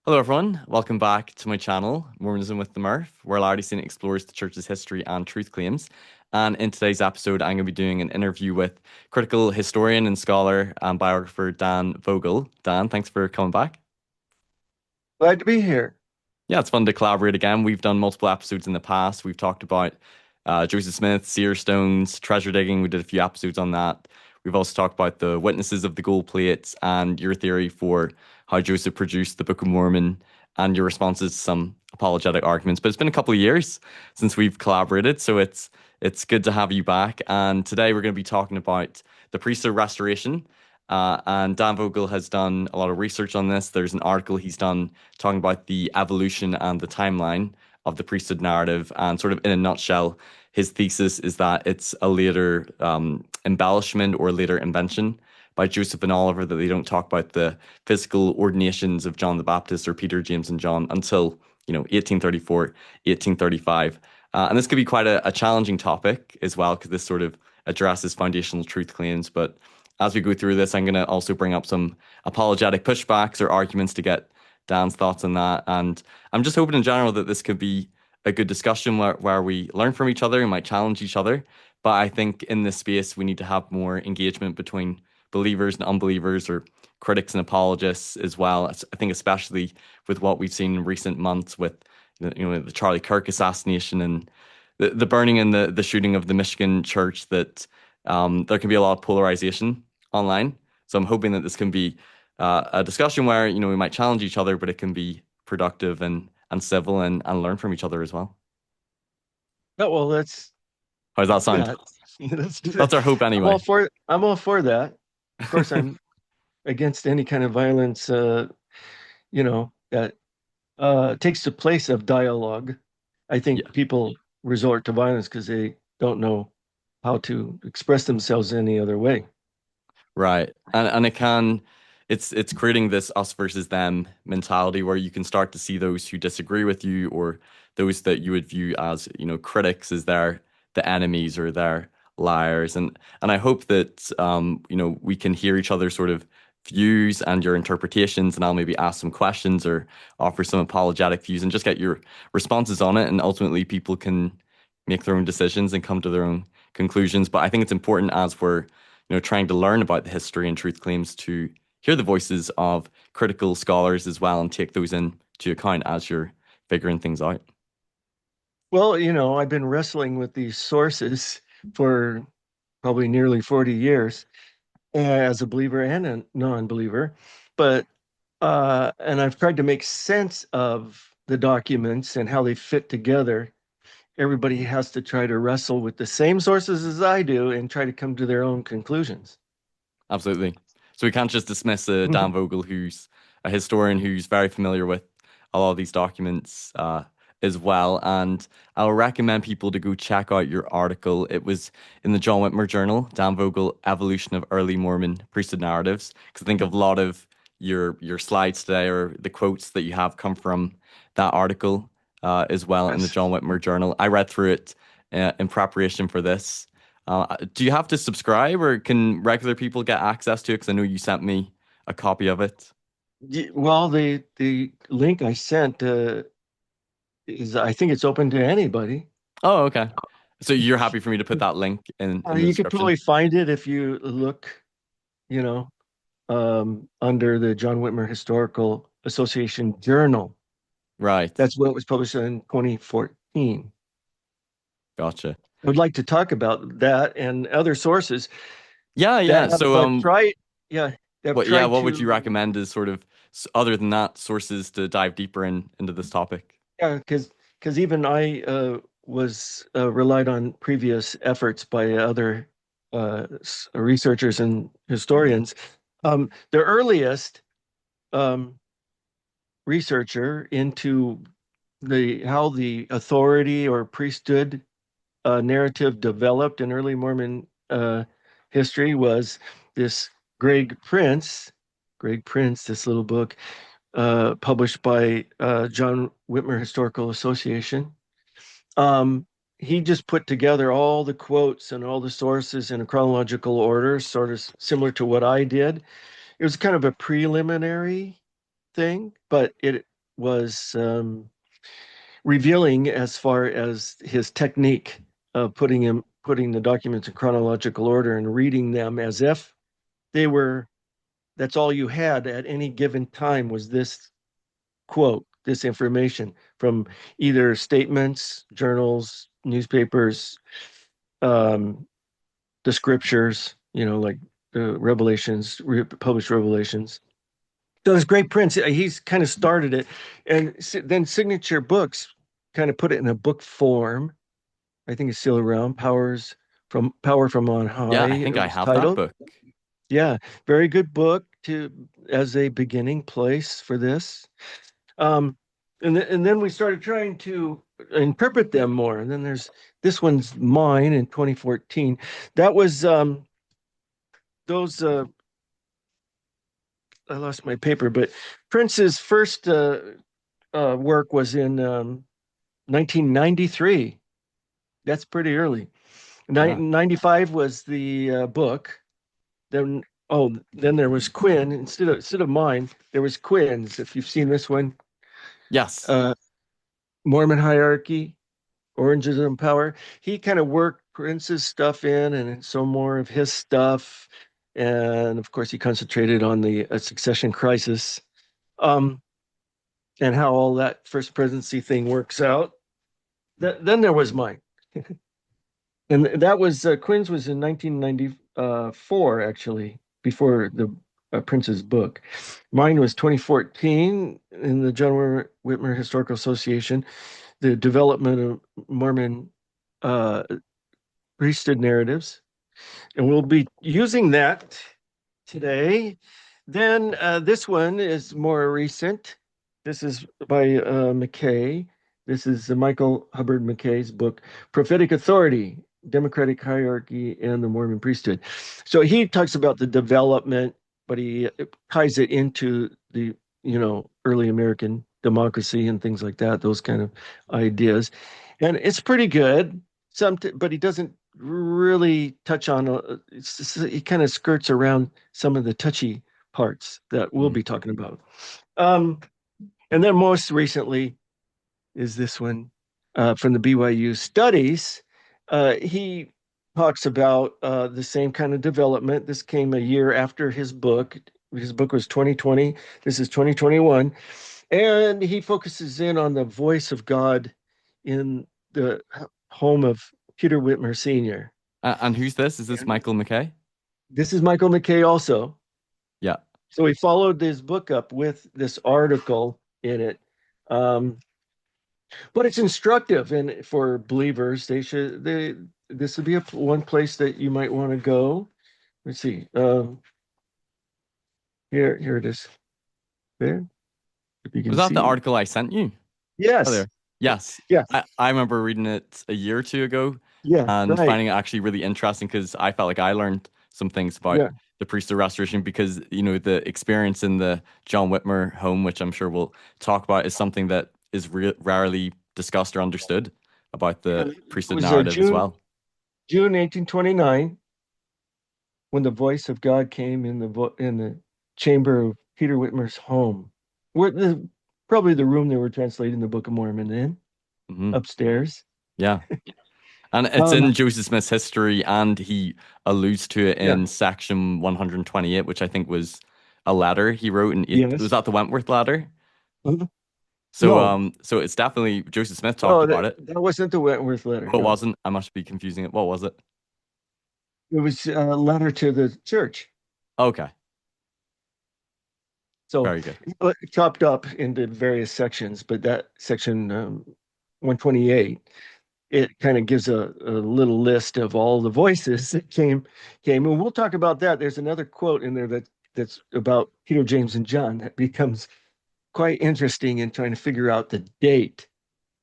Hello, everyone. Welcome back to my channel, Mormonism with the Murph, where Lardy explores the church's history and truth claims. And in today's episode, I'm going to be doing an interview with critical historian and scholar and biographer Dan Vogel. Dan, thanks for coming back. Glad to be here. Yeah, it's fun to collaborate again. We've done multiple episodes in the past. We've talked about Joseph Smith, seer stones, treasure digging. We did a few episodes on that. We've also talked about the witnesses of the gold plates and your theory for how Joseph produced the Book of Mormon and your responses to some apologetic arguments. But it's been a couple of years since we've collaborated, so it's good to have you back. And today we're going to be talking about the priesthood restoration. And Dan Vogel has done a lot of research on this. There's an article he's done talking about the evolution and the timeline of the priesthood narrative. And sort of in a nutshell, his thesis is that it's a later embellishment or later invention by Joseph and Oliver, that they don't talk about the physical ordinations of John the Baptist or Peter, James, and John until 1834, 1835. And this could be quite a challenging topic as well, because this sort of addresses foundational truth claims. But as we go through this, I'm going to also bring up some apologetic pushbacks or arguments to get Dan's thoughts on that. And I'm just hoping in general that this could be a good discussion where we learn from each other and might challenge each other. But I think in this space, we need to have more engagement between believers and unbelievers, or critics and apologists as well. I think especially with what we've seen in recent months with the Charlie Kirk assassination and the burning and the shooting of the Michigan church, that there can be a lot of polarization online. So I'm hoping that this can be a discussion where we might challenge each other, but it can be productive and civil, and learn from each other as well. Oh, well, let's How does that do sound? that. Let's do that. That's our hope anyway. I'm all for that. Of course, I'm against any kind of violence, that takes the place of dialogue. I think Yeah. people resort to violence because they don't know how to express themselves any other way. Right. And it's creating this us versus them mentality, where you can start to see those who disagree with you, or those that you would view as, critics, as the enemies or they're liars. And I hope that we can hear each other's sort of views and your interpretations, and I'll maybe ask some questions or offer some apologetic views and just get your responses on it. And ultimately people can make their own decisions and come to their own conclusions. But I think it's important, as we're trying to learn about the history and truth claims, to hear the voices of critical scholars as well and take those into account as you're figuring things out. Well, I've been wrestling with these sources for probably nearly 40 years as a believer and a non-believer, but and I've tried to make sense of the documents and how they fit together. Everybody has to try to wrestle with the same sources as I do and try to come to their own conclusions. Absolutely. So we can't just dismiss Dan Vogel, who's a historian who's very familiar with a lot of these documents as well. And I'll recommend people to go check out your article. It was in the John Whitmer Journal, Dan Vogel, Evolution of Early Mormon Priesthood Narratives. Because I think of a lot of your slides today, or the quotes that you have, come from that article as well in the Yes. John Whitmer Journal. I read through it in preparation for this. Do you have to subscribe, or can regular people get access to it? Because I know you sent me a copy of it. Well, the link I sent is I think it's open to anybody. Oh, okay. So you're happy for me to put that link in the You could description? probably find it if you look, you know, under the John Whitmer Historical Association Journal. Right. That's what was published in 2014. Gotcha. I would like to talk about that and other sources Yeah, that yeah. have So tried, yeah, that have yeah, tried what would you to, recommend as sort of other than that, sources to dive deeper into this topic? yeah, because even I was relied on previous efforts by other researchers and historians. The earliest um, researcher into the how the authority or priesthood narrative developed in early Mormon history was this Greg Prince. Greg Prince, this little book published by John Whitmer Historical Association. Um, he just put together all the quotes and all the sources in a chronological order, sort of similar to what I did. It was kind of a preliminary thing, but was revealing as far as his technique of putting the documents in chronological order and reading them as if they were that's all you had at any given time was this quote, this information from either statements, journals, newspapers, um, the scriptures, like the revelations, published revelations. So this great prince, he's kind of started it. And then Signature Books kind of put it in a book form. I think it's still around. Power from on Yeah, High, I it think I was have that titled. book. Yeah, very good book to as a beginning place for this. Um, and then we started trying to interpret them more. And then there's this one's mine in 2014. That was those I lost my paper, but Prince's first work was in 1993. That's pretty early. Yeah. 95 was the book. Then then there was Quinn instead of mine. There was Quinn's. If you've seen this one, Yes. uh, Mormon hierarchy, Oranges and Power. He kind of worked Prince's stuff in, and some more of his stuff. And of course, he concentrated on the succession crisis, um, and how all that first presidency thing works out. Then there was mine. And that was Quinn's was in 1994, actually, before the Prince's book. Mine was 2014 in the John Whitmer Historical Association, the development of Mormon uh, priesthood narratives, and we'll be using that today. Then this one is more recent. This is by McKay. This is Michael Hubbard McKay's book, Prophetic Authority, Democratic Hierarchy, and the Mormon Priesthood. So he talks about the development, but he ties it into the, early American democracy and things like that, those kind of ideas. And it's pretty good. But he doesn't really touch on, he kind of skirts around some of the touchy parts that we'll Mm. be talking about. Um, and then most recently is this one from the BYU studies. He talks about the same kind of development. This came a year after his book. His book was 2020. This is 2021. And he focuses in on the voice of God in the home of Peter Whitmer Sr. And who's this? Is this Michael McKay? This is Michael McKay also. Yeah. So he followed this book up with this article in it. Um, but it's instructive, and for believers, this would be one place that you might want to go. Let's see. Here it is. There, if you Was can that the see. article I sent you? Oh, Yes. there. Yes. Yeah. I remember reading it a year or two ago Yeah. and Right. finding it actually really interesting because I felt like I learned some things about Yeah. the priesthood restoration because, the experience in the John Whitmer home, which I'm sure we'll talk about, is something that is rarely discussed or understood about Yeah. the It priesthood was narrative as well. June 1829 when the voice of God came in the chamber of Peter Whitmer's home, where probably the room they were translating the Book of Mormon in, Hmm. upstairs. Yeah. And it's Um, in Joseph Smith's history, and he alludes to it yeah, in section 128, which I think was a letter he wrote. And it was yes. that the Wentworth letter. Mhm. So, No, so it's definitely Joseph Smith talked oh, about it. that wasn't the Wentworth letter. Oh, it No, wasn't. I must be confusing it. What was it? it was a letter to the church. Okay, So very good. chopped up into various sections, but that section 128, it kind of gives a little list of all the voices that came, and we'll talk about that. There's another quote in there that's about Peter, James, and John that becomes quite interesting in trying to figure out the date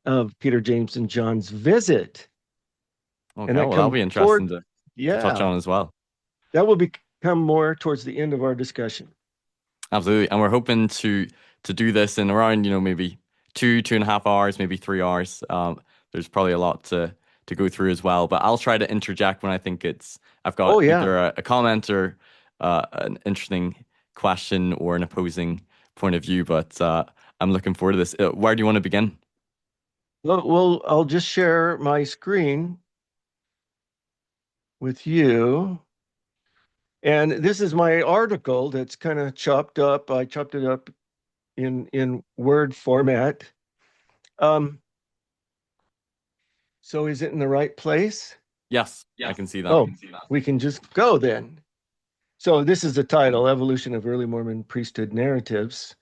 of Peter, James, and John's visit, and Okay, that well, that'll comes be interesting toward to touch yeah, on as well. that will become more towards the end of our discussion. Absolutely, and we're hoping to do this in around maybe 2.5 hours, maybe 3 hours. There's probably a lot to go through as well, but I'll try to interject when I think I've Oh got yeah, either a comment or an interesting question or an opposing point of view. But I'm looking forward to this. Where do you want to begin? Well, I'll just share my screen with you. And this is my article that's kind of chopped up. I chopped it up in Word format. Um, so is it in the right place? Yes, I can see that. Oh, we can just go then. So this is the title, Evolution of Early Mormon Priesthood Narratives.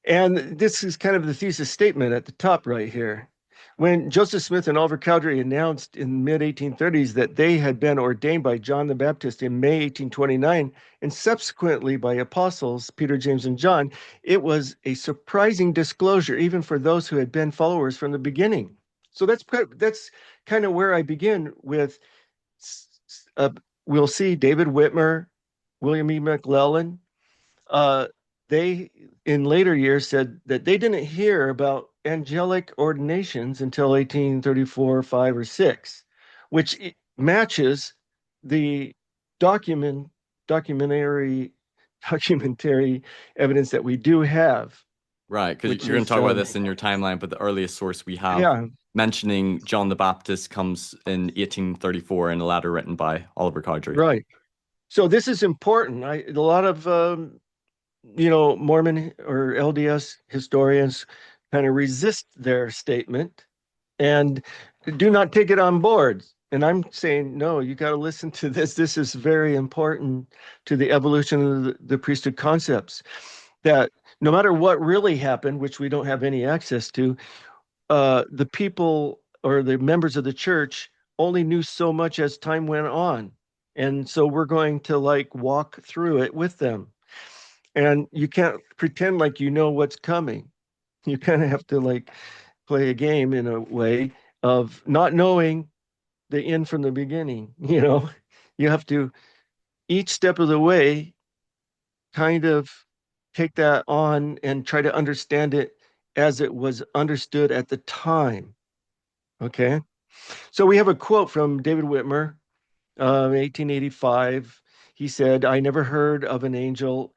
And this is kind of the thesis statement at the top right here. When Joseph Smith and Oliver Cowdery announced in mid-1830s that they had been ordained by John the Baptist in May 1829 and subsequently by apostles Peter, James, and John, it was a surprising disclosure even for those who had been followers from the beginning. So that's kind of where I begin with. Uh, we'll see David Whitmer, William E. McLellan, uh, they in later years said that they didn't hear about angelic ordinations until 1834, 5, or 6, which matches the document documentary documentary evidence that we do have, Right, because which you're going to is talk about this in your timeline, but the earliest source we have yeah, mentioning John the Baptist comes in 1834 in a letter written by Oliver Cowdery. right. So this is important. A lot of Mormon or LDS historians kind of resist their statement and do not take it on board. And I'm saying, no, you got to listen to this. This is very important to the evolution of the priesthood concepts. That no matter what really happened, which we don't have any access to, the people or the members of the church only knew so much as time went on. And so we're going to like walk through it with them. And you can't pretend like you know what's coming. You kind of have to like play a game in a way of not knowing the end from the beginning. You have to each step of the way kind of take that on and try to understand it as it was understood at the time. Okay. So we have a quote from David Whitmer, 1885. He said, I never heard of an angel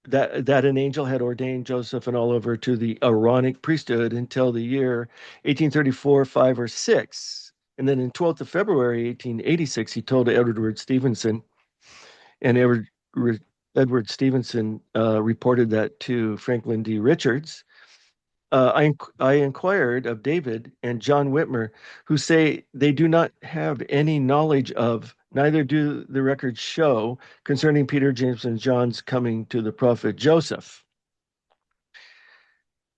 that an angel had ordained Joseph and Oliver to the Aaronic priesthood until the year 1834, 5, or 6. And then in 12th of February, 1886, he told Edward Stevenson, and Edward Stevenson reported that to Franklin D. Richards. I inquired of David and John Whitmer, who say they do not have any knowledge of, neither do the records show, concerning Peter, James, and John's coming to the prophet Joseph.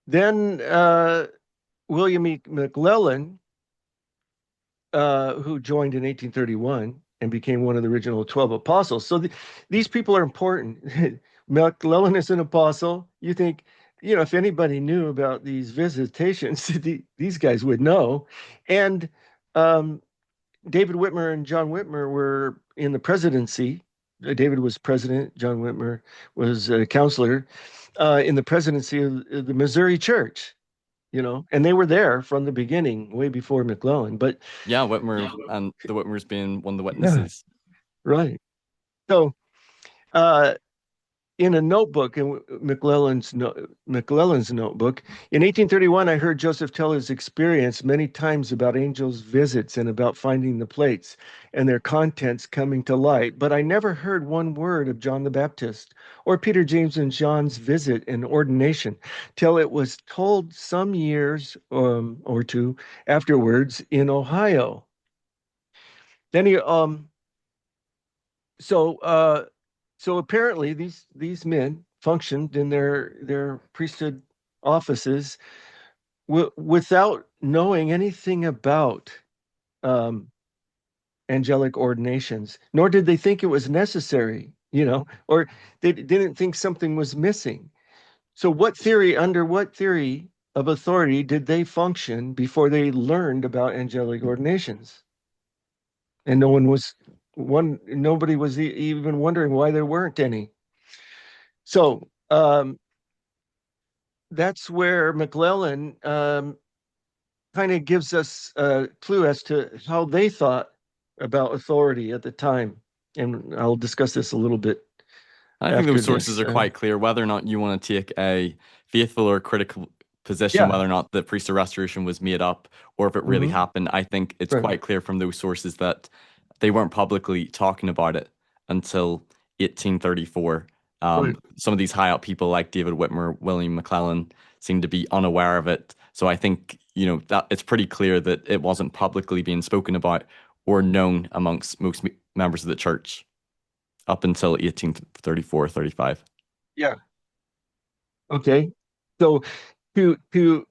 Then William E. McLellan, who joined in 1831 and became one of the original 12 apostles. So these people are important. McLellan is an apostle. You think, if anybody knew about these visitations, these guys would know. And David Whitmer and John Whitmer were in the presidency. David was president. John Whitmer was a counselor in the presidency of the Missouri Church. And they were there from the beginning, way before McLellan. But Yeah, Whitmer and the Whitmers being one of the yeah, witnesses. right. So uh, in a notebook in McLellan's notebook in 1831, I heard Joseph tell his experience many times about angels' visits and about finding the plates and their contents coming to light, but I never heard one word of John the Baptist or Peter, James, and John's visit and ordination till it was told some years or two afterwards in Ohio. Then he so so apparently these men functioned in their priesthood offices without knowing anything about um, angelic ordinations, nor did they think it was necessary, or they didn't think something was missing. So under what theory of authority did they function before they learned about angelic ordinations? And nobody was even wondering why there weren't any. So that's where McLellan kind of gives us a clue as to how they thought about authority at the time. And I'll discuss this a little bit I think after those sources this. are quite clear. Whether or not you want to take a faithful or position Yeah. whether or not the priesthood restoration was made up or if it really Hmm. happened. I think it's Right. quite clear from those sources that they weren't publicly talking about it until 1834. Right. Some of these high up people like David Whitmer, William McClellan seem to be unaware of it. So I think, that it's pretty clear that it wasn't publicly being spoken about or known amongst most members of the church up until 1834, 35. Yeah. Okay. So to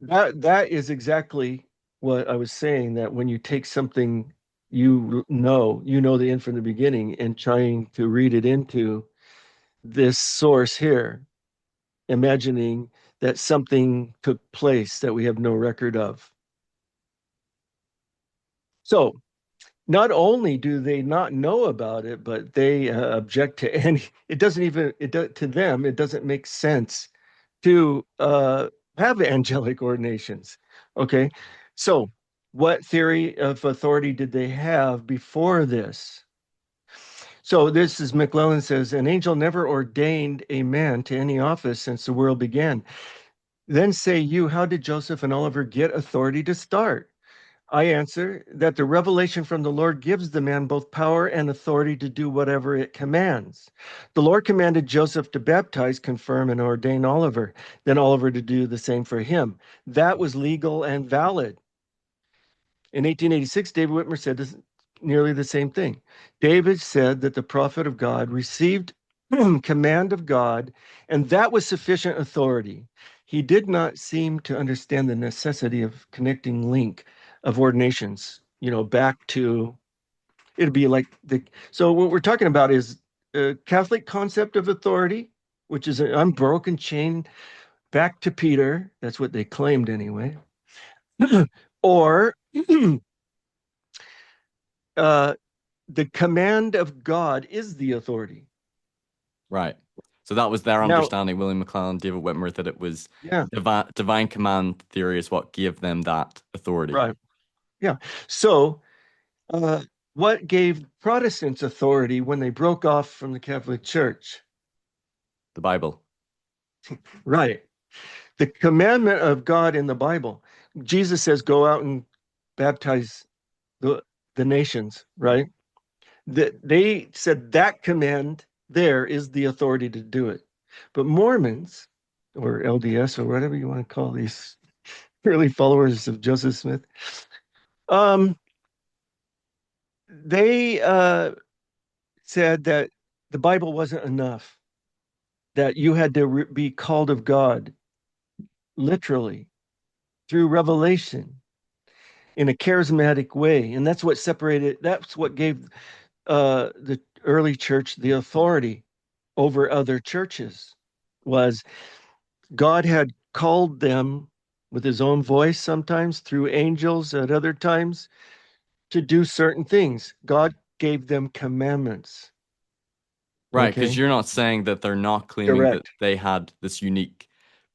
that is exactly what I was saying, that when you take something you know the end from the beginning and trying to read it into this source here, imagining that something took place that we have no record of. So not only do they not know about it, but they object to any. It doesn't even to them. It doesn't make sense to have angelic ordinations. Okay, so what theory of authority did they have before this? So this is McClellan says an angel never ordained a man to any office since the world began. Then say you, how did Joseph and Oliver get authority to start? I answer that the revelation from the Lord gives the man both power and authority to do whatever it commands. The Lord commanded Joseph to baptize, confirm, and ordain Oliver, then Oliver to do the same for him. That was legal and valid. In 1886, David Whitmer said nearly the same thing. David said that the prophet of God received command of God, and that was sufficient authority. He did not seem to understand the necessity of connecting link of ordinations, back to it'd be like the. So what we're talking about is a Catholic concept of authority, which is an unbroken chain back to Peter. That's what they claimed anyway. Or uh, the command of God is the authority. Right. So that was their Now, understanding, William McClellan, David Whitmer, that it was yeah, divine command theory is what gave them that authority, right. Yeah. So, uh, what gave Protestants authority when they broke off from the Catholic Church? the Bible. Right. The commandment of God in the Bible. Jesus says, go out and baptize the, the nations, right? They said that command there is the authority to do it. But Mormons, or LDS, or whatever you want to call these early followers of Joseph Smith, um, they said that the Bible wasn't enough, that you had to be called of God literally through revelation in a charismatic way. And that's what gave the early church the authority over other churches, was God had called them with his own voice, sometimes through angels at other times, to do certain things. God gave them commandments. Right, because Okay. you're not saying that they're not claiming that Correct. they had this unique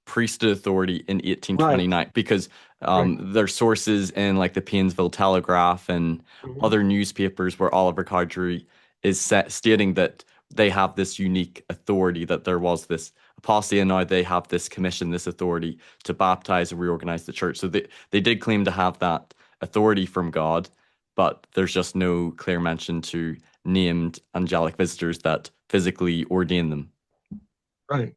priesthood authority in Right. 1829, because Right. there's sources in like the Painesville Telegraph and Mhm. other newspapers where Oliver Cowdery is stating that they have this unique authority, that there was this apostasy, and now they have this commission, this authority to baptize and reorganize the church. So they did claim to have that authority from God, but there's just no clear mention to named angelic visitors that physically ordain them. Right.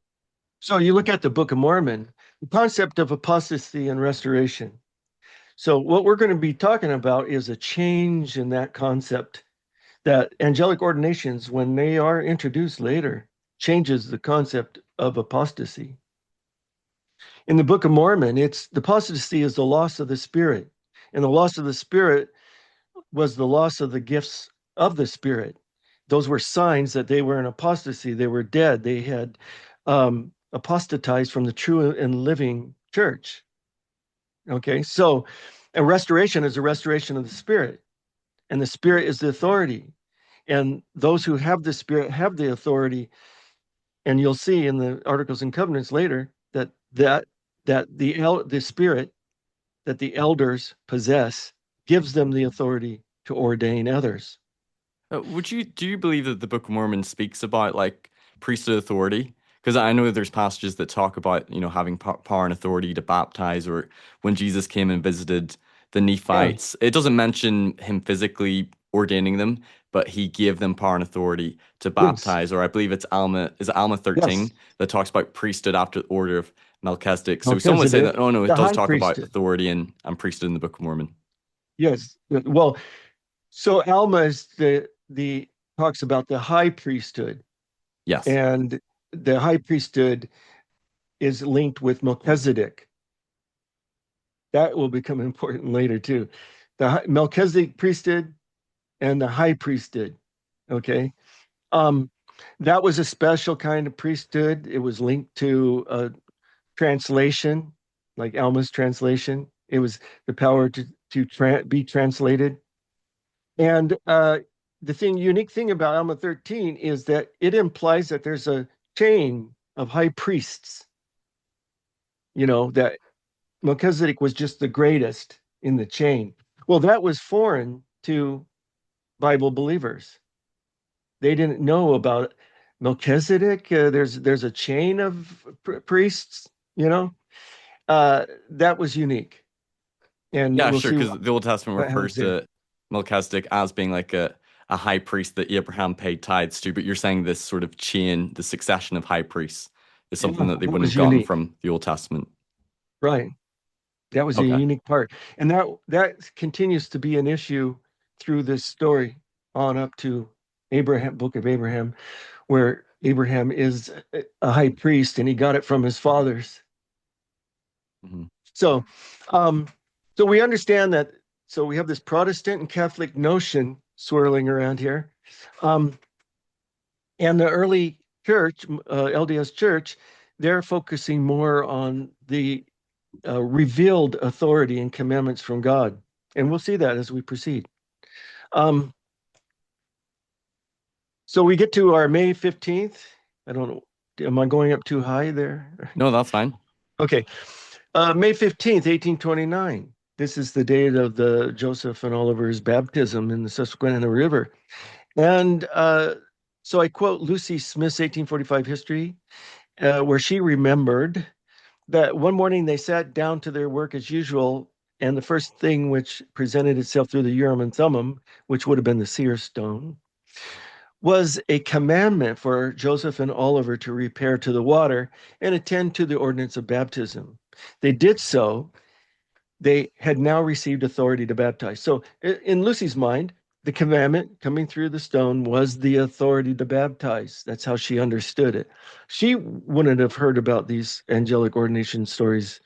So you look at the Book of Mormon, the concept of apostasy and restoration. So what we're going to be talking about is a change in that concept, that angelic ordinations, when they are introduced later, changes the concept of apostasy. In the Book of Mormon, it's the apostasy is the loss of the spirit. And the loss of the spirit was the loss of the gifts of the spirit. Those were signs that they were in apostasy. They were dead. They had apostatized from the true and living church. Okay, so a restoration is a restoration of the spirit, and the spirit is the authority. And those who have the spirit have the authority. And you'll see in the Articles and Covenants later that the spirit that the elders possess gives them the authority to ordain others. Do you believe that the Book of Mormon speaks about like priesthood authority? Because I know there's passages that talk about, having power and authority to baptize, or when Jesus came and visited the Yeah. Nephites. It doesn't mention him physically ordaining them, but he gave them power and authority to Yes. baptize. Or I believe it's Alma, is it Alma Yes. 13 that talks about priesthood after the order of Melchizedek. So some would say that, Melchizedek, oh no, it the does high talk about priesthood. authority and priesthood in the Book of Mormon. Yes. Well, so Alma is the talks about the high priesthood, Yes. and the high priesthood is linked with Melchizedek. That will become important later too. Melchizedek priesthood and the high priesthood. Okay. Um, that was a special kind of priesthood. It was linked to translation, like Alma's translation. It was the power to be translated. And unique thing about Alma 13 is that it implies that there's a chain of high priests, that Melchizedek was just the greatest in the chain. Well, that was foreign to Bible believers. They didn't know about Melchizedek. There's a chain of priests, that was unique. And Yeah, we'll sure, see because the Old Testament what refers happens there. to Melchizedek as being like a high priest that Abraham paid tithes to, but you're saying this sort of chain, the succession of high priests, is something Yeah, that they that wouldn't was have gotten unique. from the Old Testament. Right. That was a Okay. unique part. And that continues to be an issue through this story on up to Abraham, Book of Abraham, where Abraham is a high priest and he got it from his fathers. Hmm. So, um, so we understand that. So we have this Protestant and Catholic notion swirling around here, um, and the early church, LDS Church, they're focusing more on the revealed authority and commandments from God, and we'll see that as we proceed. Um, so we get to our May 15th. I don't know. Am I going up too high there? No, that's fine. Okay. May 15th, 1829. This is the date of the Joseph and Oliver's baptism in the Susquehanna River. And so I quote Lucy Smith's 1845 history, where she remembered that one morning they sat down to their work as usual, and the first thing which presented itself through the Urim and Thummim, which would have been the seer stone, was a commandment for Joseph and Oliver to repair to the water and attend to the ordinance of baptism. They did so. They had now received authority to baptize. So, in Lucy's mind, the commandment coming through the stone was the authority to baptize. That's how she understood it. She wouldn't have heard about these angelic ordination stories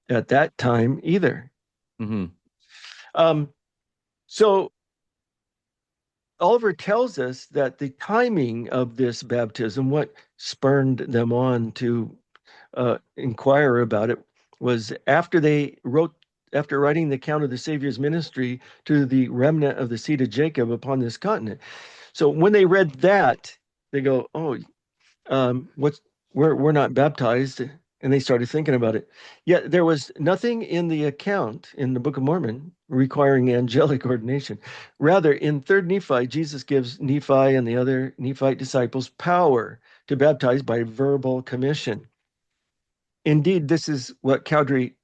at that time either. Hmm. Um, so, Oliver tells us that the timing of this baptism, what spurred them on to inquire about it, was after writing the account of the Savior's ministry to the remnant of the seed of Jacob upon this continent. So when they read that, they go, "Oh, what's we're not baptized," and they started thinking about it. Yet there was nothing in the account in the Book of Mormon requiring angelic ordination. Rather, in Third Nephi, Jesus gives Nephi and the other Nephite disciples power to baptize by verbal commission. Indeed, this is what Cowdery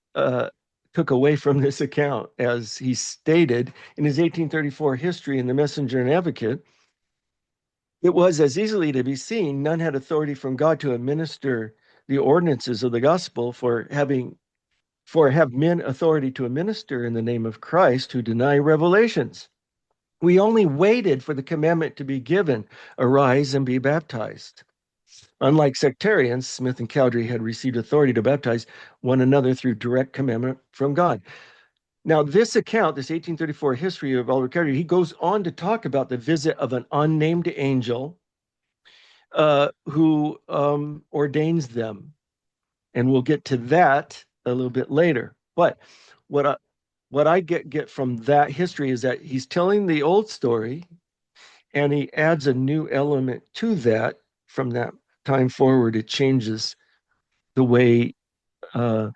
took away from this account, as he stated in his 1834 history in the Messenger and Advocate. It was as easily to be seen none had authority from God to administer the ordinances of the gospel for have men authority to administer in the name of Christ who deny revelations. We only waited for the commandment to be given, arise and be baptized. Unlike sectarians, Smith and Cowdery had received authority to baptize one another through direct commandment from God. Now, this account, this 1834 history of Oliver Cowdery, he goes on to talk about the visit of an unnamed angel who ordains them. And we'll get to that a little bit later. But what I what I get from that history is that he's telling the old story and he adds a new element to that. From that time forward, it changes the way uh,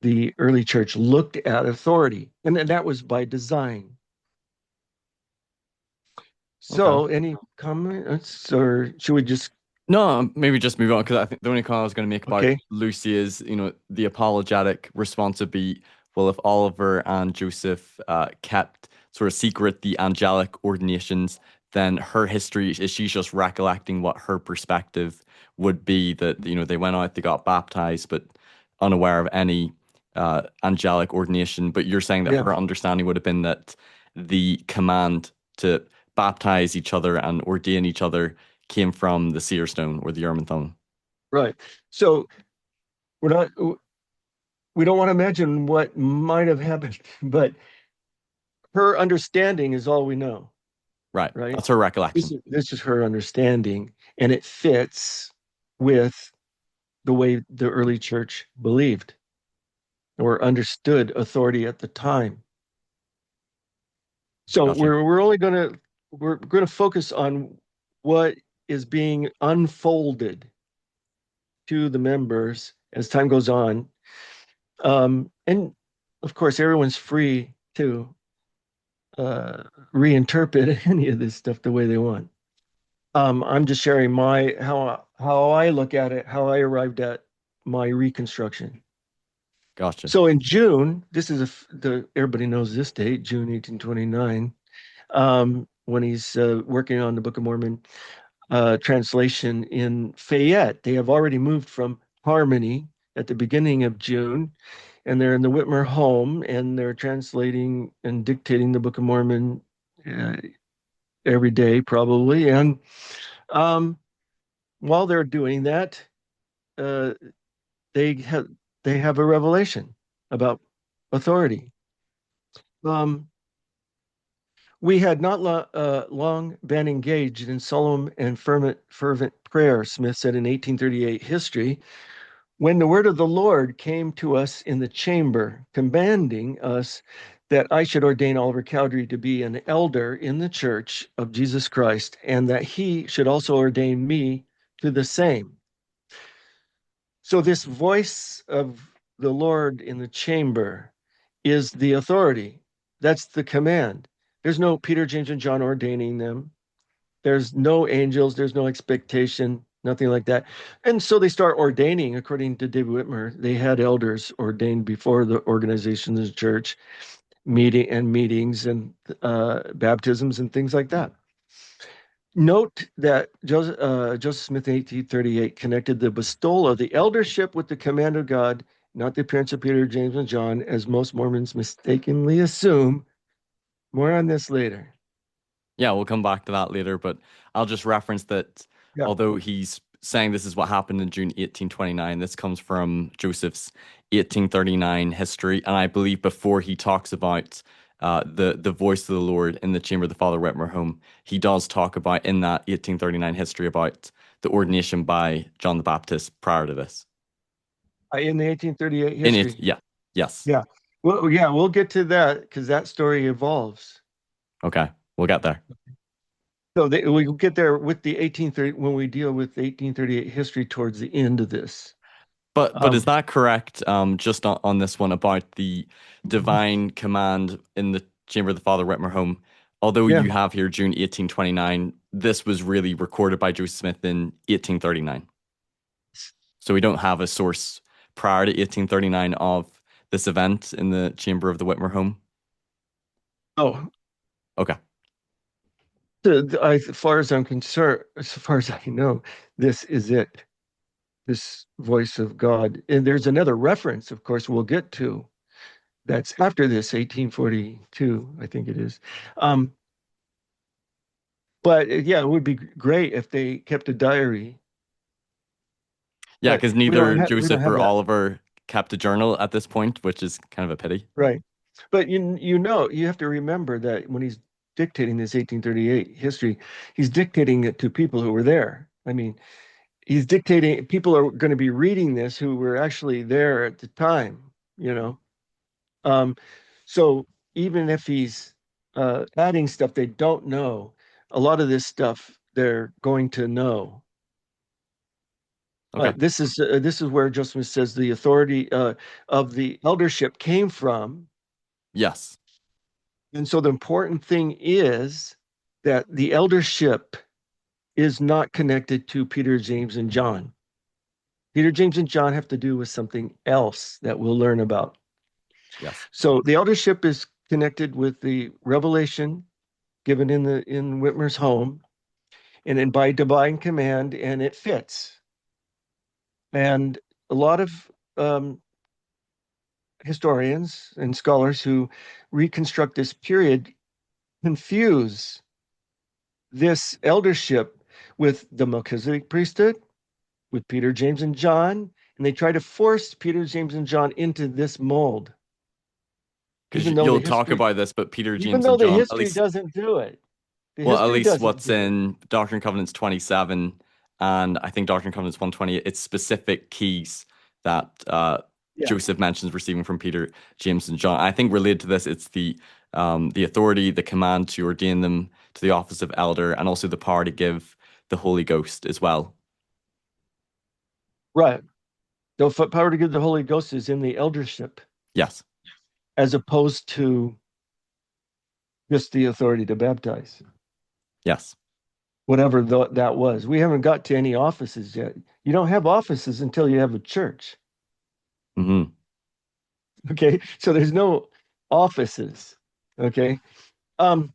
the early church looked at authority. And then that was by design. Okay. So, any comments, or should we just No, maybe just move on because I think the only comment I was going to make about Okay. Lucy is, the apologetic response would be, well, if Oliver and Joseph kept sort of secret the angelic ordinations, then her history is she's just recollecting what her perspective would be that, they went out, they got baptized, but unaware of any angelic ordination. But you're saying that Yeah. her understanding would have been that the command to baptize each other and ordain each other came from the seer stone or the Erminthone. Right. So we're not, we don't want to imagine what might have happened, but her understanding is all we know, Right. right? That's her This recollection. is this is her understanding, and it fits with the way the early church believed or understood authority at the time. So Gotcha. we're gonna focus on what is being unfolded to the members as time goes on. And of course, everyone's free to uh, reinterpret any of this stuff the way they want. I'm just sharing my how I look at it, how I arrived at my reconstruction. Gotcha. So in June, this is the everybody knows this date, June 1829, when he's working on the Book of Mormon translation in Fayette. They have already moved from Harmony at the beginning of June, and they're in the Whitmer home, and they're translating and dictating the Book of Mormon uh, every day, probably. And um, while they're doing that, uh, they have they have a revelation about authority. Um, we had not long been engaged in solemn and fervent prayer, Smith said in 1838 history, when the word of the Lord came to us in the chamber, commanding us that I should ordain Oliver Cowdery to be an elder in the church of Jesus Christ, and that he should also ordain me to the same. So, this voice of the Lord in the chamber is the authority. That's the command. There's no Peter, James, and John ordaining them. There's no angels. There's no expectation, nothing like that. And so they start ordaining, according to David Whitmer. They had elders ordained before the organization of the church, meetings and baptisms and things like that. Note that Joseph Smith in 1838 connected the bestowal of the eldership with the command of God, not the appearance of Peter, James, and John, as most Mormons mistakenly assume. More on this later. Yeah, we'll come back to that later, but I'll just reference that Yeah. although he's saying this is what happened in June 1829, this comes from Joseph's 1839 history. And I believe before he talks about the voice of the Lord in the chamber of the Father Whitmer home, he does talk about in that 1839 history about the ordination by John the Baptist prior to this. In the 1838 In it, history. yeah, yes. Yeah. Well, yeah, we'll get to that because that story evolves. Okay, we'll get there. So we'll get there with the 1830 when we deal with 1838 history towards the end of this. But is Um, that correct? Just on this one about the divine command in the chamber of the Father Whitmer home. Although yeah. you have here June 1829, this was really recorded by Joseph Smith in 1839. So we don't have a source prior to 1839 of this event in the chamber of the Whitmer home. Oh, Okay. as far as I'm concerned, as far as I know, this is it. This voice of God. And there's another reference, of course, we'll get to. That's after this, 1842, I think it is. Um, but yeah, it would be great if they kept a diary. Yeah, But because we don't neither have we don't Joseph have or that. Oliver kept a journal at this point, which is kind of a pity. Right. But you have to remember that when he's dictating this 1838 history, he's dictating it to people who were there. I mean, he's dictating, people are going to be reading this who were actually there at the time, you know. Um, so even if he's adding stuff they don't know, a lot of this stuff they're going to know. Okay. This is where Joseph says the authority of the eldership came from. Yes. And so the important thing is that the eldership is not connected to Peter, James, and John. Peter, James, and John have to do with something else that we'll learn about. Yes. So the eldership is connected with the revelation given in Whitmer's home, and then by divine command, and it fits. And a lot of historians and scholars who reconstruct this period confuse this eldership with the Melchizedek priesthood, with Peter, James, and John, and they try to force Peter, James, and John into this mold, Because even though the you'll talk history, about this, but Peter, even James, though and the John, at history least, doesn't do it. The well, at history least doesn't what's do it. in Doctrine and Covenants 27, and I think Doctrine and Covenants 120, it's specific keys that Yeah. Joseph mentions receiving from Peter, James, and John. I think related to this, it's the authority, the command to ordain them to the office of elder, and also the power to give the Holy Ghost as well. Right. The power to give the Holy Ghost is in the eldership, Yes. as opposed to just the authority to baptize, Yes. whatever that was. We haven't got to any offices yet. You don't have offices until you have a church. Hmm. Okay. So there's no offices. Okay. Um,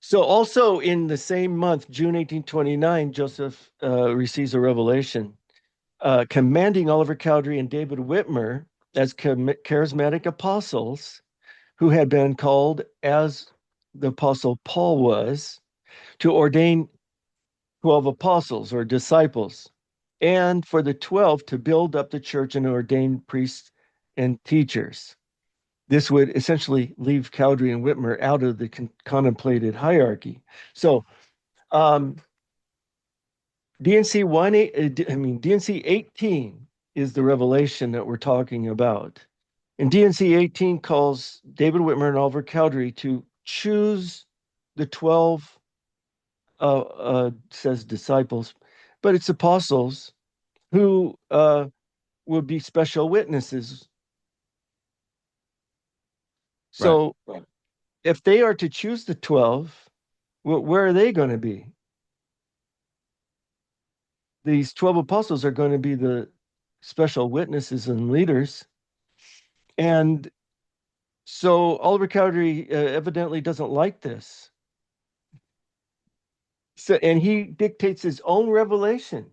so also in the same month, June 1829, Joseph receives a revelation commanding Oliver Cowdery and David Whitmer as charismatic apostles who had been called, as the apostle Paul was, to ordain 12 apostles or disciples, and for the 12 to build up the church and ordain priests and teachers. This would essentially leave Cowdery and Whitmer out of the contemplated hierarchy. So DNC 18 is the revelation that we're talking about. And DNC 18 calls David Whitmer and Oliver Cowdery to choose the 12, says disciples, but it's apostles who would be special witnesses. Right. So if they are to choose the 12, where are they going to be? These 12 apostles are going to be the special witnesses and leaders. And so Oliver Cowdery evidently doesn't like this. So, and he dictates his own revelation.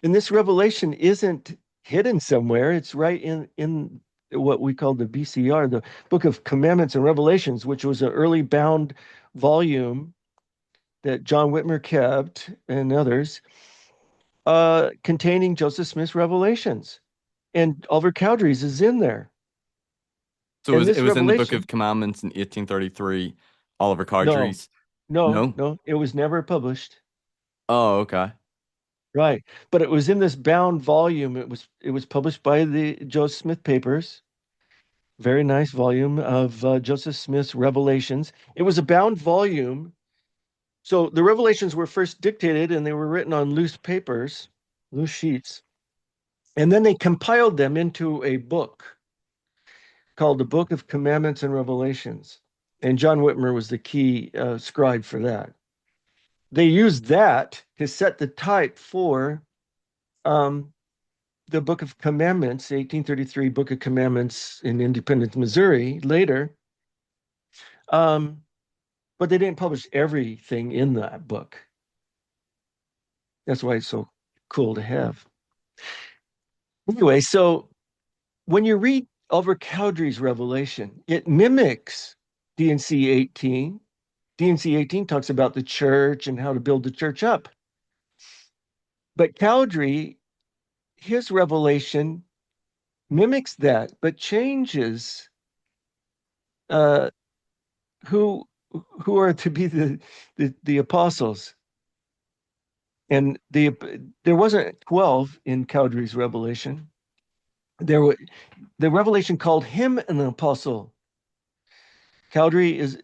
And this revelation isn't hidden somewhere. It's right in what we call the BCR, the Book of Commandments and Revelations, which was an early bound volume that John Whitmer kept and others, containing Joseph Smith's revelations. And Oliver Cowdery's is in there. So And it this was in the Book revelation, of Commandments in 1833, Oliver no, Cowdery's. no, No? no, it was never published. Oh, okay. Right. But it was in this bound volume. It was published by the Joseph Smith Papers. Very nice volume of Joseph Smith's Revelations. It was a bound volume. So the Revelations were first dictated and they were written on loose papers, loose sheets. And then they compiled them into a book called the Book of Commandments and Revelations. And John Whitmer was the key scribe for that. They used that to set the type for um, the Book of Commandments, 1833 Book of Commandments in Independence, Missouri, later. Um, but they didn't publish everything in that book. That's why it's so cool to have. Anyway, so when you read Oliver Cowdery's Revelation, it mimics DNC 18. DNC 18 talks about the church and how to build the church up. But Cowdery, his revelation mimics that, but changes uh, who who are to be the apostles. And there wasn't 12 in Cowdery's revelation. The revelation called him an apostle. Cowdery is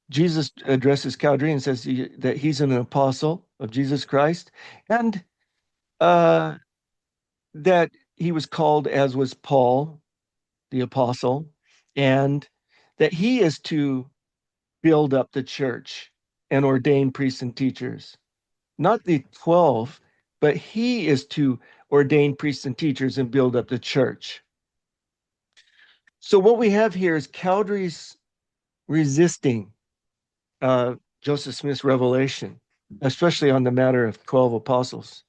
Jesus addresses Cowdery and says that he's an apostle of Jesus Christ, and uh, that he was called as was Paul, the apostle, and that he is to build up the church. and ordain priests and teachers. Not the 12, but he is to ordain priests and teachers and build up the church. So what we have here is Cowdery's resisting Joseph Smith's revelation, especially on the matter of 12 apostles.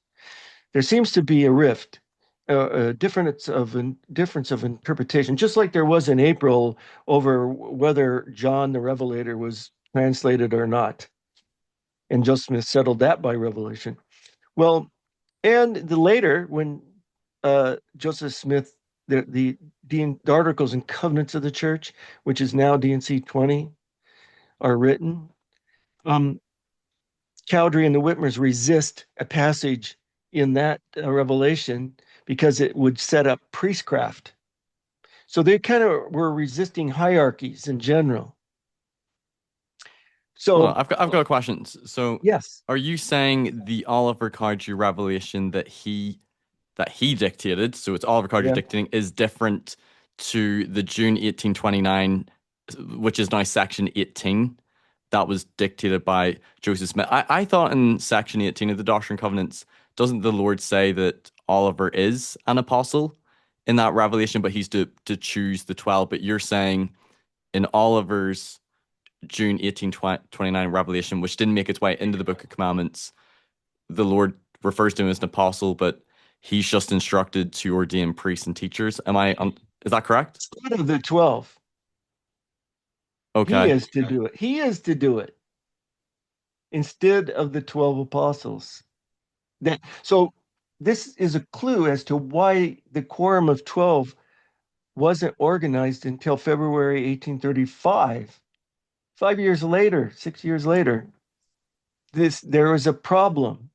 There seems to be a rift, a difference of interpretation, just like there was in April over whether John the Revelator was translated or not. And Joseph Smith settled that by revelation. Well, and later, when Joseph Smith, the Articles and Covenants of the Church, which is now D&C 20, are written, Cowdery and the Whitmers resist a passage in that revelation because it would set up priestcraft. So they kind of were resisting hierarchies in general. Hold So on, I've got a question. So, yes, are you saying the Oliver Cowdery revelation that he dictated, so it's Oliver Cowdery yeah, dictating, is different to the June 1829, which is now Section 18, that was dictated by Joseph Smith. I thought in Section 18 of the Doctrine and Covenants, doesn't the Lord say that Oliver is an apostle in that revelation, but he's to choose the 12? But you're saying in Oliver's June 1829 revelation, which didn't make its way into the Book of Commandments, the Lord refers to him as an apostle, but he's just instructed to ordain priests and teachers. Is that correct? instead of the 12, he Okay. is to do it. He is to do it instead of the 12 apostles. So this is a clue as to why the Quorum of 12 wasn't organized until February 1835. 5 years later, 6 years later, there was a problem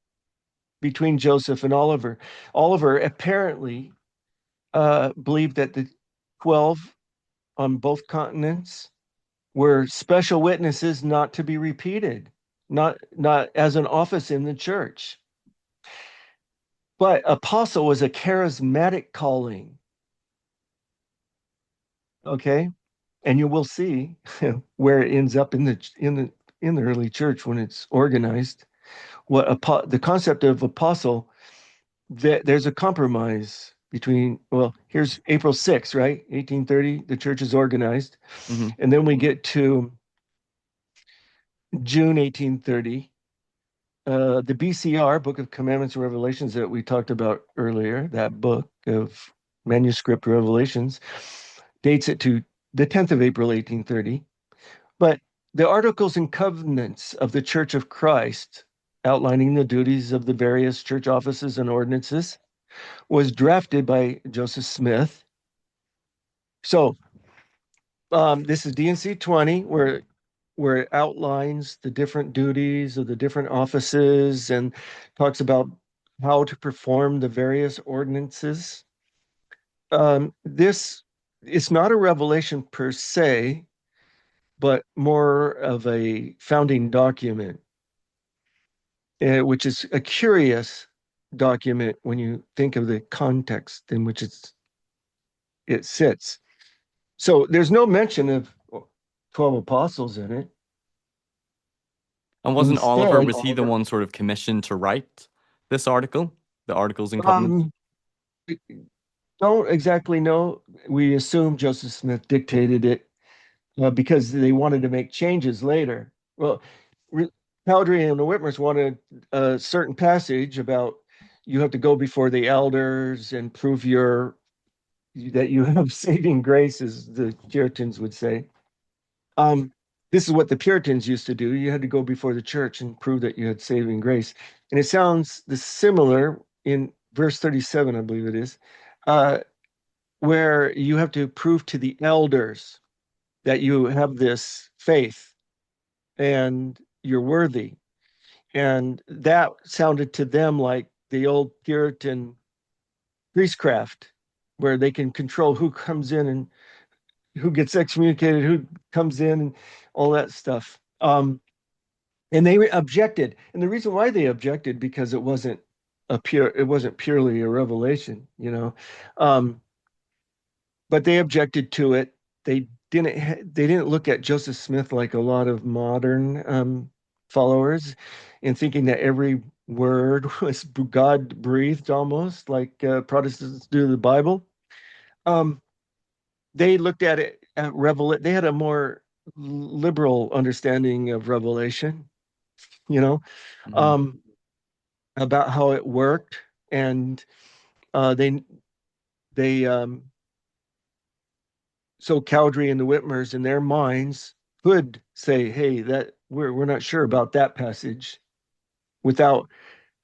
between Joseph and Oliver. Oliver apparently believed that the 12 on both continents were special witnesses not to be repeated, not as an office in the church. But apostle was a charismatic calling. Okay. And you will see where it ends up in the early church when it's organized. The concept of apostle, there's a compromise between, well, here's April 6th, right? 1830, the church is organized. Hmm. And then we get to June 1830. The BCR, Book of Commandments and Revelations, that we talked about earlier, that book of manuscript revelations, dates it to the 10th of April, 1830. But the Articles and Covenants of the Church of Christ, outlining the duties of the various church offices and ordinances, was drafted by Joseph Smith. So this is D&C 20, where it outlines the different duties of the different offices and talks about how to perform the various ordinances. This it's not a revelation per se, but more of a founding document, which is a curious document when you think of the context in which it sits. So there's no mention of 12 apostles in it. And Instead, Was he the one sort of commissioned to write this article, the Articles and Covenants? um, don't exactly know. We assume Joseph Smith dictated it because they wanted to make changes later. Well, Re- Cowdery and the Whitmers wanted a certain passage about you have to go before the elders and prove that you have saving grace, as the Puritans would say. Um, this is what the Puritans used to do. You had to go before the church and prove that you had saving grace. And it sounds similar in verse 37, I believe it is, uh, where you have to prove to the elders that you have this faith and you're worthy. And that sounded to them like the old Puritan priestcraft, where they can control who comes in and who gets excommunicated, who comes in, and all that stuff. And they objected, and the reason why they objected because it wasn't purely a revelation, um, but they objected to it. They didn't look at Joseph Smith like a lot of modern followers in thinking that every word was God breathed almost like Protestants do the Bible. Um, they looked at it at they had a more liberal understanding of Revelation, you know, Mhm. um, about how it worked. And uh, they, they so Cowdery and the Whitmers in their minds could say, hey, that we're not sure about that passage without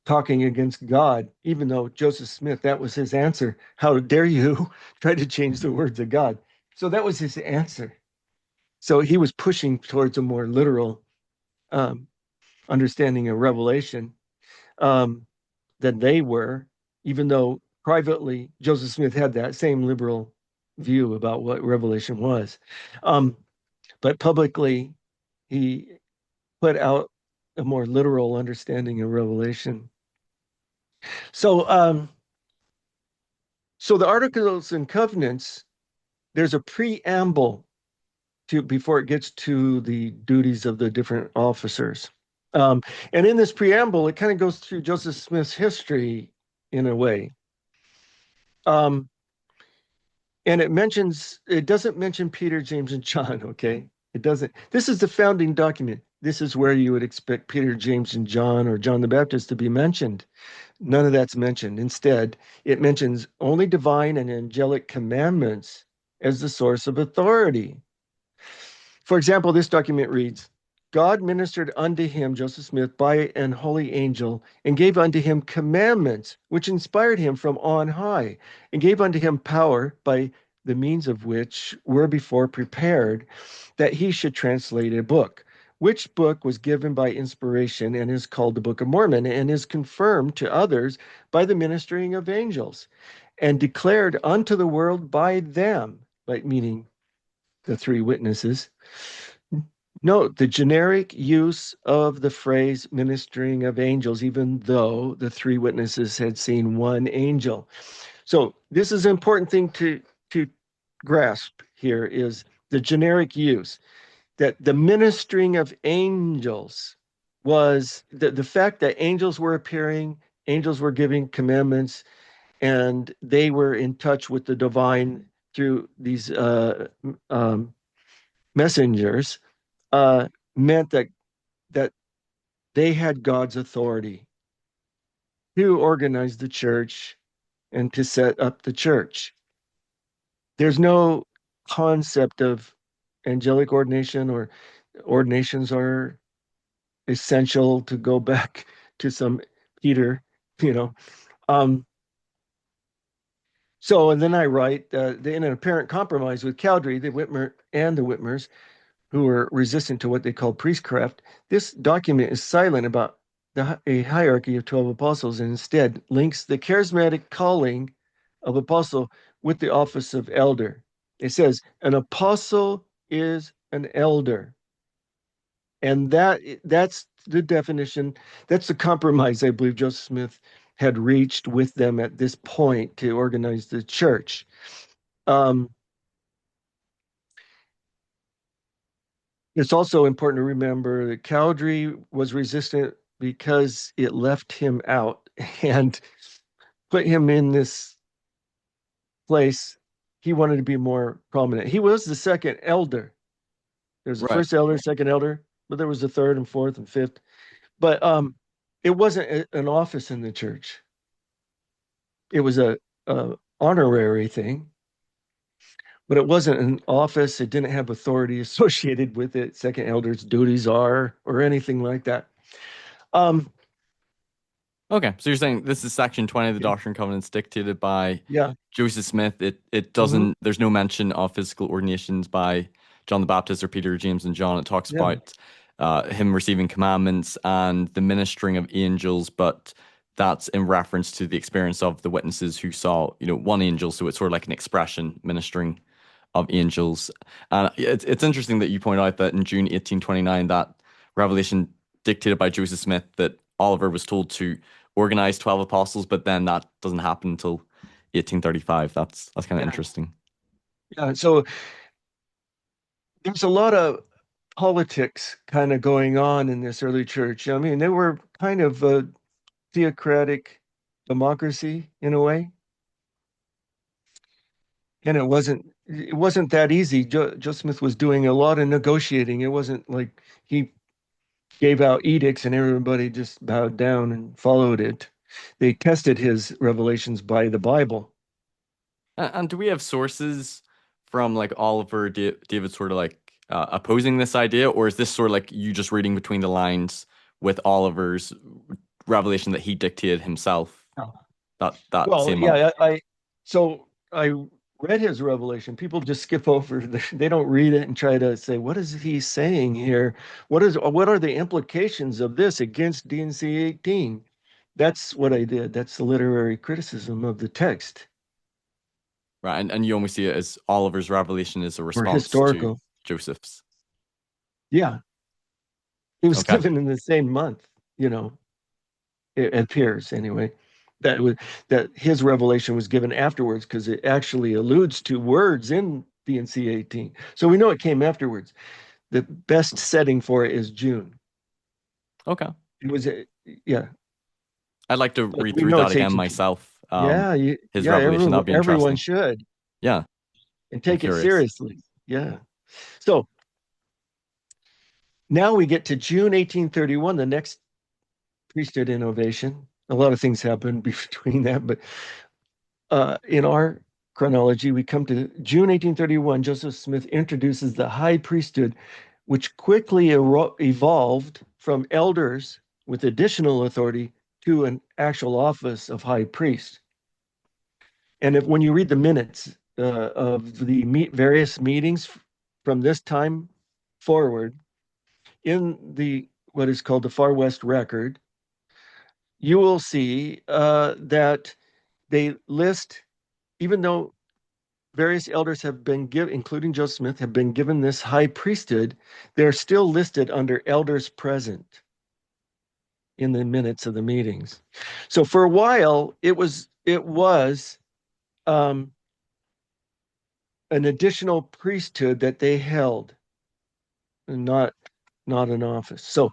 talking against God, even though Joseph Smith, that was his answer. How dare you try to change the words of God? So that was his answer. So he was pushing towards a more literal um, understanding of Revelation um, than they were, even though privately Joseph Smith had that same liberal view about what Revelation was. Um, but publicly, he put out a more literal understanding of Revelation. So, so the Articles and Covenants, there's a preamble to before it gets to the duties of the different officers. Um, and in this preamble, it kind of goes through Joseph Smith's history in a way. Um, and it doesn't mention Peter, James, and John, okay? It doesn't. This is the founding document. This is where you would expect Peter, James, and John or John the Baptist to be mentioned. None of that's mentioned. Instead, it mentions only divine and angelic commandments as the source of authority. For example, this document reads, God ministered unto him, Joseph Smith, by an holy angel, and gave unto him commandments, which inspired him from on high, and gave unto him power, by the means of which were before prepared, that he should translate a book, which book was given by inspiration and is called the Book of Mormon, and is confirmed to others by the ministering of angels, and declared unto the world by them, like meaning the three witnesses. Note the generic use of the phrase ministering of angels, even though the three witnesses had seen one angel. So this is an important thing to grasp here is the generic use that the ministering of angels was the fact that angels were appearing, angels were giving commandments, and they were in touch with the divine through these messengers uh, meant that they had God's authority to organize the church and to set up the church. There's no concept of angelic ordination or ordinations are essential to go back to some Peter, you know. Um, so, and then I write in an apparent compromise with Cowdery, the Whitmer and the Whitmers, who were resistant to what they called priestcraft, this document is silent about a hierarchy of 12 apostles and instead links the charismatic calling of apostle with the office of elder. It says, an apostle is an elder. And that's the definition, that's the compromise I believe Joseph Smith had reached with them at this point to organize the church. Um, It's also important to remember that Cowdery was resistant because it left him out and put him in this place. He wanted to be more prominent. He was the second elder. There's the Right. first elder, second elder, but there was the third and fourth and fifth. But it wasn't an office in the church. It was a honorary thing, but it wasn't an office. It didn't have authority associated with it. Second elder's duties are, or anything like that. Um, Okay, so you're saying this is section 20 of the Doctrine and Covenants dictated by yeah. Joseph Smith. It Hmm. doesn't, there's no mention of physical ordinations by John the Baptist or Peter, James, and John. It talks Yeah. about him receiving commandments and the ministering of angels, but that's in reference to the experience of the witnesses who saw, one angel. So it's sort of like an expression ministering of angels. And it's interesting that you point out that in June 1829, that revelation dictated by Joseph Smith that Oliver was told to organize 12 apostles, but then that doesn't happen until 1835. That's kind of Yeah. interesting. Yeah. So there's a lot of politics kind of going on in this early church. I mean, they were kind of a theocratic democracy in a way, and it wasn't that easy. Joe Smith was doing a lot of negotiating. It wasn't like he gave out edicts and everybody just bowed down and followed it. They tested his revelations by the Bible. And do we have sources from like Oliver David sort of like opposing this idea, or is this sort of like you just reading between the lines with Oliver's revelation that he dictated himself that Well, same month? yeah, so I read his revelation. People just skip over they don't read it and try to say, what is he saying here? What are the implications of this against D&C 18? That's what I did. That's the literary criticism of the text Right, and you only see it as Oliver's revelation is a or response to historical. Joseph's. Yeah, it was Okay. given in the same month, you know, it appears anyway. That was that his revelation was given afterwards because it actually alludes to words in D&C 18. So we know it came afterwards. The best setting for it is June. Okay. It was yeah, I'd like to but read we through know that it's again ancient June. myself. Yeah, His yeah, revelation, that'd be everyone interesting. should Yeah, and I'm take it curious. seriously. Yeah. So now we get to June 1831, the next priesthood innovation. A lot of things happened between that, but in our chronology, we come to June 1831. Joseph Smith introduces the high priesthood, which quickly evolved from elders with additional authority to an actual office of high priest. And when you read the minutes of the various meetings from this time forward in the what is called the Far West Record, you will see that they list, even though various elders have been given, including Joseph Smith, have been given this high priesthood, they're still listed under elders present in the minutes of the meetings. So for a while, it was um, an additional priesthood that they held, and not an office. So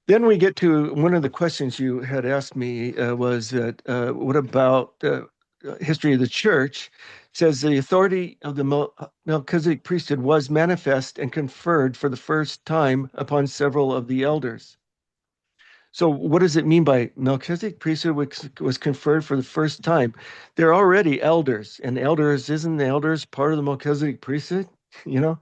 then we get to one of the questions you had asked me was that what about history of the church? It says the authority of the Melchizedek priesthood was manifest and conferred for the first time upon several of the elders. So what does it mean by Melchizedek priesthood was conferred for the first time? They're already elders, and elders isn't the elders part of the Melchizedek priesthood? You know,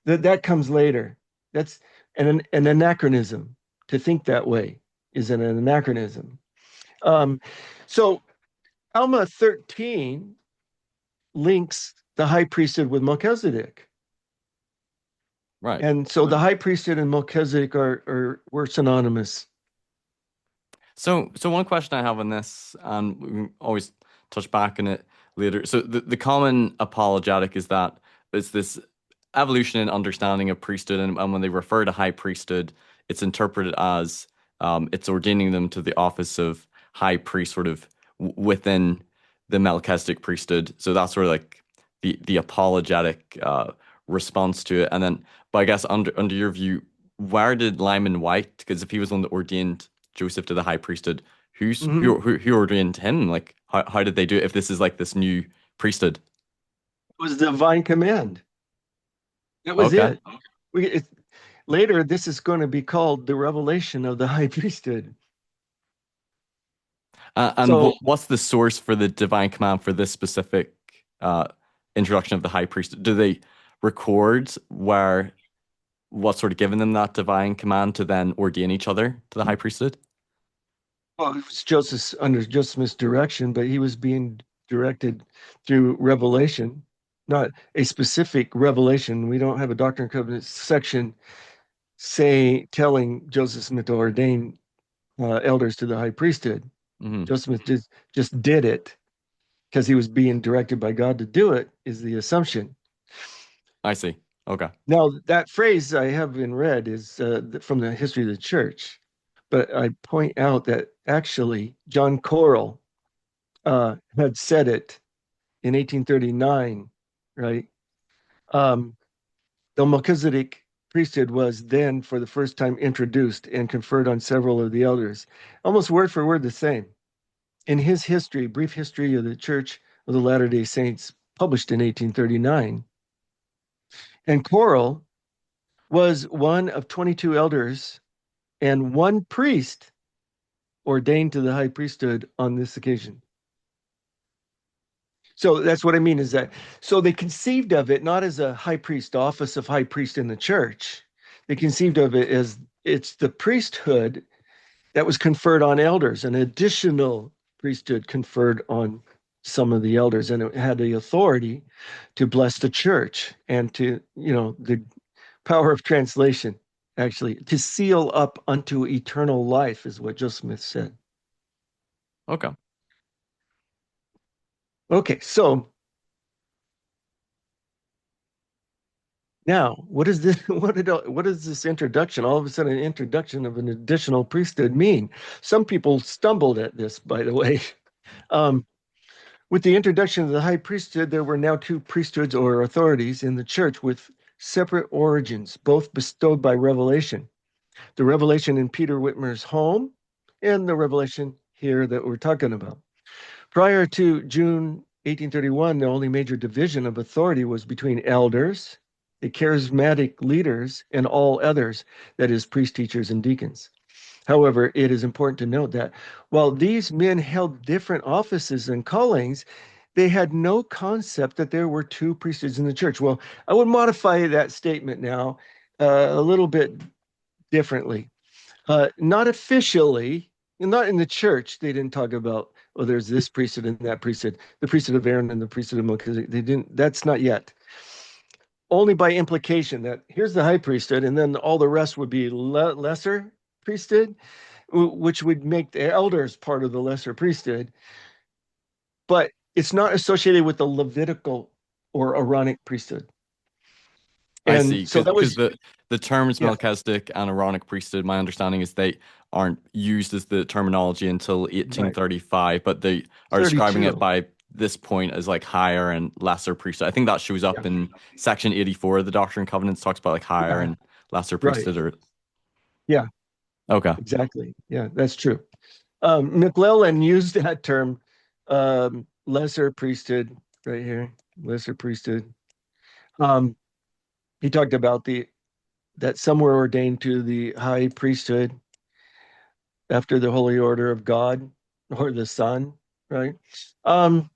that comes later. That's an anachronism. To think that way is an anachronism. Um, so Alma 13 links the high priesthood with Melchizedek. Right. And so the high priesthood and Melchizedek were synonymous. So one question I have on this, and we can always touch back on it later. So the common apologetic is that it's this evolution in understanding of priesthood, and when they refer to high priesthood, it's interpreted as it's ordaining them to the office of high priest, sort of within the Melchizedek priesthood. So that's sort of like the apologetic response to it. And then, but I guess under your view, where did Lyman Wight? Because if he was the one that ordained Joseph to the high priesthood, Mhm. who ordained him? Like how did they do it if this is like this new priesthood? It was the divine command. That was Okay. it. It. Later, this is going to be called the revelation of the high priesthood. And So what's the source for the divine command for this specific uh, introduction of the high priest? Do they record where what's sort of given them that divine command to then ordain each other to the high priesthood? well, it was Joseph under Joseph Smith's direction, but he was being directed through revelation, not a specific revelation. We don't have a Doctrine and Covenants section telling Joseph Smith to ordain elders to the high priesthood. Hmm. Joseph Smith just did it because he was being directed by God to do it, is the assumption. I see. Okay. Now, that phrase I have in red is from the history of the church, but I point out that actually John Correll had said it in 1839, right? Um, The Melchizedek priesthood was then for the first time introduced and conferred on several of the elders, almost word for word the same. In his history, Brief History of the Church of the Latter-day Saints, published in 1839, and Quarrel was one of 22 elders and one priest ordained to the high priesthood on this occasion. So that's what I mean is that, so they conceived of it not as a high priest, office of high priest in the church. They conceived of it as it's the priesthood that was conferred on elders, an additional priesthood conferred on some of the elders, and it had the authority to bless the church and to, the power of translation, actually, to seal up unto eternal life, is what Joseph Smith said. Okay. Okay, so now, what is this? What is this introduction? All of a sudden, an introduction of an additional priesthood mean? Some people stumbled at this, by the way. Um, with the introduction of the high priesthood, there were now two priesthoods or authorities in the church with separate origins, both bestowed by revelation. The revelation in Peter Whitmer's home and the revelation here that we're talking about. Prior to June 1831, the only major division of authority was between elders, the charismatic leaders, and all others, that is, priests, teachers, and deacons. However, it is important to note that while these men held different offices and callings, they had no concept that there were two priesthoods in the church. Well, I would modify that statement now a little bit differently. Not officially, not in the church, they didn't talk about, oh, there's this priesthood and that priesthood, the priesthood of Aaron and the priesthood of Melchizedek. They didn't, that's not yet. Only by implication that here's the high priesthood, and then all the rest would be lesser priesthood, which would make the elders part of the lesser priesthood. But it's not associated with the Levitical or Aaronic priesthood. I see. And so that Because was, the terms yeah, Melchizedek and Aaronic priesthood, my understanding is they aren't used as the terminology until right, 1835, but they are describing it 32. by this point as like higher and lesser priesthood. I think that shows up Yeah, in section 84 of the Doctrine and Covenants, talks about like higher yeah, and lesser right. priesthood or Yeah, okay. exactly. Yeah, that's true. McClellan used that term, lesser priesthood, right here, lesser priesthood. Um, he talked about that some were ordained to the high priesthood after the holy order of God or the Son, right? Um,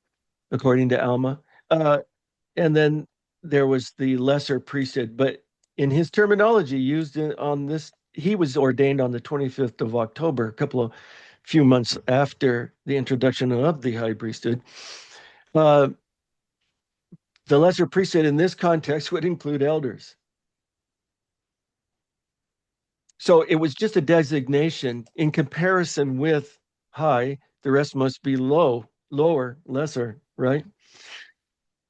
according to Alma. And then there was the lesser priesthood, but in his terminology used on this, he was ordained on the 25th of October, a few months after the introduction of the high priesthood. Uh, the lesser priesthood in this context would include elders. So it was just a designation in comparison with high, the rest must be lower, lesser, right?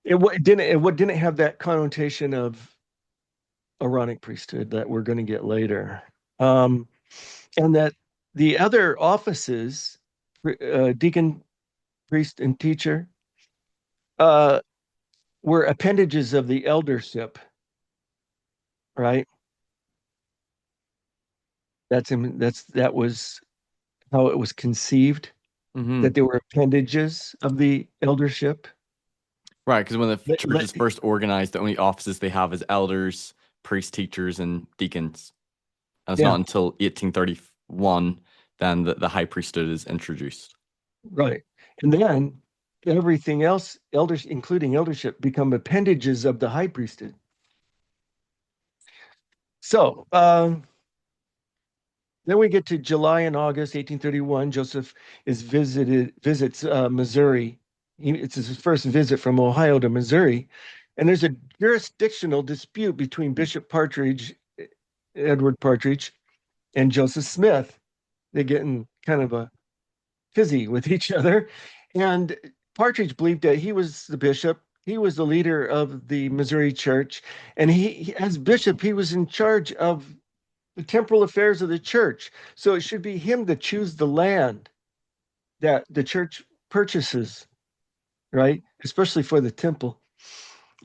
It didn't have that connotation of Aaronic priesthood that we're going to get later. Um, and that the other offices, deacon, priest, and teacher, uh, were appendages of the eldership, right? That was how it was conceived, Hmm. that they were appendages of the eldership. Right, because when the Let, church let, is first organized, the only offices they have is elders, priests, teachers, and deacons. And it's not yeah, until 1831 then that the high priesthood is introduced. right. And then everything else, elders, including eldership, become appendages of the high priesthood. So, then we get to July and August 1831. Joseph visits Missouri. It's his first visit from Ohio to Missouri, and there's a jurisdictional dispute between Bishop Partridge, Edward Partridge, and Joseph Smith. They get in kind of a fizzy with each other, and Partridge believed that he was the bishop. He was the leader of the Missouri church, and as bishop, he was in charge of the temporal affairs of the church. So it should be him to choose the land that the church purchases, right? Especially for the temple.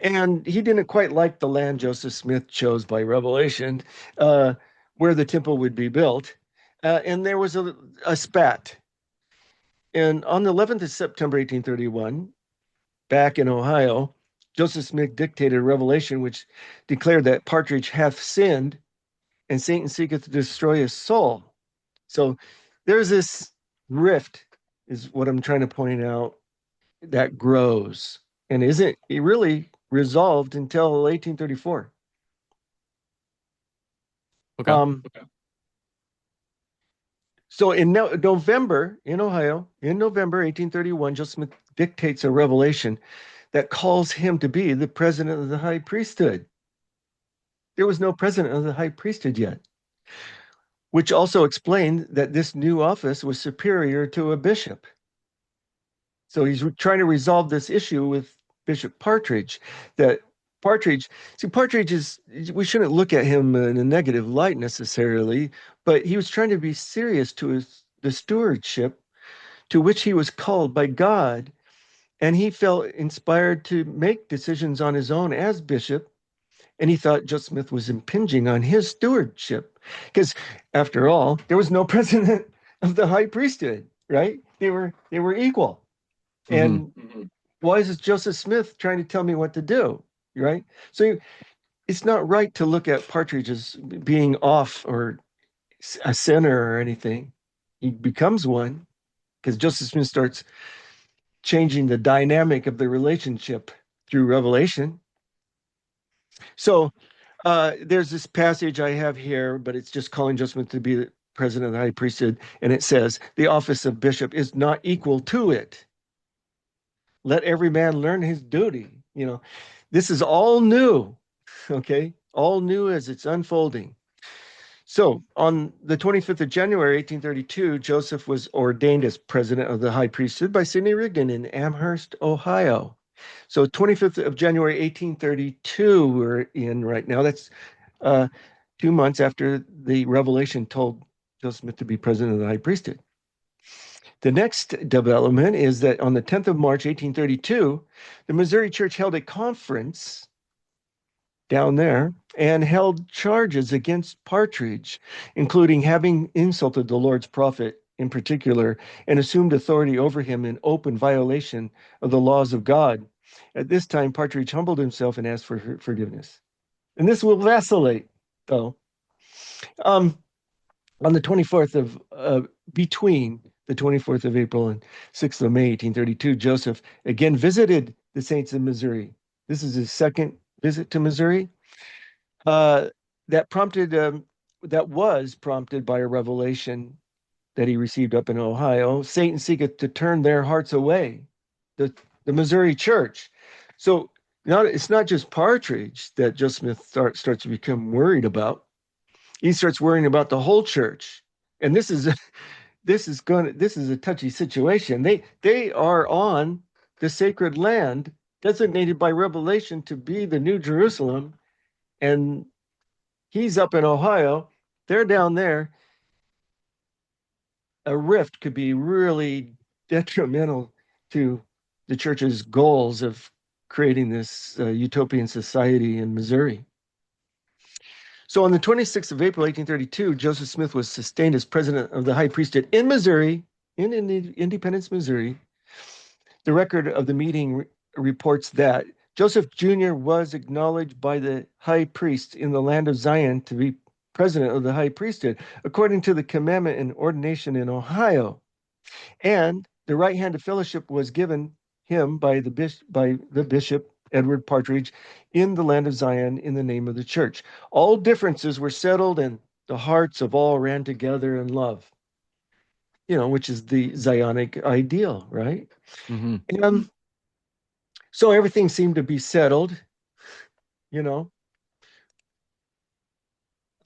And he didn't quite like the land Joseph Smith chose by revelation, uh, where the temple would be built. And there was a spat. And on the 11th of September, 1831, back in Ohio, Joseph Smith dictated a revelation which declared that Partridge hath sinned and Satan seeketh to destroy his soul. So there's this rift, is what I'm trying to point out, that grows and isn't really resolved until 1834. Okay. Okay. So in November in Ohio, in November 1831, Joseph Smith dictates a revelation that calls him to be the president of the high priesthood. There was no president of the high priesthood yet, which also explained that this new office was superior to a bishop. So he's trying to resolve this issue with Bishop Partridge. That Partridge is, we shouldn't look at him in a negative light necessarily, but he was trying to be serious to the stewardship to which he was called by God. And he felt inspired to make decisions on his own as bishop. And he thought Joseph Smith was impinging on his stewardship. Because after all, there was no president of the high priesthood, right? They were equal. Mm-hmm. And why is Joseph Smith trying to tell me what to do? Right? So it's not right to look at Partridge as being off or a sinner or anything. He becomes one because Joseph Smith starts changing the dynamic of the relationship through revelation. So there's this passage I have here, but it's just calling Joseph Smith to be the president of the high priesthood. And it says, the office of bishop is not equal to it. Let every man learn his duty. This is all new, okay? All new as it's unfolding. So on the 25th of January, 1832, Joseph was ordained as president of the high priesthood by Sidney Rigdon in Amherst, Ohio. So 25th of January, 1832, we're in right now. That's 2 months after the revelation told Joseph Smith to be president of the high priesthood. The next development is that on the 10th of March, 1832, the Missouri Church held a conference down there and held charges against Partridge, including having insulted the Lord's prophet in particular and assumed authority over him in open violation of the laws of God. At this time, Partridge humbled himself and asked for forgiveness. And this will vacillate, though. On the 24th of, between the 24th of April and 6th of May, 1832, Joseph again visited the Saints of Missouri. This is his second visit to Missouri. Uh, that was prompted by a revelation that he received up in Ohio. Satan seeketh to turn their hearts away, the Missouri church. So it's not just Partridge that Joseph Smith starts to become worried about. He starts worrying about the whole church. And this is a touchy situation. They are on the sacred land designated by revelation to be the New Jerusalem, and he's up in Ohio. They're down there. A rift could be really detrimental to the church's goals of creating this utopian society in Missouri. So on the 26th of April, 1832, Joseph Smith was sustained as president of the high priesthood in Missouri, in Independence, Missouri. The record of the meeting reports that Joseph Jr. was acknowledged by the high priest in the land of Zion to be president of the high priesthood, according to the commandment and ordination in Ohio. And the right hand of fellowship was given him by the bishop Edward Partridge in the land of Zion in the name of the church. All differences were settled and the hearts of all ran together in love, which is the Zionic ideal, right? Mm-hmm. And so everything seemed to be settled, you know.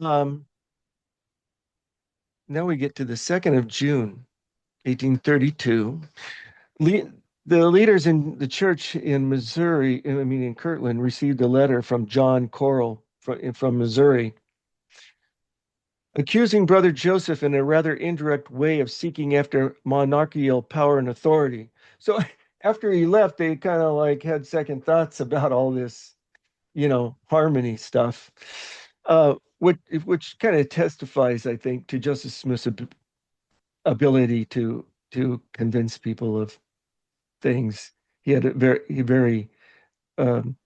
Um, Now we get to the 2nd of June, 1832. The leaders in the church in Missouri, in Kirtland, received a letter from John Corrill from Missouri, accusing Brother Joseph in a rather indirect way of seeking after monarchical power and authority. So after he left, they kind of like had second thoughts about all this, harmony stuff, which kind of testifies, I think, to Joseph Smith's ability to convince people of things. He had a very um,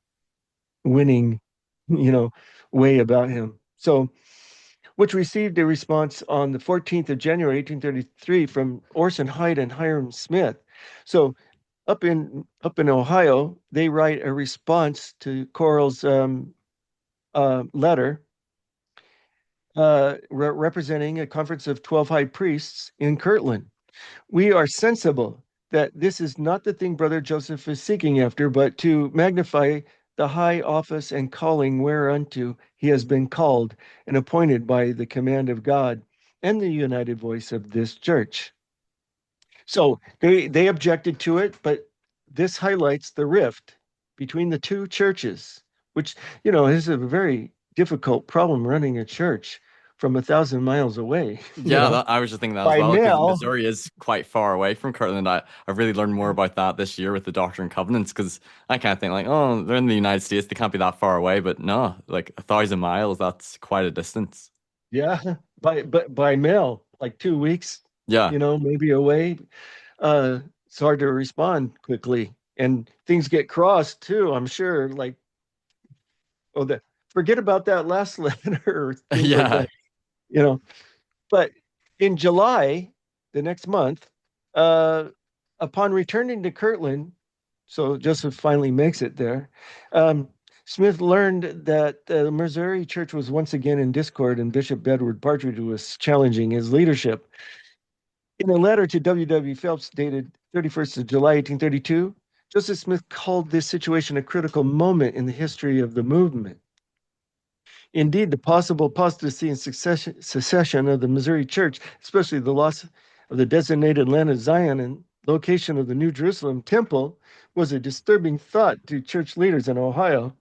winning, you know, way about him. So, which received a response on the 14th of January, 1833, from Orson Hyde and Hiram Smith. So, up in Ohio, they write a response to Coral's letter, representing a conference of 12 high priests in Kirtland. We are sensible that this is not the thing Brother Joseph is seeking after, but to magnify the high office and calling whereunto he has been called and appointed by the command of God and the united voice of this church. So they objected to it, but this highlights the rift between the two churches, which, is a very difficult problem running a church from 1,000 miles away, Yeah, I was just thinking that as by well because mail. Missouri is quite far away from Kirtland. I've really learned more about that this year with the Doctrine and Covenants because I can't think like, oh, they're in the United States, they can't be that far away. But no, like 1,000 miles, that's quite a distance. Yeah, by mail, like 2 weeks, Yeah, maybe away. It's hard to respond quickly, and things get crossed too. I'm sure. Like, oh, forget about that last letter, or things like yeah. that. You know, but in July, the next month, uh, upon returning to Kirtland, so Joseph finally makes it there. Um, Smith learned that the Missouri church was once again in discord, and Bishop Edward Partridge was challenging his leadership. In a letter to W. Phelps dated 31st of July, 1832, Joseph Smith called this situation a critical moment in the history of the movement. Indeed, the possible apostasy and secession of the Missouri church, especially the loss of the designated land of Zion and location of the New Jerusalem temple, was a disturbing thought to church leaders in Ohio.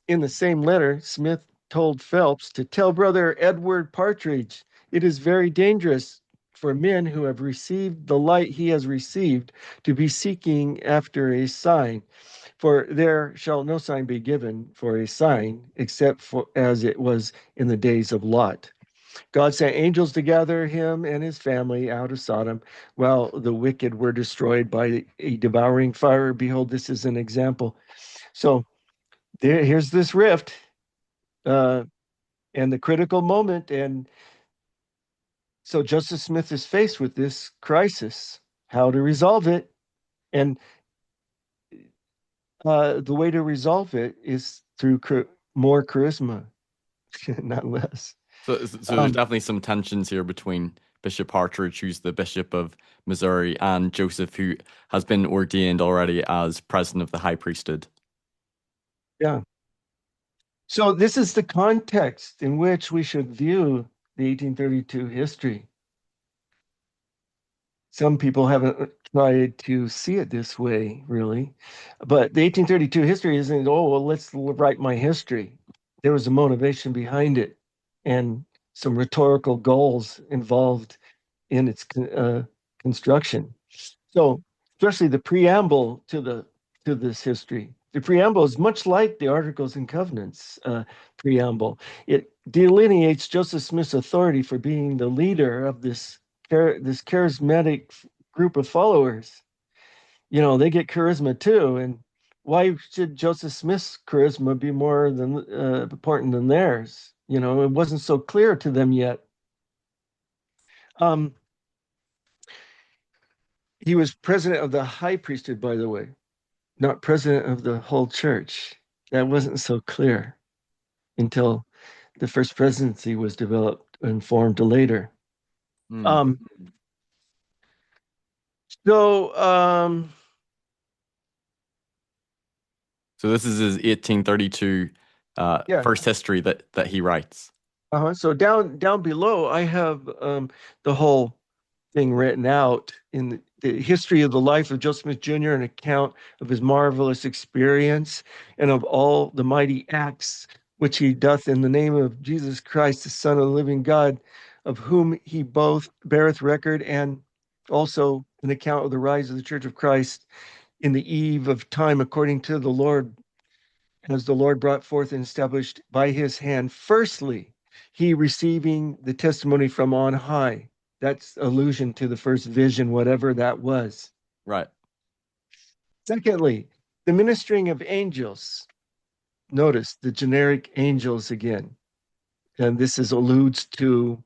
In the same letter, Smith told Phelps to tell Brother Edward Partridge, it is very dangerous for men who have received the light he has received to be seeking after a sign. For there shall no sign be given for a sign, except for as it was in the days of Lot. God sent angels to gather him and his family out of Sodom, while the wicked were destroyed by a devouring fire. Behold, this is an example. So here's this rift, uh, and the critical moment. And so Joseph Smith is faced with this crisis, how to resolve it. And the way to resolve it is through more charisma, not less. So there's Um, definitely some tensions here between Bishop Partridge, who's the Bishop of Missouri, and Joseph, who has been ordained already as president of the High Priesthood. yeah. So this is the context in which we should view the 1832 history. Some people haven't tried to see it this way, really. But the 1832 history isn't, oh, well, let's write my history. There was a motivation behind it and some rhetorical goals involved in its construction. So, especially the preamble to this history. The preamble is much like the Articles and Covenants preamble. It delineates Joseph Smith's authority for being the leader of this charismatic group of followers. They get charisma too, and why should Joseph Smith's charisma be more than important than theirs? It wasn't so clear to them yet. Um, he was president of the high priesthood, by the way, not president of the whole church. That wasn't so clear until the first presidency was developed and formed later. Hmm. Um, so, So this is his 1832 yeah. first history that he writes. So down below, I have the whole thing written out in the history of the life of Joseph Smith Jr., an account of his marvelous experience and of all the mighty acts which he doth in the name of Jesus Christ, the Son of the living God, of whom he both beareth record and also an account of the rise of the Church of Christ in the eve of time, according to the Lord, as the Lord brought forth and established by his hand. Firstly, he receiving the testimony from on high. That's allusion to the first vision, whatever that was. Right. Secondly, the ministering of angels. Notice the generic angels again. And this is alludes to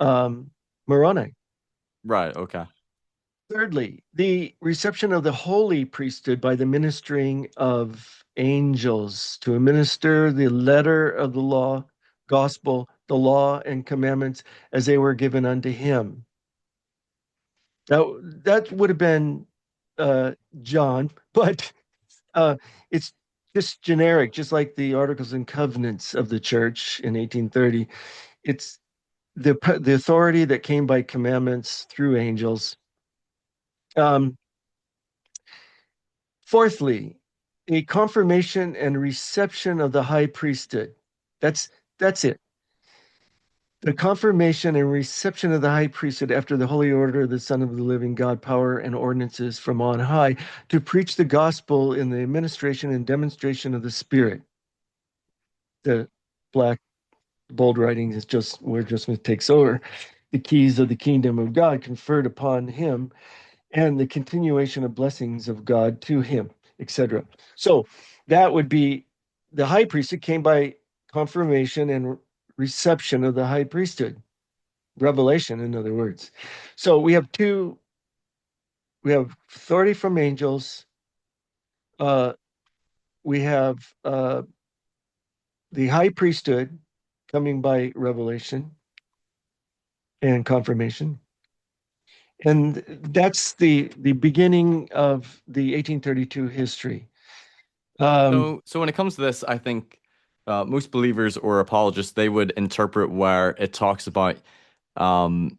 Moroni. Right. Okay. Thirdly, the reception of the holy priesthood by the ministering of angels to administer the letter of the law, gospel, the law and commandments as they were given unto him. That would have been John, but it's just generic, just like the Articles and Covenants of the Church in 1830. It's the authority that came by commandments through angels. Um, Fourthly, a confirmation and reception of the high priesthood. That's it. The confirmation and reception of the high priesthood after the holy order of the Son of the living God, power and ordinances from on high, to preach the gospel in the administration and demonstration of the Spirit. The black bold writing is just where Joseph Smith takes over. The keys of the kingdom of God conferred upon him, and the continuation of blessings of God to him, etc. So that would be the high priesthood came by confirmation and reception of the high priesthood, revelation, in other words. So we have authority from angels. We have the high priesthood coming by revelation and confirmation. And that's the beginning of the 1832 history. So when it comes to this, I think most believers or apologists, they would interpret where it talks about, um,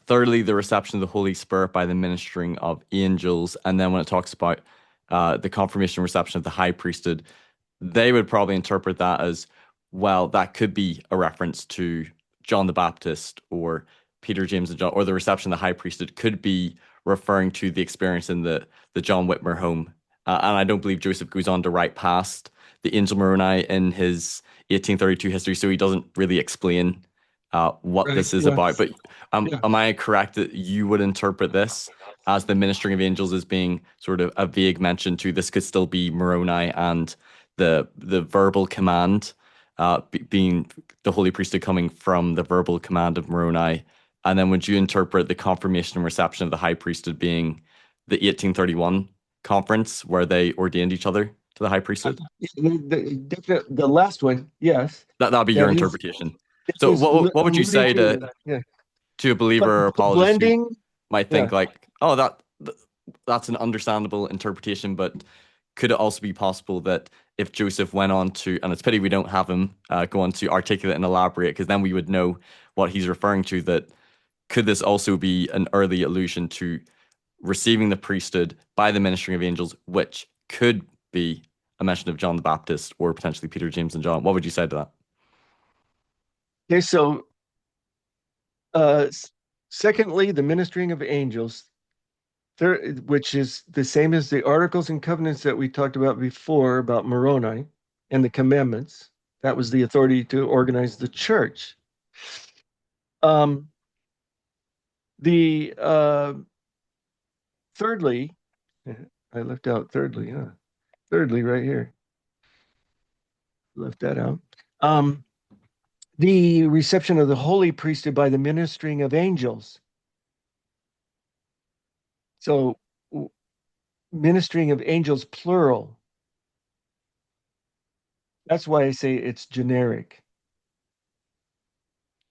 thirdly, the reception of the Holy Spirit by the ministering of angels, and then when it talks about the confirmation and reception of the high priesthood, they would probably interpret that as, well, that could be a reference to John the Baptist or Peter, James, and John, or the reception of the high priesthood could be referring to the experience in the John Whitmer home. And I don't believe Joseph goes on to write past the angel Moroni in his 1832 history, so he doesn't really explain what Right. this is Yeah. about. But Yeah. am I correct that you would interpret this as the ministering of angels as being sort of a vague mention to this could still be Moroni and the verbal command being the holy priesthood coming from the verbal command of Moroni? And then would you interpret the confirmation and reception of the high priesthood being the 1831 conference where they ordained each other to the high priesthood? The last one, yes, That'd be your that is interpretation. it So is what would you alluding say to, yeah. to a But believer or the apologist who blending, might yeah. think like, oh, that's an understandable interpretation, but could it also be possible that if Joseph went on to, and it's pity we don't have him go on to articulate and elaborate, because then we would know what he's referring to, that could this also be an early allusion to receiving the priesthood by the ministering of angels, which could be a mention of John the Baptist or potentially Peter, James, and John? What would you say to that? Okay, so secondly, the ministering of angels, which is the same as the articles and covenants that we talked about before about Moroni and the commandments. That was the authority to organize the church. Um, the thirdly, I left out thirdly, huh? Thirdly, right here, left that out. Um, the reception of the holy priesthood by the ministering of angels. So, ministering of angels, plural. That's why I say it's generic.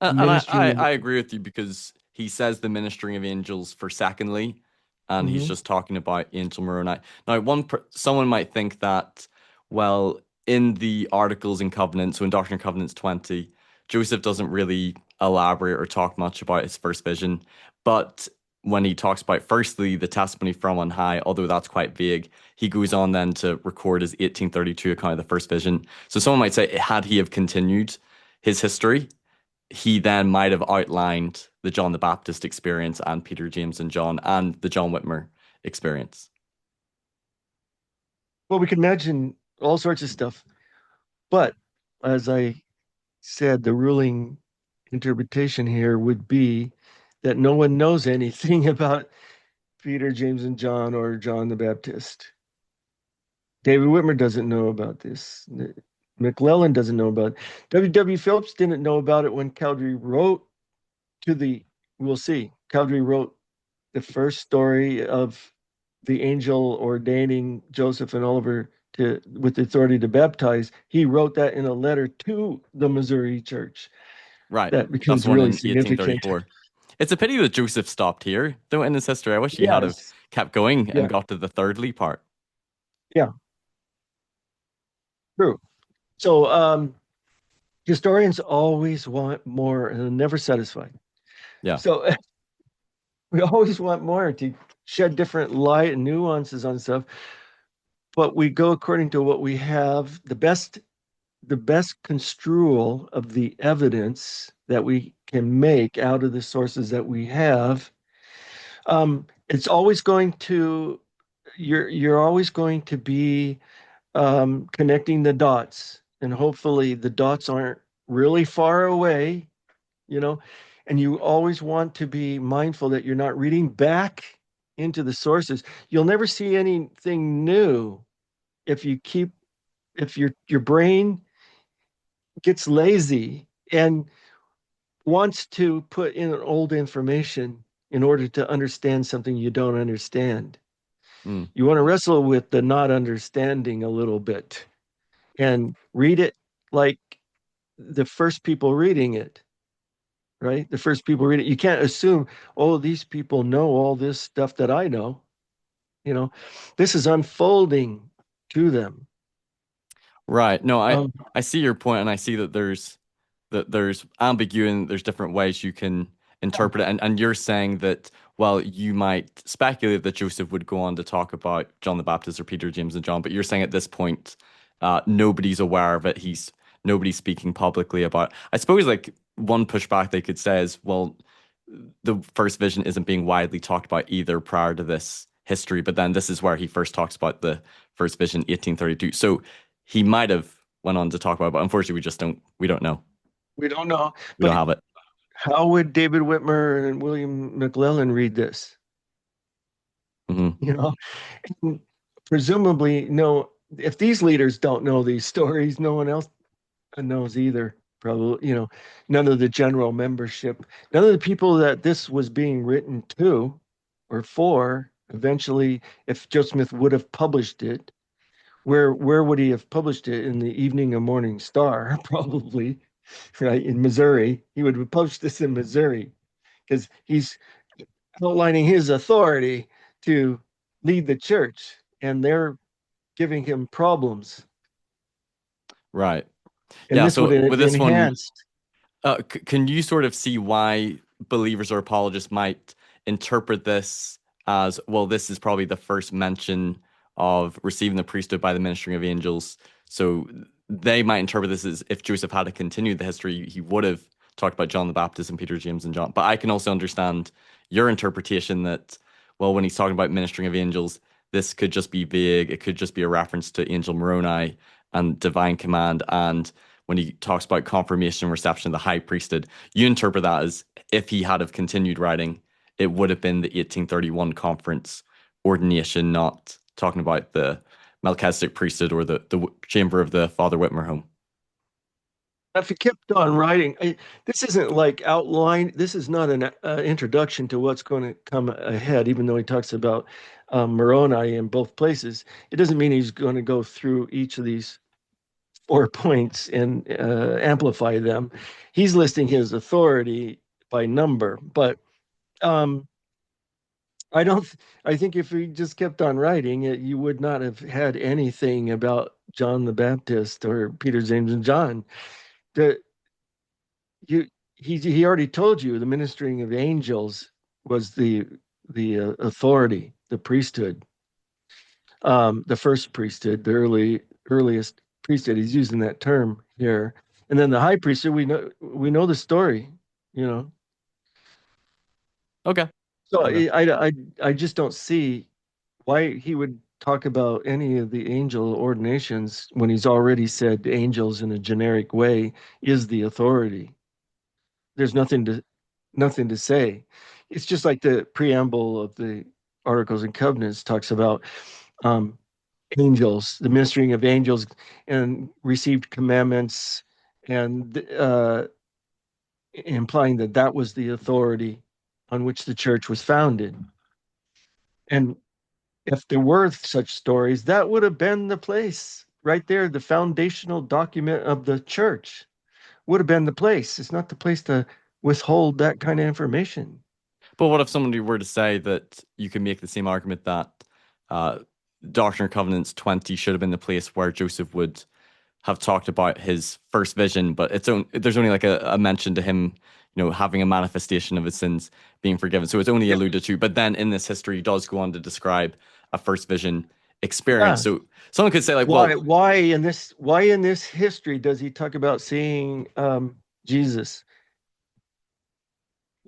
And Ministering of. I agree with you because he says the ministering of angels for secondly, and he's Mhm. just talking about angel Moroni. Now, someone might think that, well, in the Articles and Covenants, so in Doctrine and Covenants 20, Joseph doesn't really elaborate or talk much about his first vision. But when he talks about, firstly, the testimony from on high, although that's quite vague, he goes on then to record his 1832 account of the first vision. So someone might say, had he have continued his history, he then might have outlined the John the Baptist experience and Peter, James, and John and the John Whitmer experience. Well, we can imagine all sorts of stuff. But as I said, the ruling interpretation here would be that no one knows anything about Peter, James, and John or John the Baptist. David Whitmer doesn't know about this. McClellan doesn't know about it. W. Phillips didn't know about it when Cowdery wrote to the, we'll see, Cowdery wrote the first story of the angel ordaining Joseph and Oliver to with the authority to baptize. He wrote that in a letter to the Missouri church. Right. That That's becomes the one really in significant. 1834. It's a pity that Joseph stopped here, though, in his history. I wish he had have Yes. kept going and Yeah. got to the thirdly part. Yeah. True. So historians always want more and are never satisfied. Yeah. So we always want more to shed different light and nuances on stuff, but we go according to what we have, the best construal of the evidence that we can make out of the sources that we have. It's always going to you're always going to be connecting the dots, and hopefully the dots aren't really far away, you know. And you always want to be mindful that you're not reading back into the sources. You'll never see anything new if you keep if your brain gets lazy and wants to put in old information in order to understand something you don't understand. Mm. You want to wrestle with the not understanding a little bit and read it like the first people reading it, right? The first people read it. You can't assume, oh, these people know all this stuff that I know. You know, this is unfolding to them. Right. No, I Um, I see your point, and I see that there's ambiguity and there's different ways you can interpret it. And you're saying that, well, you might speculate that Joseph would go on to talk about John the Baptist or Peter, James, and John, but you're saying at this point, nobody's aware of it. Nobody's speaking publicly about. I suppose like one pushback they could say is, well, the first vision isn't being widely talked about either prior to this history, but then this is where he first talks about the first vision, 1832. So he might have went on to talk about it, but unfortunately we don't know. we don't know, We don't but have it. how would David Whitmer and William McLellan read this? Hmm. You know, and presumably, no. If these leaders don't know these stories, no one else knows either. Probably, none of the general membership, none of the people that this was being written to or for. Eventually, if Joe Smith would have published it, where would he have published it? In the Evening and Morning Star, probably, right, in Missouri. He would have published this in Missouri because he's outlining his authority to lead the church, and they're giving him problems, Right. and Yeah. this would So with have this one, enhanced. can you sort of see why believers or apologists might interpret this as, well, this is probably the first mention of receiving the priesthood by the ministering of angels. So they might interpret this as if Joseph had to continue the history, he would have talked about John the Baptist and Peter, James, and John. But I can also understand your interpretation that, well, when he's talking about ministering of angels, this could just be vague. It could just be a reference to Angel Moroni and divine command. And when he talks about confirmation and reception of the high priesthood, you interpret that as if he had have continued writing, it would have been the 1831 conference ordination, not talking about the Melchizedek priesthood or the chamber of the Father Whitmer home. If he kept on writing, this isn't like outline. This is not an introduction to what's going to come ahead, even though he talks about Moroni in both places. It doesn't mean he's going to go through each of these 4 points and amplify them. He's listing his authority by number, but um, I don't. I think if he just kept on writing, you would not have had anything about John the Baptist or Peter, James, and John. The you he already told you the ministering of angels was the authority, the priesthood, the first priesthood, the earliest priesthood. He's using that term here, And then the high priesthood, we know the story, you know. Okay. So Okay. I just don't see why he would talk about any of the angel ordinations when he's already said angels in a generic way is the authority. There's nothing to say. It's just like the preamble of the Articles and Covenants talks about um, angels, the ministering of angels, and received commandments, and implying that that was the authority on which the church was founded. And if there were such stories, that would have been the place right there, the foundational document of the church would have been the place. It's not the place to withhold that kind of information. But what if somebody were to say that you can make the same argument that uh, Doctrine and Covenants 20 should have been the place where Joseph would have talked about his first vision, but there's only like a mention to him, having a manifestation of his sins being forgiven. So it's only Yep. alluded to. But then in this history, he does go on to describe a first vision experience. Yeah. So someone could say, like, Why well, why in this history does he talk about seeing Jesus?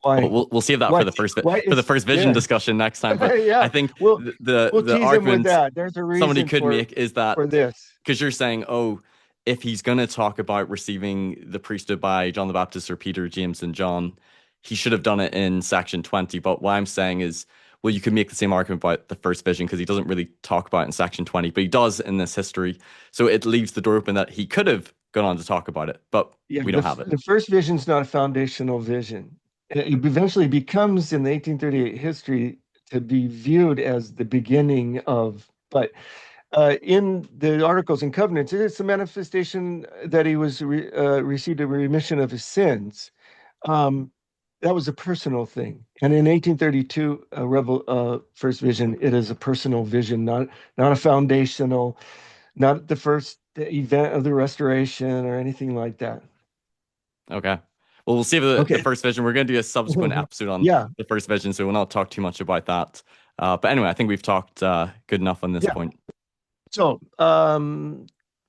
well, Why? we'll save that Why? Why for the is first vision yeah. discussion next time. But Yeah. I think We'll the we'll the tease him with argument that. There's a somebody reason could make is for that this. because you're saying, oh, if he's going to talk about receiving the priesthood by John the Baptist or Peter, James, and John, he should have done it in section 20. But what I'm saying is, well, you could make the same argument about the first vision because he doesn't really talk about it in section 20, but he does in this history. So it leaves the door open that he could have gone on to talk about it, but Yeah, we don't have it. the first vision is not a foundational vision. It eventually becomes in the 1838 history to be viewed as the beginning of, but in the Articles and Covenants, it is a manifestation that he received a remission of his sins. Um, that was a personal thing. And in 1832, first vision, it is a personal vision, not a foundational, not the first event of the restoration or anything like that. Okay. Well, we'll save the Okay. first vision. We're going to do a subsequent episode on Yeah. the first vision, so we'll not talk too much about that. But anyway, I think we've talked good enough on this Yeah. point. So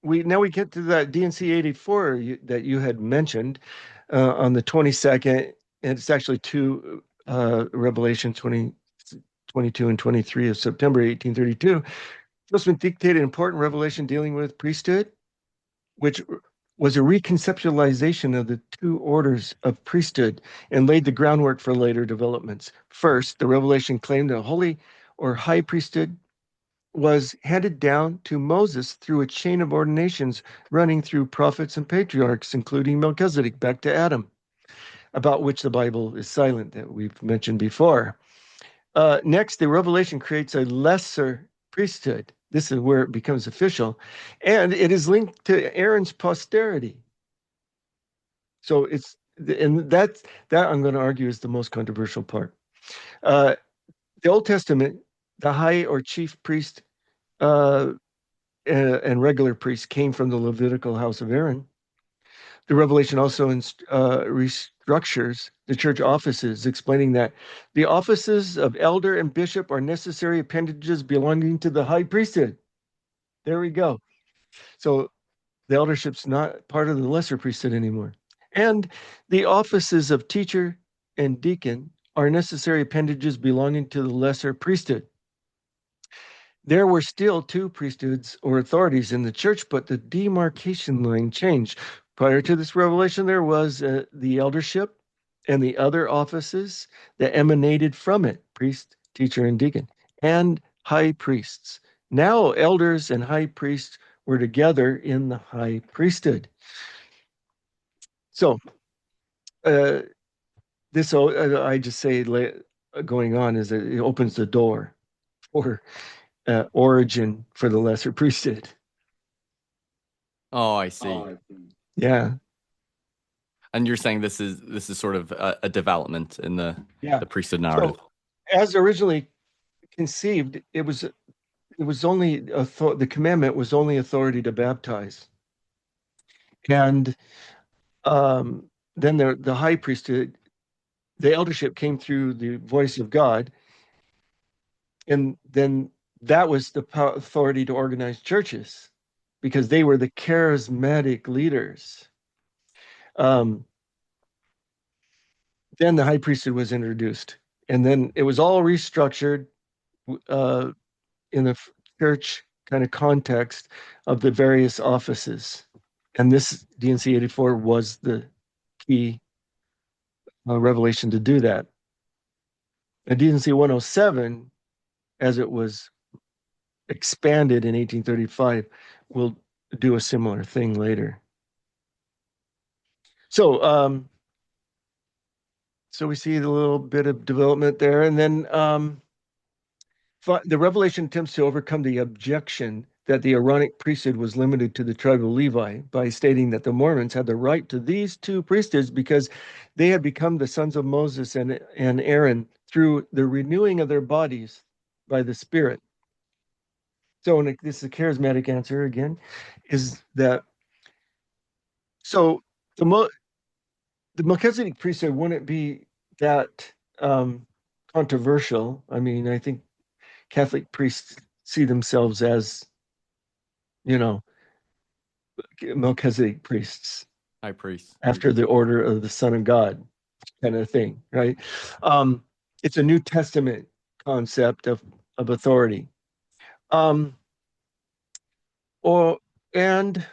we get to that DNC 84 that you had mentioned on the 22nd, and it's actually two Revelation 20, 22 and 23 of September 1832. Joseph dictated an important revelation dealing with priesthood, which was a reconceptualization of the two orders of priesthood and laid the groundwork for later developments. First, the revelation claimed a holy or high priesthood was handed down to Moses through a chain of ordinations running through prophets and patriarchs, including Melchizedek, back to Adam, about which the Bible is silent, that we've mentioned before. Next, the revelation creates a lesser priesthood. This is where it becomes official, and it is linked to Aaron's posterity. So and that I'm going to argue is the most controversial part. Uh, the Old Testament, the high or chief priest uh, and regular priests came from the Levitical house of Aaron. The Revelation also restructures the church offices, explaining that the offices of elder and bishop are necessary appendages belonging to the high priesthood. There we go. So the eldership's not part of the lesser priesthood anymore. And the offices of teacher and deacon are necessary appendages belonging to the lesser priesthood. There were still two priesthoods or authorities in the church, but the demarcation line changed. Prior to this revelation, there was the eldership and the other offices that emanated from it, priest, teacher, and deacon, and high priests. Now, elders and high priests were together in the high priesthood. So, uh, I just say going on is that it opens the door for origin for the lesser priesthood. Oh, I Oh, see. I see. Yeah, And you're saying this is sort of a development in yeah. the priesthood narrative. So, as originally conceived, it was only the commandment was only authority to baptize, and um, then the high priesthood, the eldership came through the voice of God, and then that was the authority to organize churches because they were the charismatic leaders. Um, then the high priesthood was introduced, and then it was all restructured uh, in the church kind of context of the various offices. And this D&C 84 was the key revelation to do that. And D&C 107, as it was expanded in 1835, will do a similar thing later. So, so we see the little bit of development there, and then the revelation attempts to overcome the objection that the Aaronic priesthood was limited to the tribe of Levi by stating that the Mormons had the right to these two priesthoods because they had become the sons of Moses and Aaron through the renewing of their bodies by the Spirit. So, and this is a charismatic answer again, is that so the Melchizedek priesthood wouldn't be that controversial. I mean, I think Catholic priests see themselves as, you know, Melchizedek priests High priest. after the order of the Son of God, kind of thing, right? Um, it's a New Testament concept of authority. Um, or and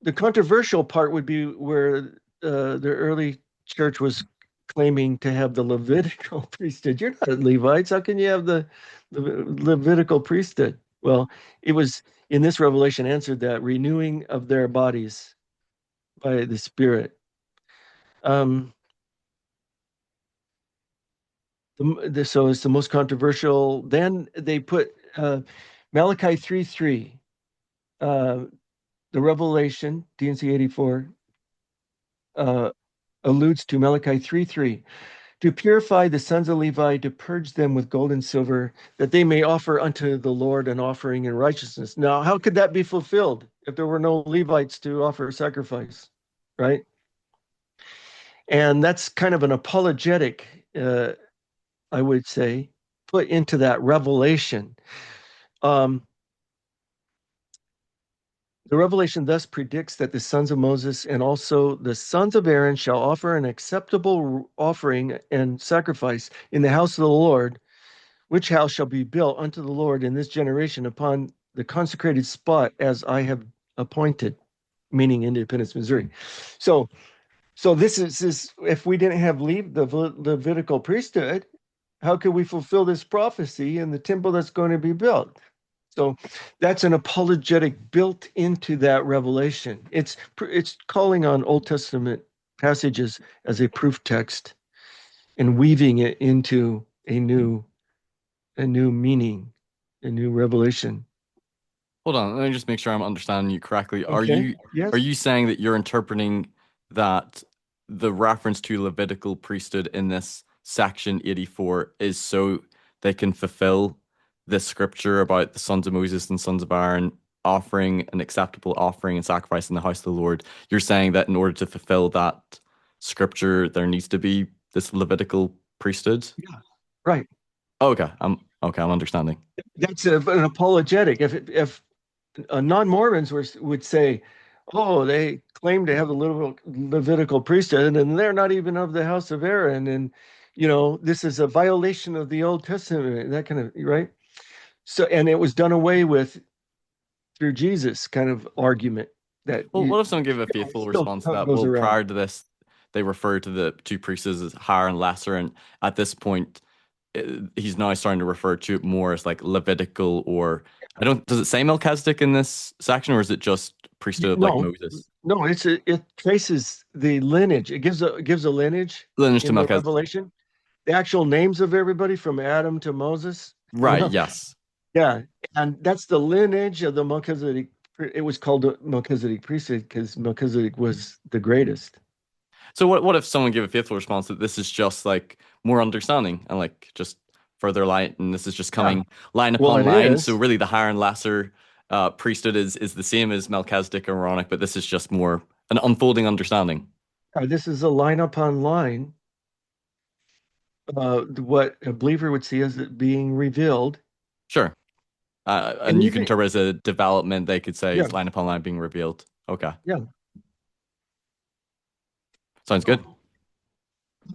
the controversial part would be where the early church was claiming to have the Levitical priesthood. You're not Levites. How can you have the Levitical priesthood? Well, it was in this revelation answered that renewing of their bodies by the Spirit. Um, so it's the most controversial. Then they put Malachi 3:3, uh, the Revelation, D&C 84, uh, alludes to Malachi 3:3, to purify the sons of Levi, to purge them with gold and silver, that they may offer unto the Lord an offering in righteousness. Now, how could that be fulfilled if there were no Levites to offer sacrifice, right? And that's kind of an apologetic, I would say, put into that revelation. Um, the revelation thus predicts that the sons of Moses and also the sons of Aaron shall offer an acceptable offering and sacrifice in the house of the Lord, which house shall be built unto the Lord in this generation upon the consecrated spot as I have appointed, meaning Independence, Missouri. So, so this is if we didn't have the Levitical priesthood, how could we fulfill this prophecy in the temple that's going to be built? So that's an apologetic built into that revelation. It's calling on Old Testament passages as a proof text and weaving it into a new meaning, a new revelation. Hold on, let me just make sure I'm understanding you correctly. Okay. Are Yes. you saying that you're interpreting that the reference to Levitical priesthood in this section 84 is so they can fulfill this scripture about the sons of Moses and sons of Aaron offering an acceptable offering and sacrifice in the house of the Lord? You're saying that in order to fulfill that scripture, there needs to be this Levitical priesthood? Yeah. Right. Okay, I'm understanding. That's an apologetic. If non-Mormons would say, "Oh, they claim to have the Levitical priesthood, and they're not even of the house of Aaron," and this is a violation of the Old Testament, that kind of right. So, and it was done away with through Jesus kind of argument that Well, what if someone gave a faithful still response to that? goes Well, around. prior to this, they refer to the two priests as higher and lesser, and at this point, he's now starting to refer to it more as like Levitical or I don't. Does it say Melchizedek in this section, or is it just priesthood like No, Moses? no, it traces the lineage. It gives a lineage Lineage to in the Melchizedek. Revelation. The actual names of everybody from Adam to Moses. Right. Yes. Yeah, and that's the lineage of the Melchizedek. It was called the Melchizedek priesthood because Melchizedek was the greatest. So what if someone gave a faithful response that this is just like more understanding and like just further light, and this is just Yeah, coming line well, upon it line. So is. really, the higher and lesser priesthood is the same as Melchizedek and Aaronic, but this is just more an unfolding understanding. This is a line upon line. What a believer would see as it being revealed, Sure. and And you can even interpret as a development, they could say yeah, it's line upon line being revealed. Okay. yeah. Sounds good.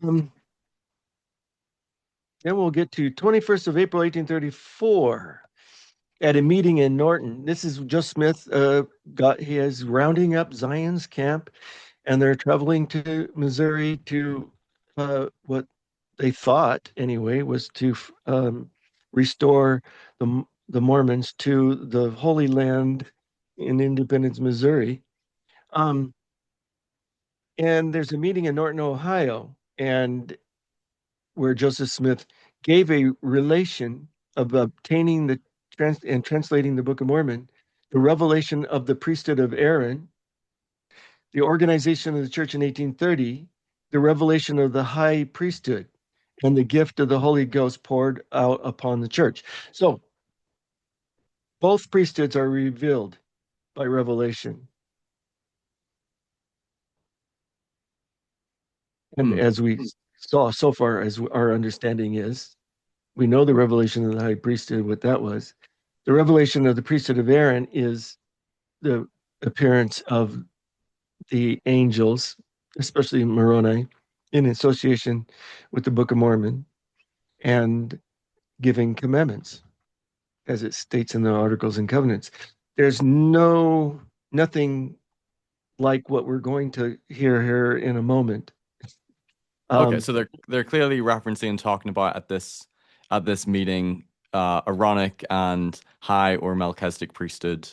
Um, then we'll get to 21st of April, 1834, at a meeting in Norton. This is Joe Smith. He is rounding up Zion's camp, and they're traveling to Missouri to what they thought anyway was to restore the Mormons to the Holy Land in Independence, Missouri. Um, and there's a meeting in Norton, Ohio, and where Joseph Smith gave a relation of obtaining and translating the Book of Mormon, the revelation of the priesthood of Aaron, the organization of the church in 1830, the revelation of the high priesthood, and the gift of the Holy Ghost poured out upon the church. So both priesthoods are revealed by revelation. And Hmm. as we saw so far, as our understanding is, we know the revelation of the high priesthood, what that was. The revelation of the priesthood of Aaron is the appearance of the angels, especially Moroni, in association with the Book of Mormon and giving commandments, as it states in the Articles and Covenants. There's nothing like what we're going to hear here in a moment. Okay, Um, so they're clearly referencing and talking about at this meeting, Aaronic and high or Melchizedek priesthood.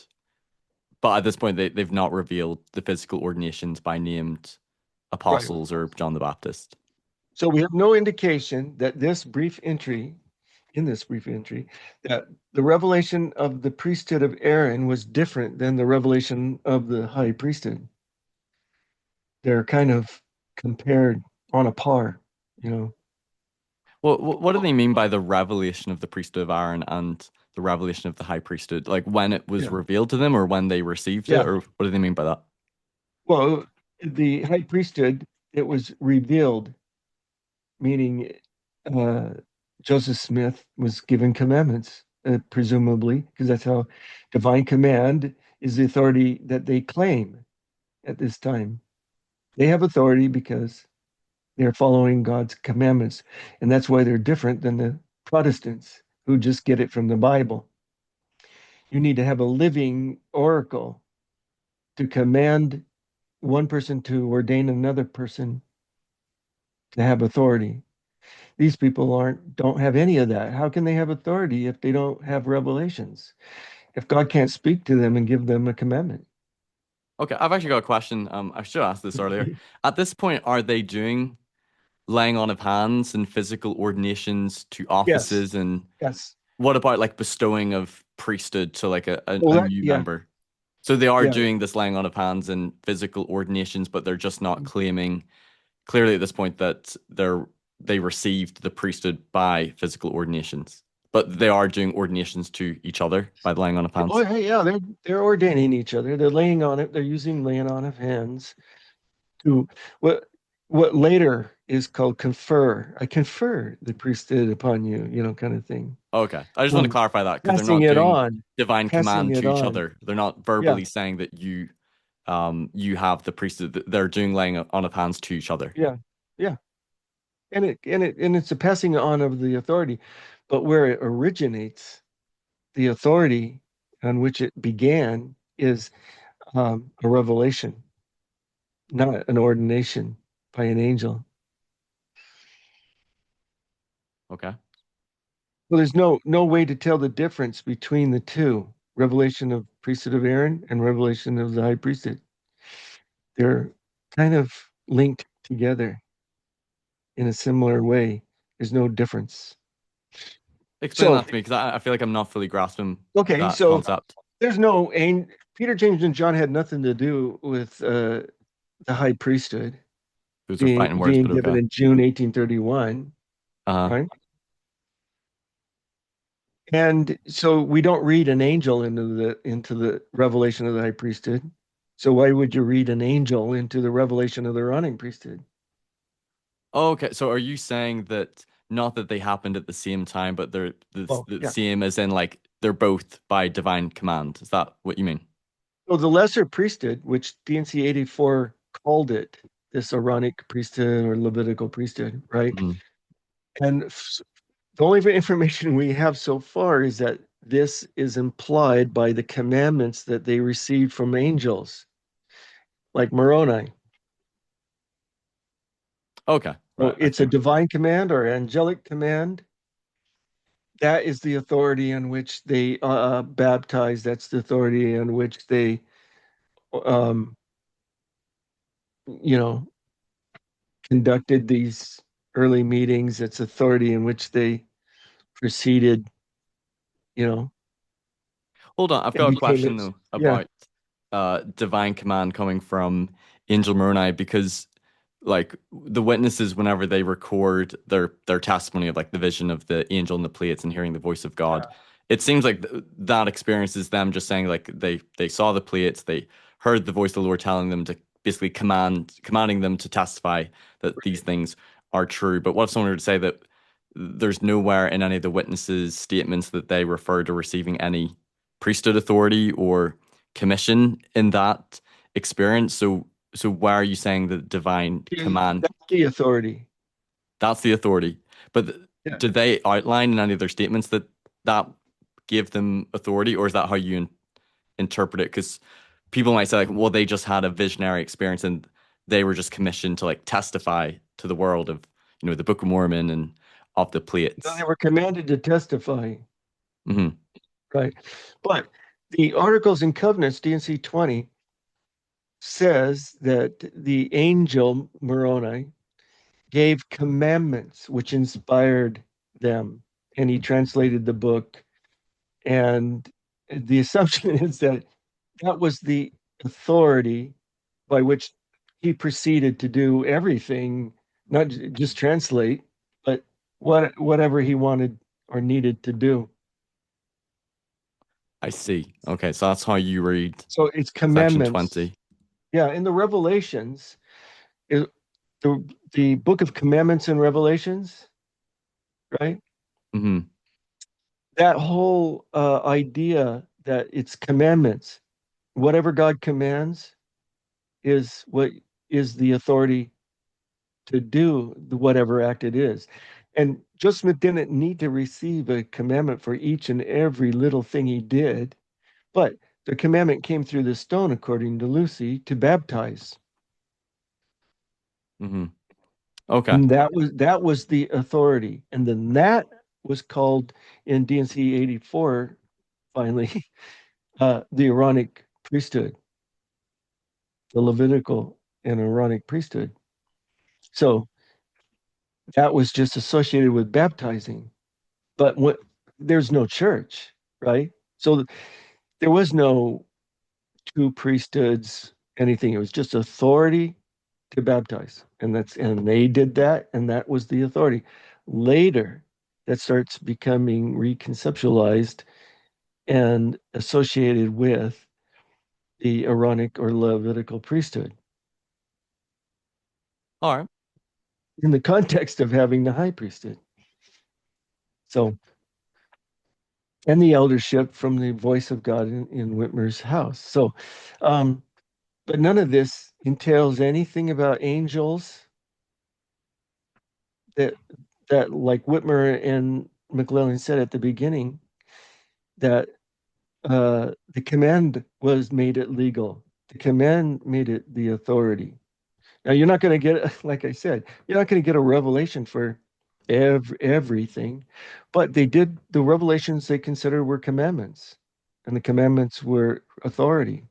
But at this point, they've not revealed the physical ordinations by named right. apostles or John the Baptist. So we have no indication that in this brief entry, that the revelation of the priesthood of Aaron was different than the revelation of the high priesthood. They're kind of compared on a par, you know. Well, what do they mean by the revelation of the priesthood of Aaron and the revelation of the high priesthood? Like when it was Yeah. revealed to them or when they received it, Yeah. or what do they mean by that? Well, the high priesthood, it was revealed, meaning uh, Joseph Smith was given commandments, presumably, because that's how divine command is the authority that they claim at this time. They have authority because they're following God's commandments. And that's why they're different than the Protestants who just get it from the Bible. You need to have a living oracle to command one person to ordain another person to have authority. These people don't have any of that. How can they have authority if they don't have revelations? If God can't speak to them and give them a commandment? Okay, I've actually got a question. I should have asked this earlier. At this point, are they doing laying on of hands and physical ordinations to Yes. offices? And Yes. what about like bestowing of priesthood to like Well, a that, new yeah, member? So they are yeah. doing this laying on of hands and physical ordinations, but they're just not claiming clearly at this point that they received the priesthood by physical ordinations. But they are doing ordinations to each other by the laying on of Oh, hands. hey, yeah, they're ordaining each other. They're laying on it. They're using laying on of hands to what what later is called confer. I confer the priesthood upon you, kind of thing. Okay. I just want to Um, clarify that because they're passing not it doing on, divine passing command it to each on. other. They're not Yeah, verbally saying that you have the priesthood. They're doing laying on of hands to each other. yeah, yeah. And it's a passing on of the authority, but where it originates, the authority on which it began is a revelation, not an ordination by an angel. Okay. Well, there's no way to tell the difference between the two, revelation of priesthood of Aaron and revelation of the high priesthood. They're kind of linked together in a similar way. There's no difference. Explain So, that to me because I feel like I'm not fully grasping okay, that so concept. there's no Peter, James, and John had nothing to do with the high priesthood Those are being fighting words, being but given okay. in June 1831, Uh, right? And so we don't read an angel into the revelation of the high priesthood. So why would you read an angel into the revelation of the running priesthood? okay. So are you saying that not that they happened at the same time, but they're Well, the yeah. same as in like they're both by divine command? Is that what you mean? So the lesser priesthood, which DNC 84 called it, this Aaronic priesthood or Levitical priesthood, right? Mhm. And the only information we have so far is that this is implied by the commandments that they received from angels, like Moroni. Okay, So right. I it's a see. divine command or angelic command. That is the authority in which they baptize. That's the authority in which they, um, you know, conducted these early meetings. It's authority in which they proceeded, you know, Hold on, I've and got a became question its, though yeah, about divine command coming from Angel Moroni because like the witnesses whenever they record their testimony of like the vision of the angel and the plates and hearing the voice of God, it seems like that experience is them just saying like they saw the plates, they heard the voice of the Lord telling them to basically commanding them to testify that these things are true. But what if someone were to say that there's nowhere in any of the witnesses' statements that they refer to receiving any priesthood authority or commission in that experience? So why are you saying the divine command? that's the authority. That's the authority. But Yeah. did they outline in any of their statements that that gave them authority, or is that how you interpret it? Because people might say like, well, they just had a visionary experience and they were just commissioned to like testify to the world of the Book of Mormon and of the So they plates. were commanded to testify, Hmm. right? But the Articles and Covenants, D&C 20, says that the angel Moroni gave commandments which inspired them, and he translated the book. And the assumption is that that was the authority by which he proceeded to do everything, not just translate, but whatever he wanted or needed to do. I see. Okay, so that's how you read So it's section commandments. 20. Yeah, in the Revelations, it, the book of commandments and Revelations, right? Hmm. That whole idea that it's commandments, whatever God commands is what is the authority to do whatever act it is. And Joseph Smith didn't need to receive a commandment for each and every little thing he did, but the commandment came through the stone, according to Lucy, to baptize. Hmm. Okay. And that was the authority. And then that was called in DNC 84, finally, the Aaronic priesthood, the Levitical and Aaronic priesthood. So that was just associated with baptizing. But there's no church, right? So there was no two priesthoods, anything. It was just authority to baptize. And they did that, and that was the authority. Later, that starts becoming reconceptualized and associated with the Aaronic or Levitical priesthood All right. in the context of having the high priesthood. So, and the eldership from the voice of God in Whitmer's house. So, um, but none of this entails anything about angels that like Whitmer and McClellan said at the beginning, that the command was made it legal. The command made it the authority. Now you're not going to get, like I said, you're not going to get a revelation for everything, but they did the revelations they considered were commandments, and the commandments were authority to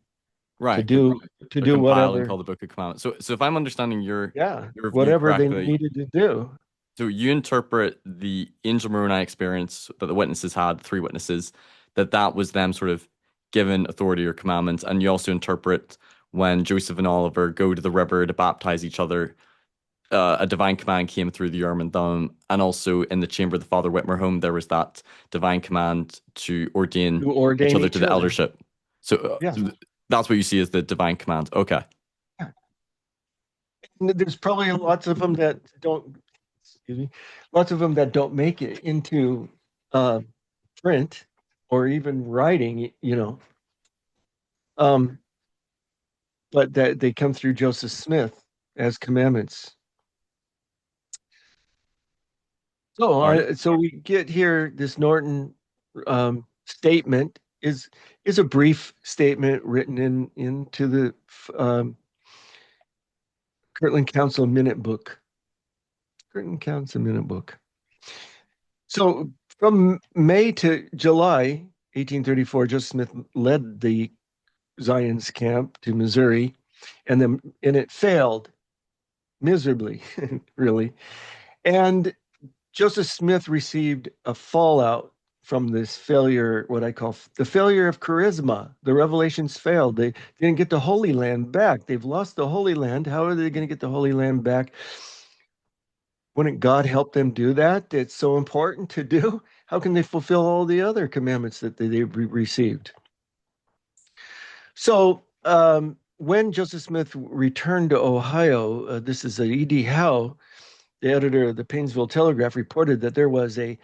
Right, because do to they're do compiled and whatever, called the Book of Commandments. So if I'm understanding yeah, your view whatever they correctly, needed to do. so you interpret the Angel Moroni experience that the witnesses had, three witnesses, that was them sort of given authority or commandments, and you also interpret when Joseph and Oliver go to the river to baptize each other, a divine command came through the Urim and Thummim, and also in the chamber of the Father Whitmer home, there was that divine command to ordain To each ordain other to each the other. eldership. So, Yeah. that's what you see as the divine command. Okay. Yeah. There's probably lots of them that don't, excuse me, lots of them that don't make it into uh, print or even writing, but that they come through Joseph Smith. as commandments. All right. So we get here this Norton statement is a brief statement written into the Kirtland Council Minute Book. Kirtland Council Minute Book. So from May to July 1834, Joseph Smith led the Zion's camp to Missouri, and it failed miserably, really. And Joseph Smith received a fallout from this failure, what I call the failure of charisma. The revelations failed. They didn't get the Holy Land back. They've lost the Holy Land. How are they going to get the Holy Land back? Wouldn't God help them do that? It's so important to do. How can they fulfill all the other commandments that they received? So when Joseph Smith returned to Ohio, this is E.D. Howe, the editor of the Painesville Telegraph, reported that there was a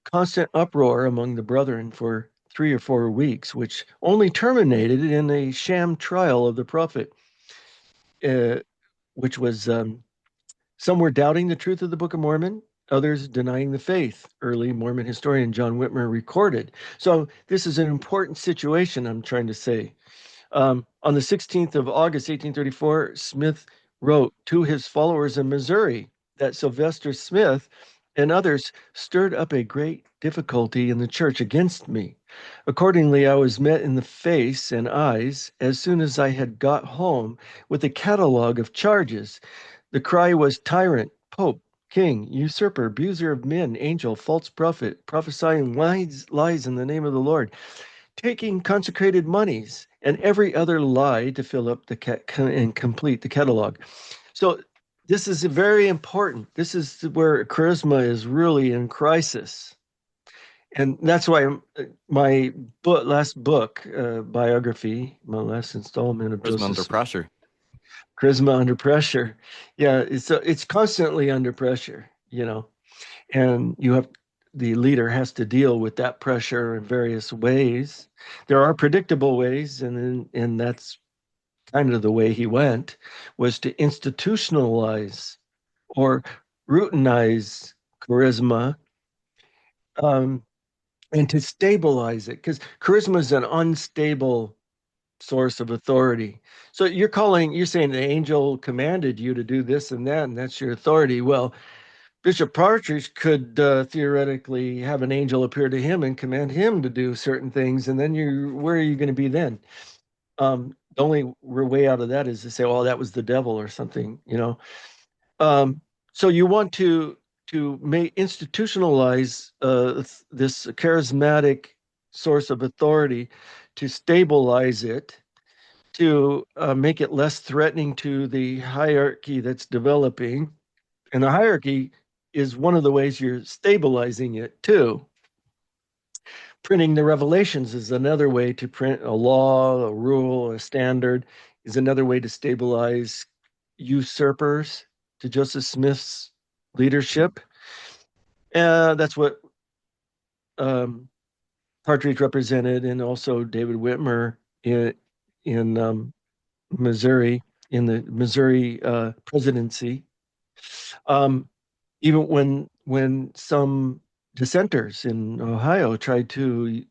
constant uproar among the brethren for 3 or 4 weeks, which only terminated in a sham trial of the prophet, which was some were doubting the truth of the Book of Mormon, others denying the faith. Early Mormon historian John Whitmer recorded. So this is an important situation, I'm trying to say. On the 16th of August, 1834, Smith wrote to his followers in Missouri that Sylvester Smith and others stirred up a great difficulty in the church against me. Accordingly, I was met in the face and eyes as soon as I had got home with a catalog of charges. The cry was tyrant, pope, king, usurper, abuser of men, angel, false prophet, prophesying lies in the name of the Lord, taking consecrated monies, and every other lie to fill up and complete the catalog. So this is very important. This is where charisma is really in crisis. And that's why my last book, biography, my last installment of Charisma Joseph under Smith, pressure. Charisma Under Pressure. Yeah, it's constantly under pressure, and the leader has to deal with that pressure in various ways. There are predictable ways, and that's kind of the way he went, was to institutionalize or routinize charisma, um, and to stabilize it, because charisma is an unstable source of authority. So you're saying the angel commanded you to do this and that's your authority. Well, Bishop Partridge could theoretically have an angel appear to him and command him to do certain things, and then where are you going to be then? The only way out of that is to say, "Well, that was the devil" or something. Um, so you want to make institutionalize this charismatic source of authority, to stabilize it, to make it less threatening to the hierarchy that's developing. And the hierarchy is one of the ways you're stabilizing it too. Printing the revelations is another way to print a law, a rule, a standard, is another way to stabilize usurpers to Joseph Smith's leadership. That's what Partridge represented, and also David Whitmer in Missouri, in the Missouri presidency. Um, Even when some dissenters in Ohio tried to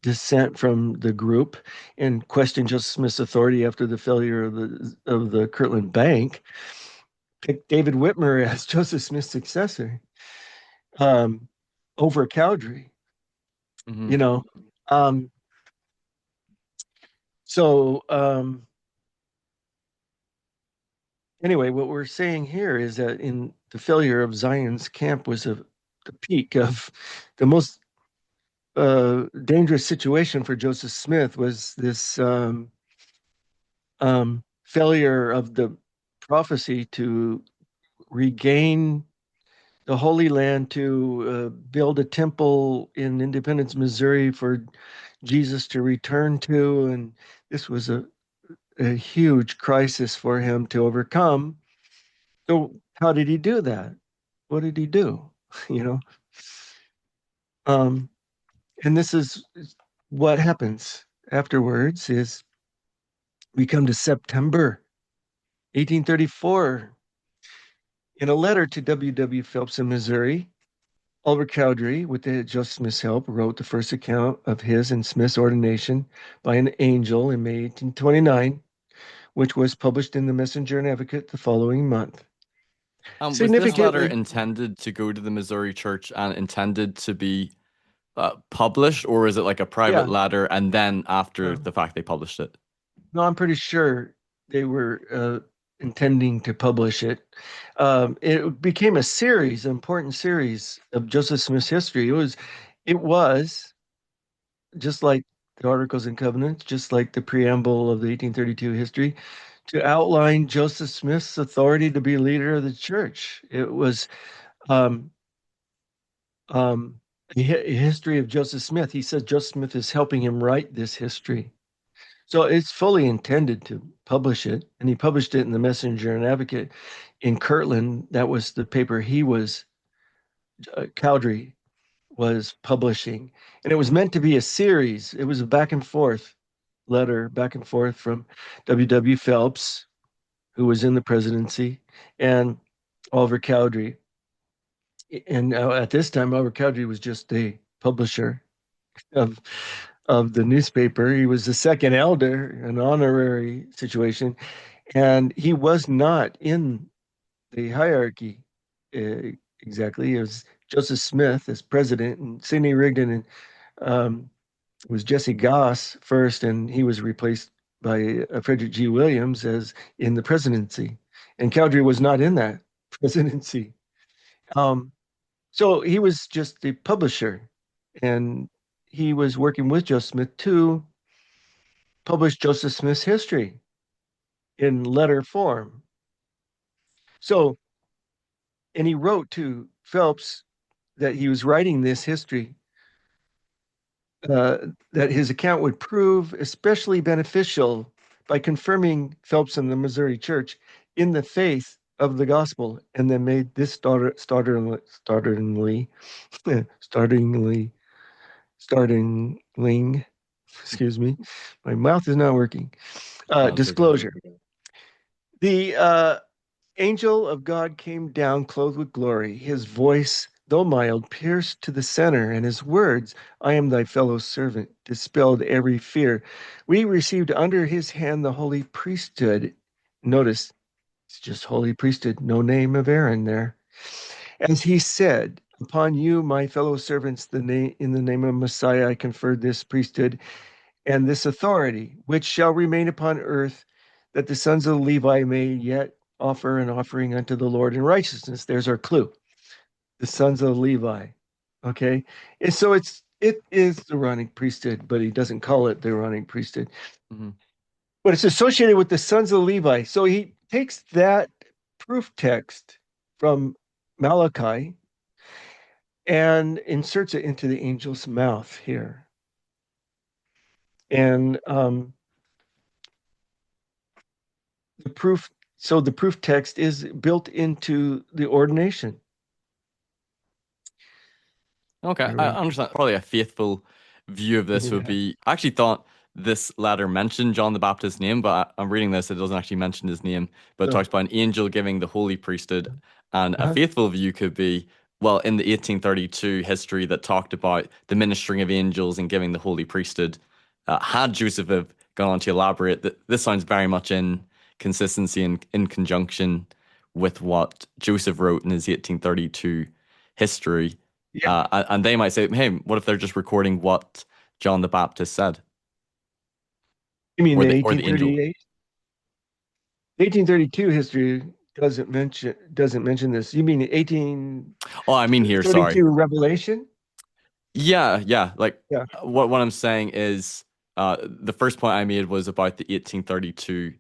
dissent from the group and question Joseph Smith's authority after the failure of the Kirtland Bank, picked David Whitmer as Joseph Smith's successor, um, over Cowdery. Hmm. You know, um, so anyway, what we're saying here is that in the failure of Zion's camp was the peak of the most dangerous situation for Joseph Smith, was this failure of the prophecy to regain the Holy Land, to build a temple in Independence, Missouri for Jesus to return to. And this was a huge crisis for him to overcome. So, how did he do that? What did he do? You know, um, and this is what happens afterwards is we come to September 1834, in a letter to W. W. Phelps in Missouri, Oliver Cowdery, with Joseph Smith's help, wrote the first account of his and Smith's ordination by an angel in May 1829, which was published in the Messenger and Advocate the following month. Was this letter Significantly, intended to go to the Missouri church and intended to be published, or is it like a private yeah, letter and then after no, the fact they published it? no, I'm pretty sure they were intending to publish it. It became a series, an important series of Joseph Smith's history. It was just like the Articles and Covenants, just like the preamble of the 1832 history, to outline Joseph Smith's authority to be leader of the church. It was um, a history of Joseph Smith. He says Joseph Smith is helping him write this history. So it's fully intended to publish it. And he published it in the Messenger and Advocate in Kirtland. That was the paper Cowdery was publishing. And it was meant to be a series. It was a back and forth letter, back and forth from W. W. Phelps, who was in the presidency, and Oliver Cowdery. And at this time, Oliver Cowdery was just a publisher of the newspaper. He was the second elder, an honorary situation, and he was not in the hierarchy uh, exactly. It was Joseph Smith as president, and Sidney Rigdon, and it was Jesse Goss first, and he was replaced by Frederick G. Williams as in the presidency, and Cowdery was not in that presidency. Um, so he was just the publisher, and he was working with Joseph Smith to publish Joseph Smith's history in letter form. So, and he wrote to Phelps that he was writing this history, uh, that his account would prove especially beneficial by confirming Phelps and the Missouri Church in the faith of the gospel, and then made this startlingly, startling, excuse me, my mouth is not working. That's okay. Disclosure. The angel of God came down clothed with glory. His voice, though mild, pierced to the center, and his words, I am thy fellow servant, dispelled every fear. We received under his hand the holy priesthood. Notice, it's just holy priesthood, no name of Aaron there. As he said, upon you, my fellow servants, in the name of Messiah, I conferred this priesthood and this authority, which shall remain upon earth, that the sons of Levi may yet offer an offering unto the Lord in righteousness. There's our clue. The sons of Levi. Okay. And so it is the Aaronic priesthood, but he doesn't call it the Aaronic priesthood. Hmm. But it's associated with the sons of Levi. So he takes that proof text from Malachi and inserts it into the angel's mouth here. And the proof, so the proof text is built into the ordination. Okay, I Right. understand. Probably a faithful view of this would Yeah. be. I actually thought this letter mentioned John the Baptist's name, but I'm reading this, it doesn't actually mention his name, but it So, talks about an angel giving the holy priesthood. And a uh-huh. faithful view could be, well, in the 1832 history that talked about the ministering of angels and giving the holy priesthood, had Joseph have gone on to elaborate, that this sounds very much in consistency and in conjunction with what Joseph wrote in his 1832 history. Yeah. And they might say, hey, what if they're just recording what John the Baptist said, You mean the or the angel? 1838? 1832 history doesn't mention this. You mean the Oh, I mean here, sorry. 1832 Revelation? Yeah, yeah. Like Yeah. what I'm saying is, the first point I made was about the 1832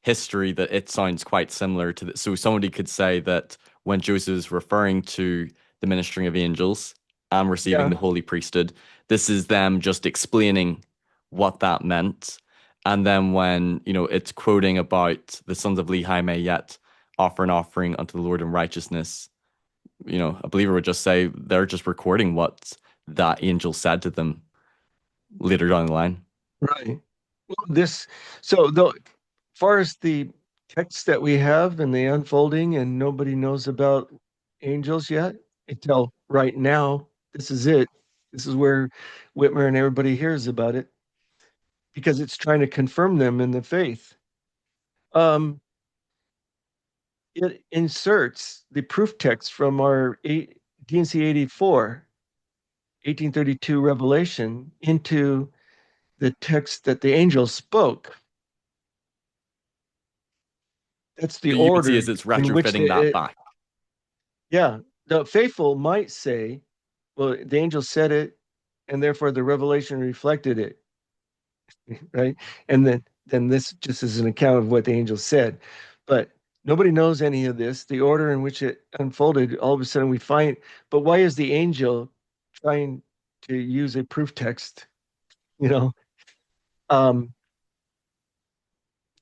history, that it sounds quite similar to the, so somebody could say that when Joseph is referring to the ministering of angels and receiving Yeah. the holy priesthood, this is them just explaining what that meant. And then when, it's quoting about the sons of Lehi may yet offer an offering unto the Lord in righteousness, a believer would just say they're just recording what that angel said to them later down the line. Right. Well, so though, far as the texts that we have and the unfolding, and nobody knows about angels yet until right now. This is it. This is where Whitmer and everybody hears about it because it's trying to confirm them in the faith. Um, it inserts the proof text from our DNC 84, 1832 revelation into the text that the angel spoke. That's the So you would see order as it's in which retrofitting that back. yeah, the faithful might say, well, the angel said it, and therefore the revelation reflected it, right? And then this just is an account of what the angel said. But nobody knows any of this, the order in which it unfolded. All of a sudden we find, but why is the angel trying to use a proof text, you know, um,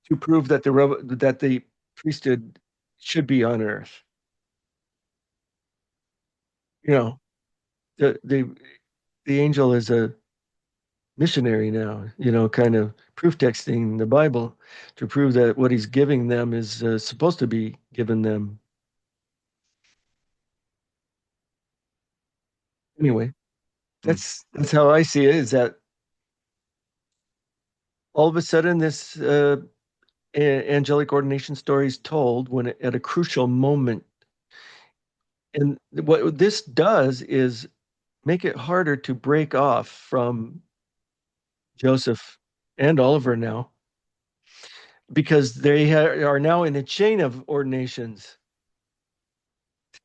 to prove that the priesthood should be on earth? You know, the the the angel is a missionary now, kind of proof texting the Bible to prove that what he's giving them is supposed to be given them. Anyway, Mm. that's how I see it, is that all of a sudden this angelic ordination story is told at a crucial moment. And what this does is make it harder to break off from Joseph and Oliver now, because they are now in a chain of ordinations.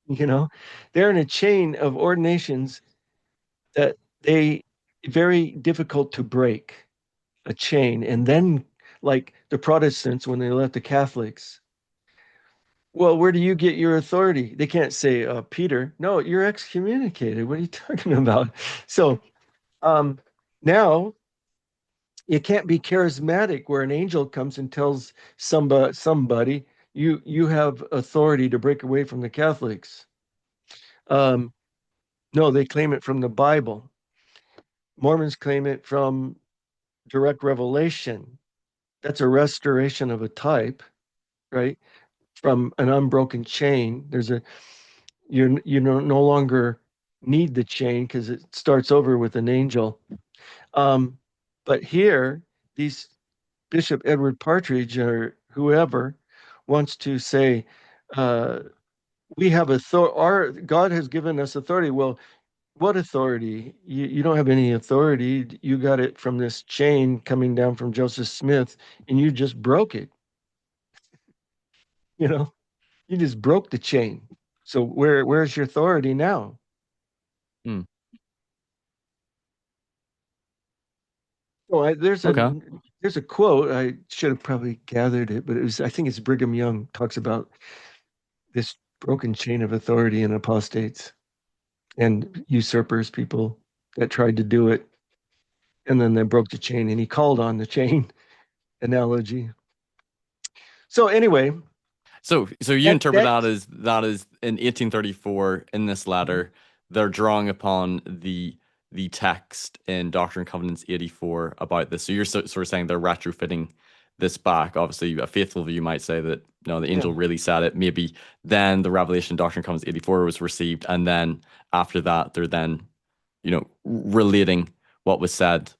You know, they're in a chain of ordinations that they very difficult to break a chain. And then, like the Protestants, when they left the Catholics, well, where do you get your authority? They can't say, Peter. No, you're excommunicated. What are you talking about? So um, now it can't be charismatic where an angel comes and tells somebody you have authority to break away from the Catholics. Um, no, they claim it from the Bible. Mormons claim it from direct revelation. That's a restoration of a type, right? From an unbroken chain. You no longer need the chain because it starts over with an angel. Um, but here, these Bishop Edward Partridge or whoever wants to say, uh, we have authority, our God has given us authority. Well, what authority? You don't have any authority. You got it from this chain coming down from Joseph Smith, and you just broke it. You know, you just broke the chain. So where's your authority now? Mm. Oh, Okay. there's a quote. I should have probably gathered it, but I think it's Brigham Young talks about this broken chain of authority in apostates and usurpers, people that tried to do it, and then they broke the chain, and he called on the chain analogy. So anyway, So you that interpret that that as in 1834 in this letter, they're drawing upon the text in Doctrine and Covenants 84 about this. So you're sort of saying they're retrofitting this back. Obviously, a faithful view might say that no, the yeah angel really said it. Maybe then the revelation Doctrine and Covenants 84 was received, and then after that, they're then relating what was said.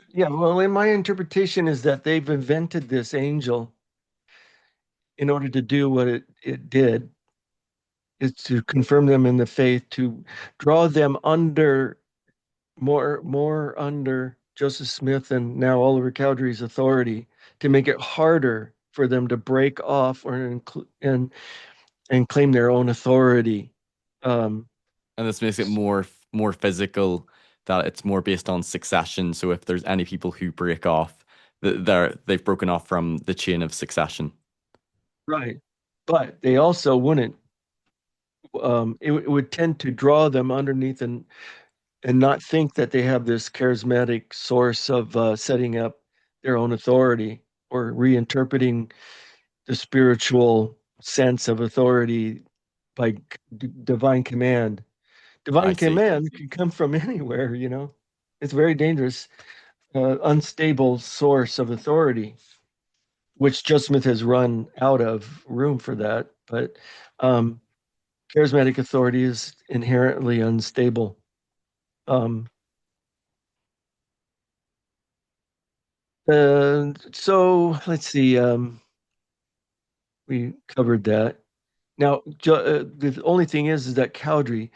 yeah. Well, in my interpretation is that they've invented this angel in order to do what it did, is to confirm them in the faith, to draw them under more under Joseph Smith and now Oliver Cowdery's authority, to make it harder for them to break off and claim their own authority. Um, And this makes it more physical, that it's more based on succession. So if there's any people who break off, they've broken off from the chain of succession. right. But they also wouldn't, it would tend to draw them underneath and not think that they have this charismatic source of setting up their own authority or reinterpreting the spiritual sense of authority by divine command. I Divine see. command can come from anywhere, It's very dangerous, unstable source of authority. which Joe Smith has run out of room for that. But um, charismatic authority is inherently unstable. Um, so let's see. We covered that. Now, the only thing is that Cowdery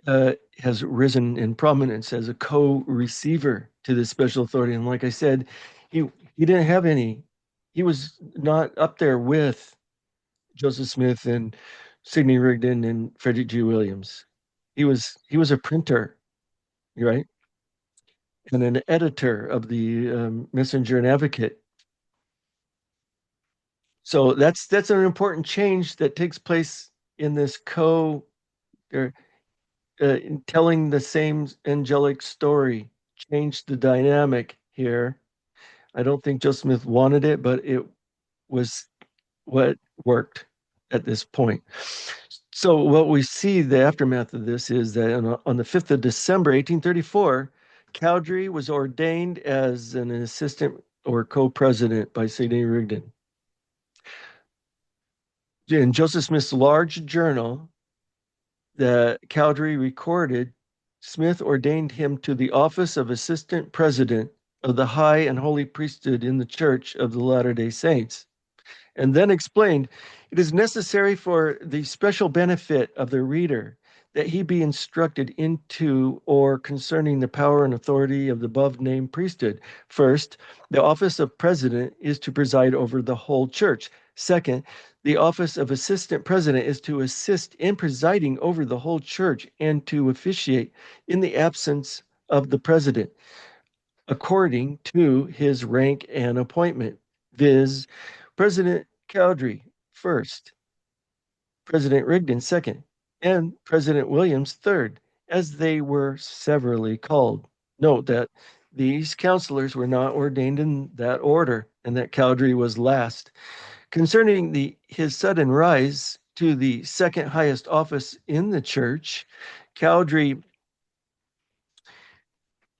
has risen in prominence as a co-receiver to this special authority. And like I said, he didn't have any. He was not up there with Joseph Smith and Sidney Rigdon and Frederick G. Williams. He was a printer, right, and an editor of the Messenger and Advocate. So that's an important change that takes place in this or in telling the same angelic story. Changed the dynamic here. I don't think Joe Smith wanted it, but it was what worked at this point. So what we see the aftermath of this is that on the 5th of December, 1834, Cowdery was ordained as an assistant or co-president by Sidney Rigdon. In Joseph Smith's large journal that Cowdery recorded, Smith ordained him to the office of assistant president of the high and holy priesthood in the Church of the Latter-day Saints, and then explained, it is necessary for the special benefit of the reader that he be instructed into or concerning the power and authority of the above named priesthood. First, the office of president is to preside over the whole church. Second, the office of assistant president is to assist in presiding over the whole church and to officiate in the absence of the president according to his rank and appointment, viz., President Cowdery first, President Rigdon second, and President Williams third, as they were severally called. Note that these counselors were not ordained in that order, and that Cowdery was last. Concerning his sudden rise to the second highest office in the church, Cowdery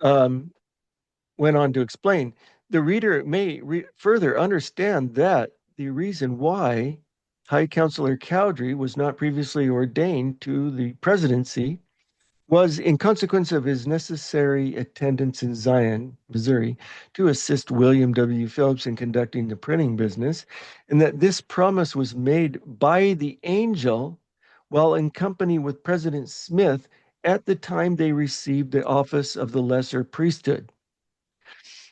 um, went on to explain, the reader may further understand that the reason why High Counselor Cowdery was not previously ordained to the presidency was in consequence of his necessary attendance in Zion, Missouri, to assist William W. Phillips in conducting the printing business, and that this promise was made by the angel while in company with President Smith at the time they received the office of the lesser priesthood.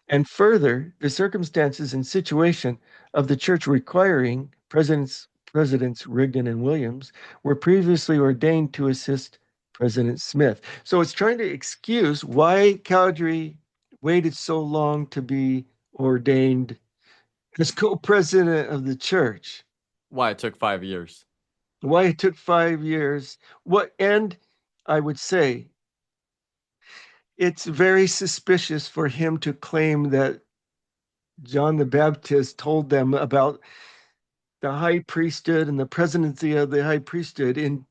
And further, the circumstances and situation of the church requiring Presidents Rigdon and Williams were previously ordained to assist President Smith. So it's trying to excuse why Cowdery waited so long to be ordained as co-president of the church. Why it took 5 years. Why it took 5 years. And I would say it's very suspicious for him to claim that John the Baptist told them about the high priesthood and the presidency of the high priesthood in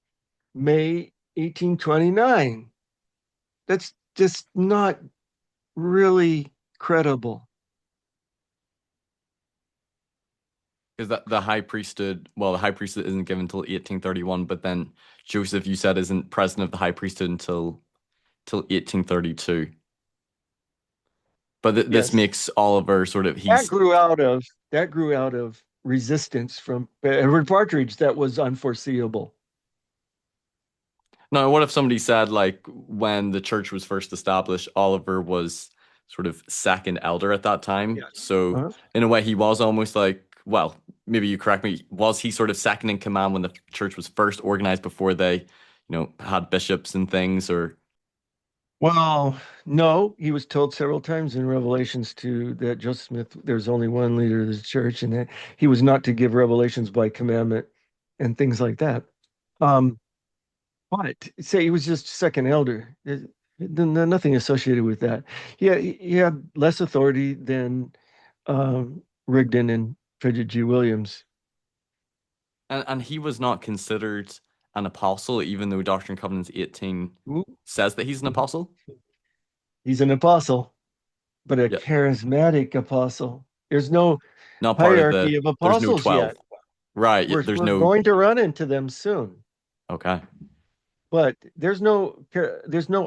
May 1829. That's just not really credible. Because the high priesthood, well, the high priesthood isn't given until 1831, but then Joseph, you said, isn't president of the high priesthood until 1832. But this Yes, makes Oliver sort of that he's grew out of resistance from Edward Partridge that was unforeseeable. now. What if somebody said like when the church was first established, Oliver was sort of second elder at that time, Yes. so Uh-huh. in a way he was almost like, well, maybe you correct me, was he sort of second in command when the church was first organized before they, had bishops and things, or Well, no, he was told several times in Revelations to that Joseph Smith, there's only one leader of the church, and that he was not to give revelations by commandment and things like that. Um, but say he was just second elder. Nothing associated with that. He had less authority than Rigdon and Frederick G. Williams. and he was not considered an apostle, even though Doctrine and Covenants 18 Ooh, says that he's an apostle. he's an apostle, but a Yeah. charismatic apostle. There's no Not part of hierarchy the. of There's no apostles 12. yet. Right. There's We're no. going to run into them soon, Okay. but there's no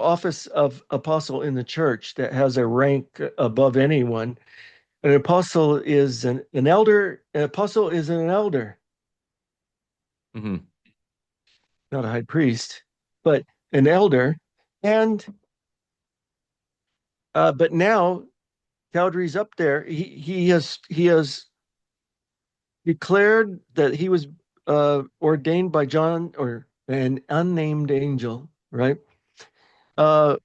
office of apostle in the church that has a rank above anyone. An apostle is an elder. An apostle is an elder, Hmm. not a high priest, but an elder. And but now Cowdery's up there. He has declared that he was ordained by John or an unnamed angel, right? Uh,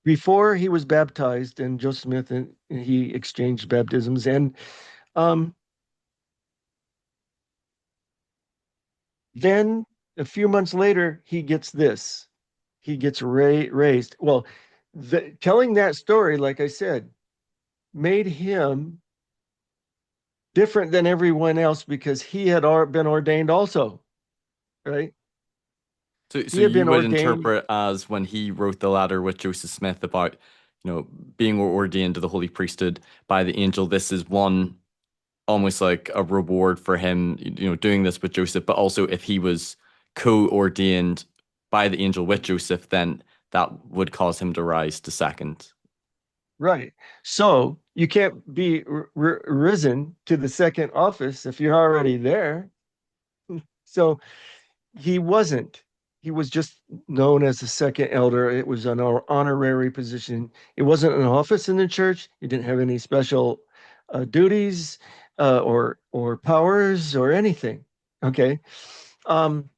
Before he was baptized, and Joseph Smith and he exchanged baptisms, and um, then a few months later, he gets this. He gets raised. Well, telling that story, like I said, made him different than everyone else because he had been ordained also, right? So He had you been would ordained. interpret as when he wrote the letter with Joseph Smith about, being ordained to the holy priesthood by the angel. This is one almost like a reward for him, doing this with Joseph. But also, if he was co-ordained by the angel with Joseph, then that would cause him to rise to second. Right. So you can't be risen to the second office if you're already there. So he wasn't. He was just known as the second elder. It was an honorary position. It wasn't an office in the church. He didn't have any special duties or powers or anything. Okay. Um,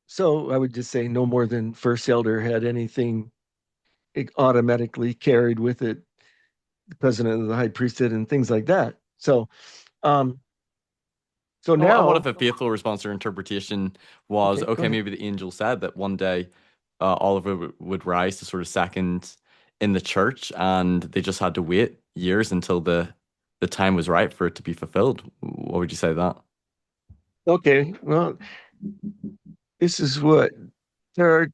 so I would just say no more than first elder had anything automatically carried with it the president of the high priesthood and things like that. Um, so And what if now, a faithful response or interpretation was, okay, go okay, ahead. maybe the angel said that one day Oliver would rise to sort of second in the church, and they just had to wait years until the time was right for it to be fulfilled. What would you say to that? Okay, well, this is what there are.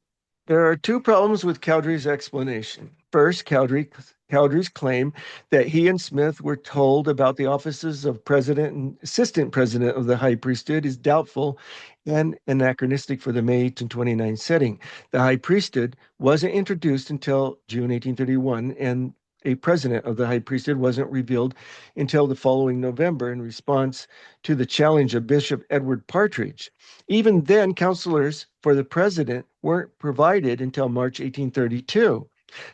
There are two problems with Cowdery's explanation. First, Cowdery's claim that he and Smith were told about the offices of president and assistant president of the high priesthood is doubtful and anachronistic for the May 1829 setting. The high priesthood wasn't introduced until June 1831, and a president of the high priesthood wasn't revealed until the following November in response to the challenge of Bishop Edward Partridge. Even then, counselors for the president weren't provided until March 1832.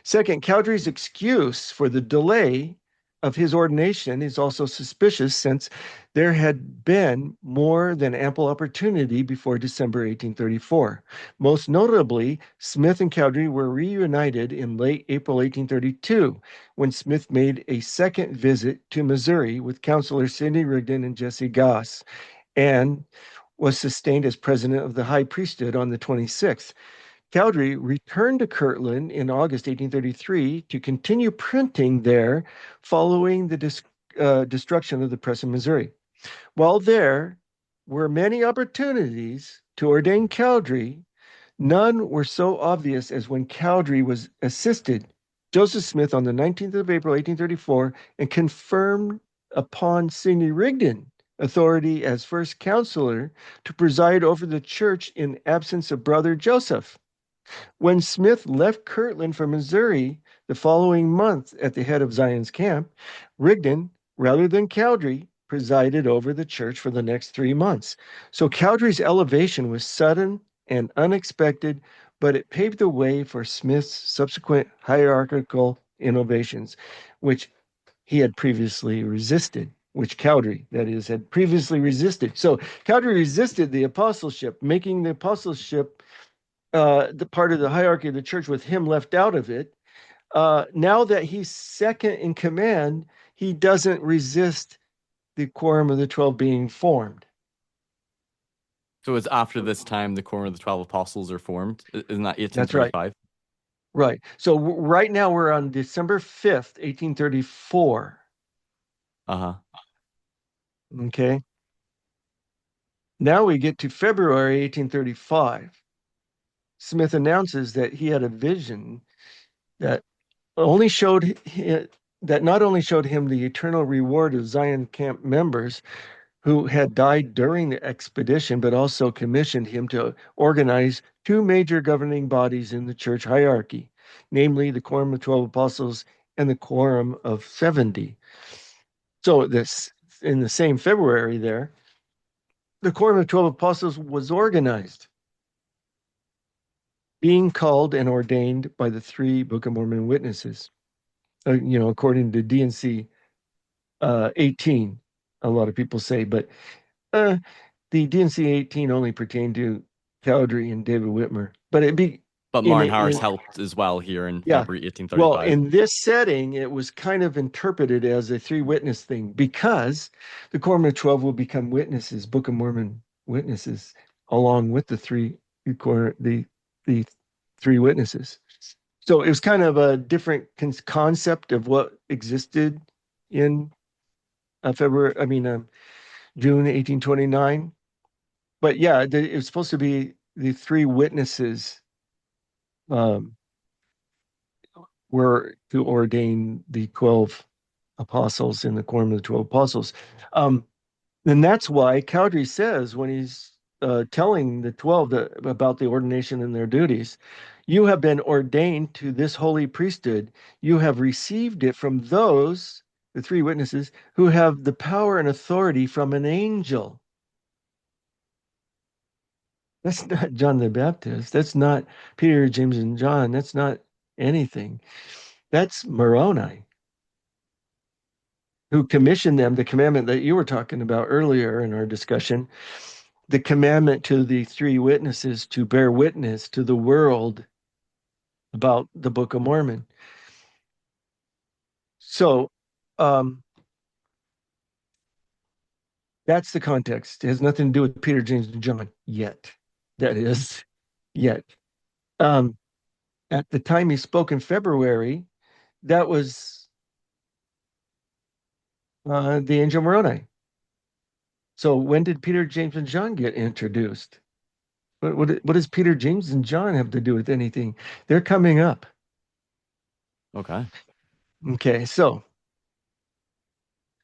Second, Cowdery's excuse for the delay of his ordination is also suspicious since there had been more than ample opportunity before December 1834. Most notably, Smith and Cowdery were reunited in late April 1832 when Smith made a second visit to Missouri with counselors Sidney Rigdon and Jesse Goss and was sustained as president of the high priesthood on the 26th. Cowdery returned to Kirtland in August 1833 to continue printing there following the destruction of the press in Missouri. While there were many opportunities to ordain Cowdery, none were so obvious as when Cowdery was assisted Joseph Smith on the 19th of April, 1834, and confirmed upon Sidney Rigdon authority as first counselor to preside over the church in absence of brother Joseph. When Smith left Kirtland for Missouri the following month at the head of Zion's camp, Rigdon, rather than Cowdery, presided over the church for the next 3 months. So Cowdery's elevation was sudden and unexpected, but it paved the way for Smith's subsequent hierarchical innovations, which he had previously resisted, which Cowdery, that is, had previously resisted. So Cowdery resisted the apostleship, making the apostleship the part of the hierarchy of the church with him left out of it. Now that he's second in command, he doesn't resist the quorum of the 12 being formed. So it's after this time the Quorum of the 12 Apostles are formed. Isn't that That's right. 1835? Right. So right now we're on December 5th, 1834. Uh-huh. Okay. Now we get to February 1835. Smith announces that he had a vision that only showed that not only showed him the eternal reward of Zion camp members who had died during the expedition, but also commissioned him to organize two major governing bodies in the church hierarchy, namely the Quorum of 12 Apostles and the Quorum of 70. So this in the same February there, the Quorum of 12 Apostles was organized, being called and ordained by the three Book of Mormon witnesses. According to D&C 18, a lot of people say, but the D&C 18 only pertained to Cowdery and David Whitmer. But it'd be But in Martin it, Harris helped as well here in yeah. February Well, 1835. in this setting, it was kind of interpreted as a three witness thing because the Quorum of 12 will become witnesses, Book of Mormon witnesses, along with the the three witnesses. So it was kind of a different concept of what existed in June 1829. But yeah, it was supposed to be the three witnesses um, were to ordain the 12 apostles in the Quorum of the 12 apostles. And that's why Cowdery says when he's telling the 12 about the ordination and their duties, you have been ordained to this holy priesthood. You have received it from those, the three witnesses, who have the power and authority from an angel. That's not John the Baptist. That's not Peter, James, and John. That's not anything. That's Moroni, who commissioned them, the commandment that you were talking about earlier in our discussion, the commandment to the three witnesses to bear witness to the world about the Book of Mormon. So that's the context. It has nothing to do with Peter, James, and John yet. That is, yet. Um, at the time he spoke in February, that was the angel Moroni. So when did Peter, James, and John get introduced? What does Peter, James, and John have to do with anything? They're coming up. Okay. Okay, so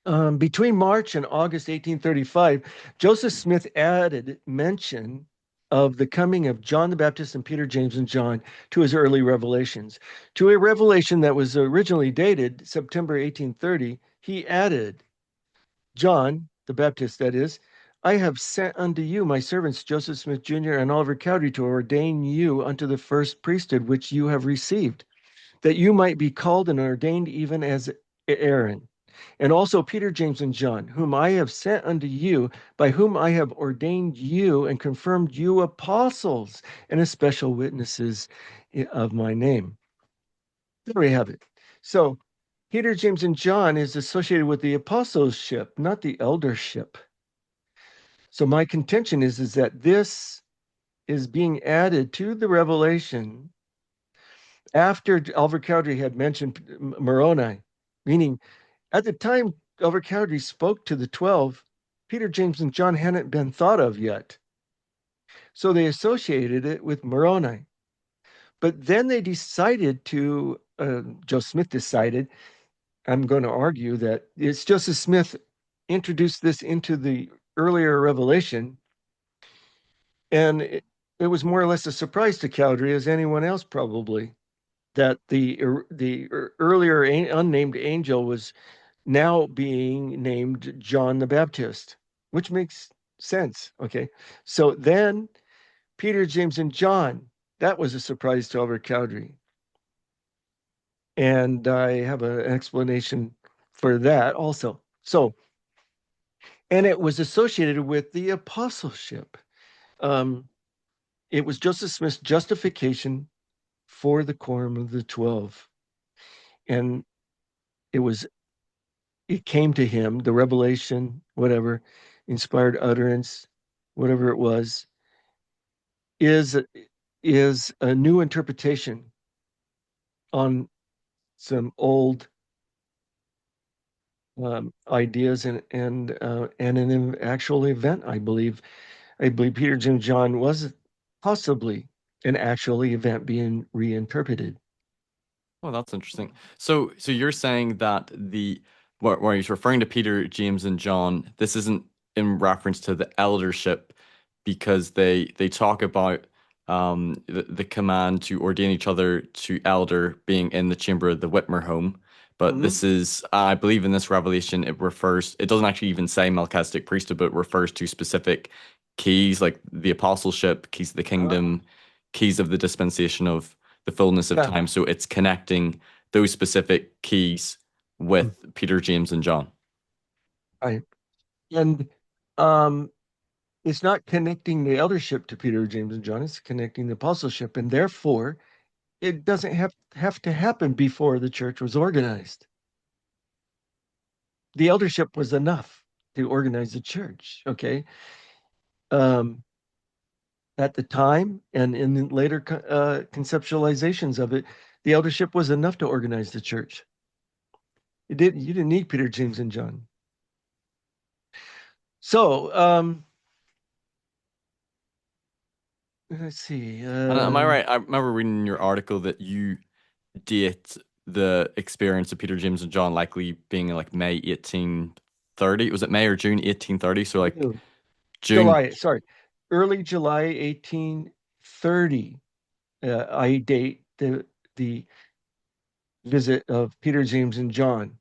between March and August 1835, Joseph Smith added mention of the coming of John the Baptist and Peter, James, and John to his early revelations. To a revelation that was originally dated September 1830, he added, John the Baptist, that is, I have sent unto you my servants Joseph Smith Jr. and Oliver Cowdery to ordain you unto the first priesthood which you have received, that you might be called and ordained even as Aaron. And also Peter, James, and John, whom I have sent unto you, by whom I have ordained you and confirmed you apostles and especial witnesses of my name. There we have it. So Peter, James, and John is associated with the apostleship, not the eldership. So my contention is that this is being added to the revelation after Oliver Cowdery had mentioned Moroni, meaning at the time Oliver Cowdery spoke to the 12, Peter, James, and John hadn't been thought of yet. So they associated it with Moroni. But then they decided to, Joe Smith decided, I'm going to argue that it's Joseph Smith introduced this into the earlier revelation. And it was more or less a surprise to Cowdery as anyone else probably that the earlier unnamed angel was now being named John the Baptist, which makes sense. Okay. So then Peter, James, and John, that was a surprise to Oliver Cowdery. And I have an explanation for that also. So, and it was associated with the apostleship. It was Joseph Smith's justification for the Quorum of the 12. And it was it came to him, the revelation, whatever, inspired utterance, whatever it was, is is a new interpretation on some old ideas and an actual event. I believe Peter Jim John was possibly an actual event being reinterpreted. Oh, that's interesting. So you're saying that where he's referring to Peter, James, and John, this isn't in reference to the eldership because they talk about the command to ordain each other to elder being in the chamber of the Whitmer home. But Hmm. this is, I believe in this revelation, it doesn't actually even say Melchizedek priesthood, but it refers to specific keys like the apostleship, keys of the Ah, kingdom, keys of the dispensation of the fullness of yeah. time. So it's connecting those specific keys Mm. with Peter, James, and John. Right. And um, it's not connecting the eldership to Peter, James, and John. It's connecting the apostleship, and therefore it doesn't have to happen before the church was organized. The eldership was enough to organize the church. Okay. Um, at the time and in later conceptualizations of it, the eldership was enough to organize the church. You didn't need Peter, James, and John. So let's see. And am I right? I remember reading in your article that you date the experience of Peter, James, and John likely being in like May 1830. Was it May or June 1830? So like June, July, sorry, early July 1830. I date the visit of Peter, James, and John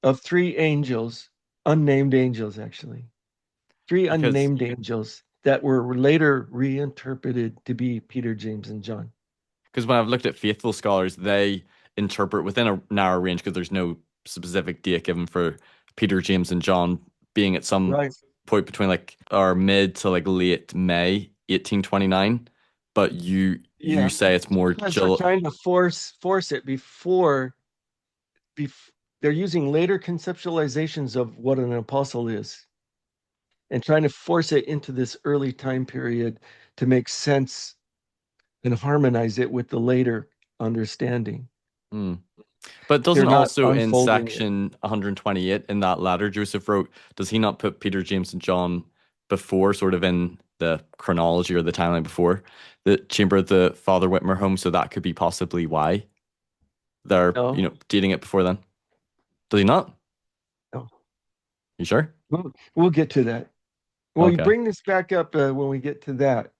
of three angels, unnamed angels, actually, three because unnamed angels that were later reinterpreted to be Peter, James, and John. when I've looked at faithful scholars, they interpret within a narrow range because there's no specific date given for Peter, James, and John being at some Right. point between like or mid to like late May 1829. But you Yeah. say it's more Because they're trying to force it bef they're using later conceptualizations of what an apostle is and trying to force it into this early time period to make sense and harmonize it with the later understanding. Hmm. But They're doesn't not also in unfolding it. section 128 in that letter Joseph wrote, does he not put Peter, James, and John before, sort of in the chronology or the timeline before the chamber of the Father Whitmer home? So that could be possibly why they're, No, dating it before then. Does he not? no. You sure? We'll get to that. We'll Okay. bring this back up when we get to that.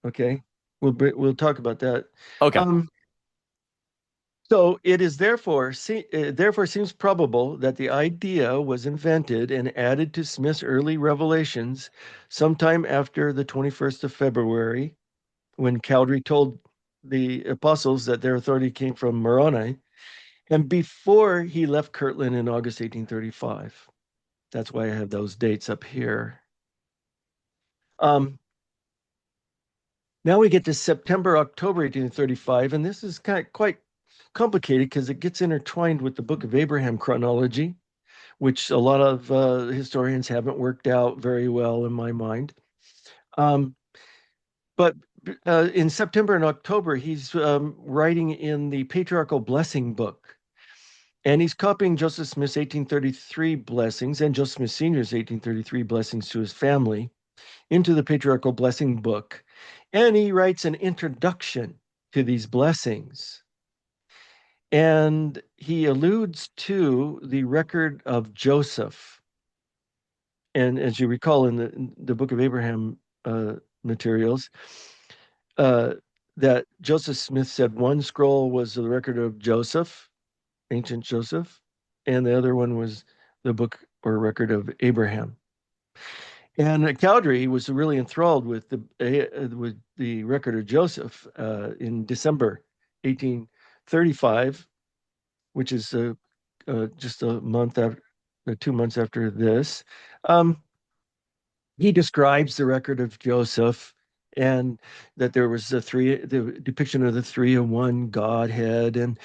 Okay. We'll talk about that. Okay. Um, So it is therefore seems probable that the idea was invented and added to Smith's early revelations sometime after the 21st of February, when Cowdery told the apostles that their authority came from Moroni, and before he left Kirtland in August 1835. That's why I have those dates up here. Um, Now we get to September, October 1835, and this is quite complicated because it gets intertwined with the Book of Abraham chronology, which a lot of historians haven't worked out very well in my mind. Um, but in September and October, he's writing in the Patriarchal Blessing book, and he's copying Joseph Smith's 1833 blessings and Joseph Smith Sr.'s 1833 blessings to his family into the Patriarchal Blessing book. And he writes an introduction to these blessings. And he alludes to the record of Joseph. And as you recall in the Book of Abraham materials, uh, that Joseph Smith said one scroll was the record of Joseph, ancient Joseph, and the other one was the book or record of Abraham. And Cowdery was really enthralled with the record of Joseph in December 1835, which is just a month after, 2 months after this. Um, he describes the record of Joseph and that there was the depiction of the three in one Godhead and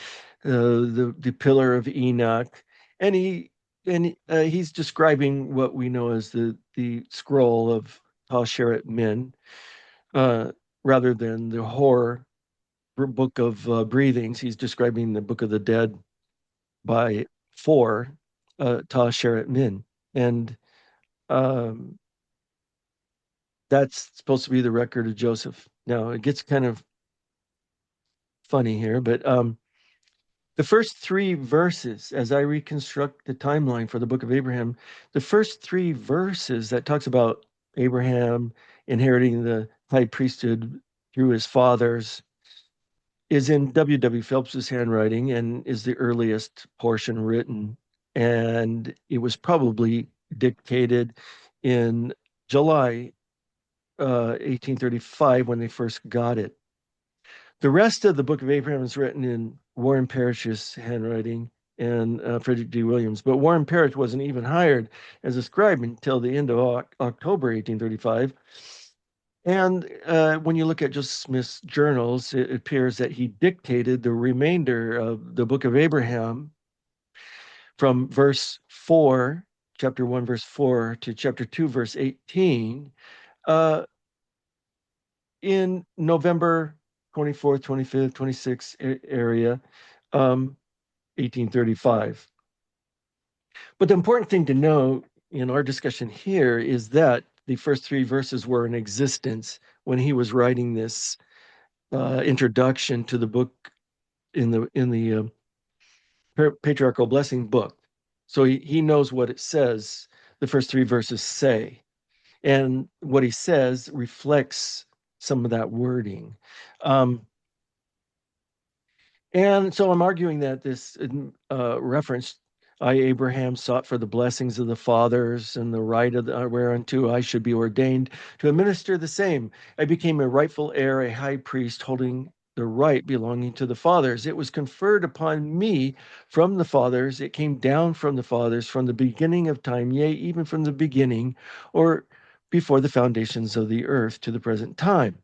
the pillar of Enoch, and he's describing what we know as the scroll of Tasheret Min, uh, rather than the horror book of breathings. He's describing the book of the dead by for Tasheret Min, and um, that's supposed to be the record of Joseph. Now it gets kind of funny here, but The first three verses, as I reconstruct the timeline for the Book of Abraham, the first three verses that talks about Abraham inheriting the high priesthood through his fathers is in W. Phelps's handwriting and is the earliest portion written. And it was probably dictated in July 1835 when they first got it. The rest of the Book of Abraham is written in Warren Parrish's handwriting and Frederick D. Williams. But Warren Parrish wasn't even hired as a scribe until the end of October 1835. And when you look at Joseph Smith's journals, it appears that he dictated the remainder of the Book of Abraham from verse 4, chapter 1, verse 4, to chapter 2, verse 18, uh, in November 24th, 25th, 26th area, 1835. But the important thing to know in our discussion here is that the first three verses were in existence when he was writing this introduction to the book in the patriarchal blessing book. So he knows what it says. The first three verses say, and what he says reflects some of that wording. And so I'm arguing that this reference, I, Abraham, sought for the blessings of the fathers and the right of the, whereunto I should be ordained to administer the same. I became a rightful heir, a high priest, holding the right belonging to the fathers. It was conferred upon me from the fathers. It came down from the fathers from the beginning of time, yea, even from the beginning, or before the foundations of the earth to the present time.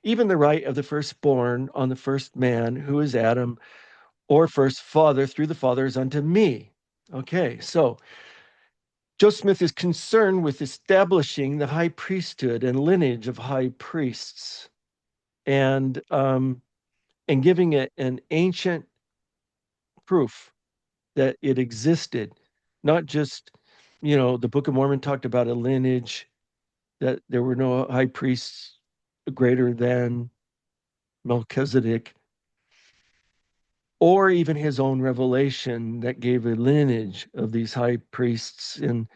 Even the right of the firstborn on the first man, who is Adam, or first father through the fathers unto me. Okay, so Joseph Smith is concerned with establishing the high priesthood and lineage of high priests, and giving it an ancient proof that it existed, not just, the Book of Mormon talked about a lineage, that there were no high priests greater than Melchizedek, or even his own revelation that gave a lineage of these high priests in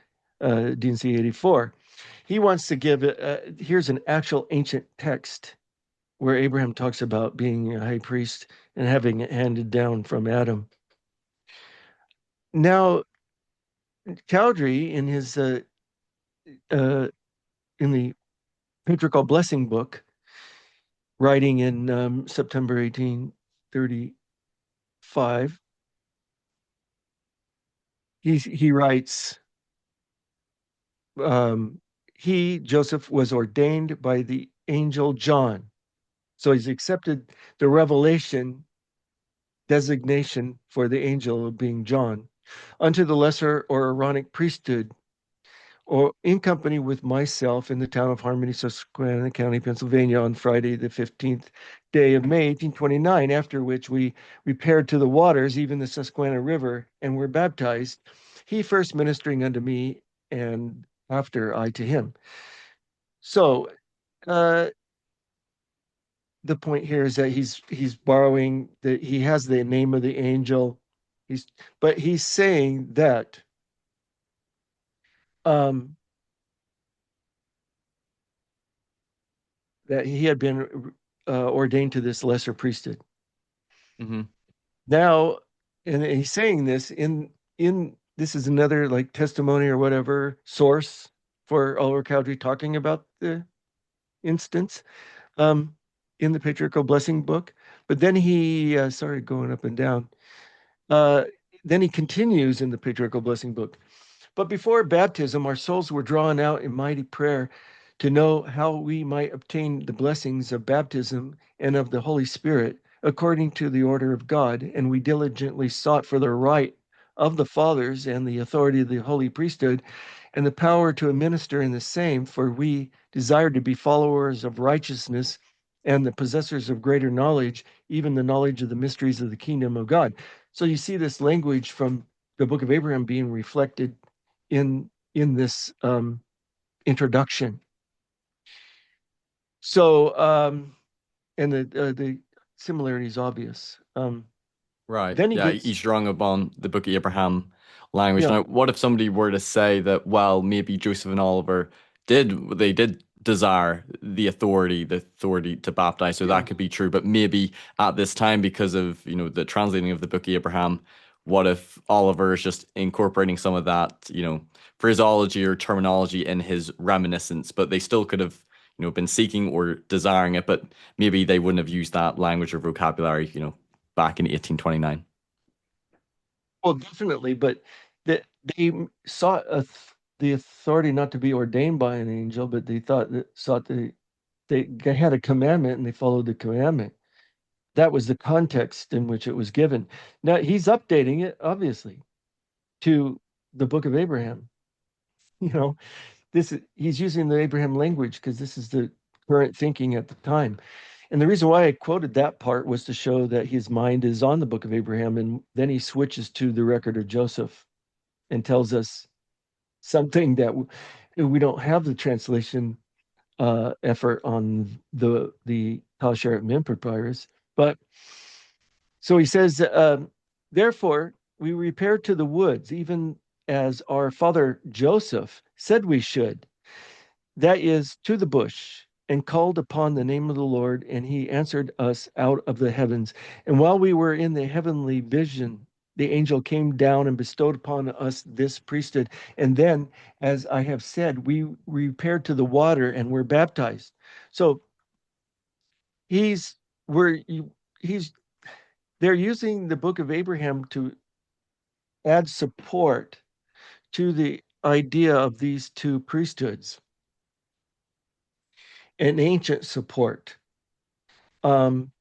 D&C 84. He wants to give it, here's an actual ancient text where Abraham talks about being a high priest and having it handed down from Adam. Now, Cowdery, in his in the Patriarchal Blessing book, writing in September 1835, he writes, he, Joseph, was ordained by the angel John. So he's accepted the revelation designation for the angel of being John unto the lesser or Aaronic priesthood, or in company with myself in the town of Harmony, Susquehanna County, Pennsylvania, on Friday, the 15th day of May, 1829, after which we repaired to the waters, even the Susquehanna River, and were baptized, he first ministering unto me, and after I to him. So uh, the point here is that he's borrowing that he has the name of the angel. But he's saying that um, that he had been ordained to this lesser priesthood. Mm-hmm. Now, and he's saying this in this is another like testimony or whatever source for Oliver Cowdery talking about the instance um, in the Patriarchal Blessing book. But then he, sorry, going up and down. Uh, then he continues in the Patriarchal Blessing book. But before baptism, our souls were drawn out in mighty prayer to know how we might obtain the blessings of baptism and of the Holy Spirit according to the order of God. And we diligently sought for the right of the fathers and the authority of the holy priesthood and the power to administer in the same, for we desired to be followers of righteousness and the possessors of greater knowledge, even the knowledge of the mysteries of the kingdom of God. So you see this language from the Book of Abraham being reflected in this introduction. So and the similarity is obvious. Right. Then he Yeah, gets, he's drawing upon the Book of Abraham language. yeah, Now, what if somebody were to say that, well, maybe Joseph and Oliver did desire the authority to baptize, so yeah. that could be true. But maybe at this time, because of, the translating of the Book of Abraham, what if Oliver is just incorporating some of that, phraseology or terminology in his reminiscence, but they still could have, been seeking or desiring it, but maybe they wouldn't have used that language or vocabulary, back in 1829. Well, definitely, but they sought the authority not to be ordained by an angel, but they sought they had a commandment and they followed the commandment. That was the context in which it was given. Now he's updating it, obviously, to the Book of Abraham. You know, he's using the Abraham language because this is the current thinking at the time. And the reason why I quoted that part was to show that his mind is on the Book of Abraham, and then he switches to the record of Joseph and tells us something that we don't have the translation effort on the Tal Min Papyrus. But so he says, therefore, we repair to the woods, even as our father Joseph said we should, that is, to the bush, and called upon the name of the Lord, and he answered us out of the heavens. And while we were in the heavenly vision, the angel came down and bestowed upon us this priesthood. And then, as I have said, we repaired to the water and were baptized. So he's we're he's they're using the book of Abraham to add support to the idea of these two priesthoods, an ancient support. Um,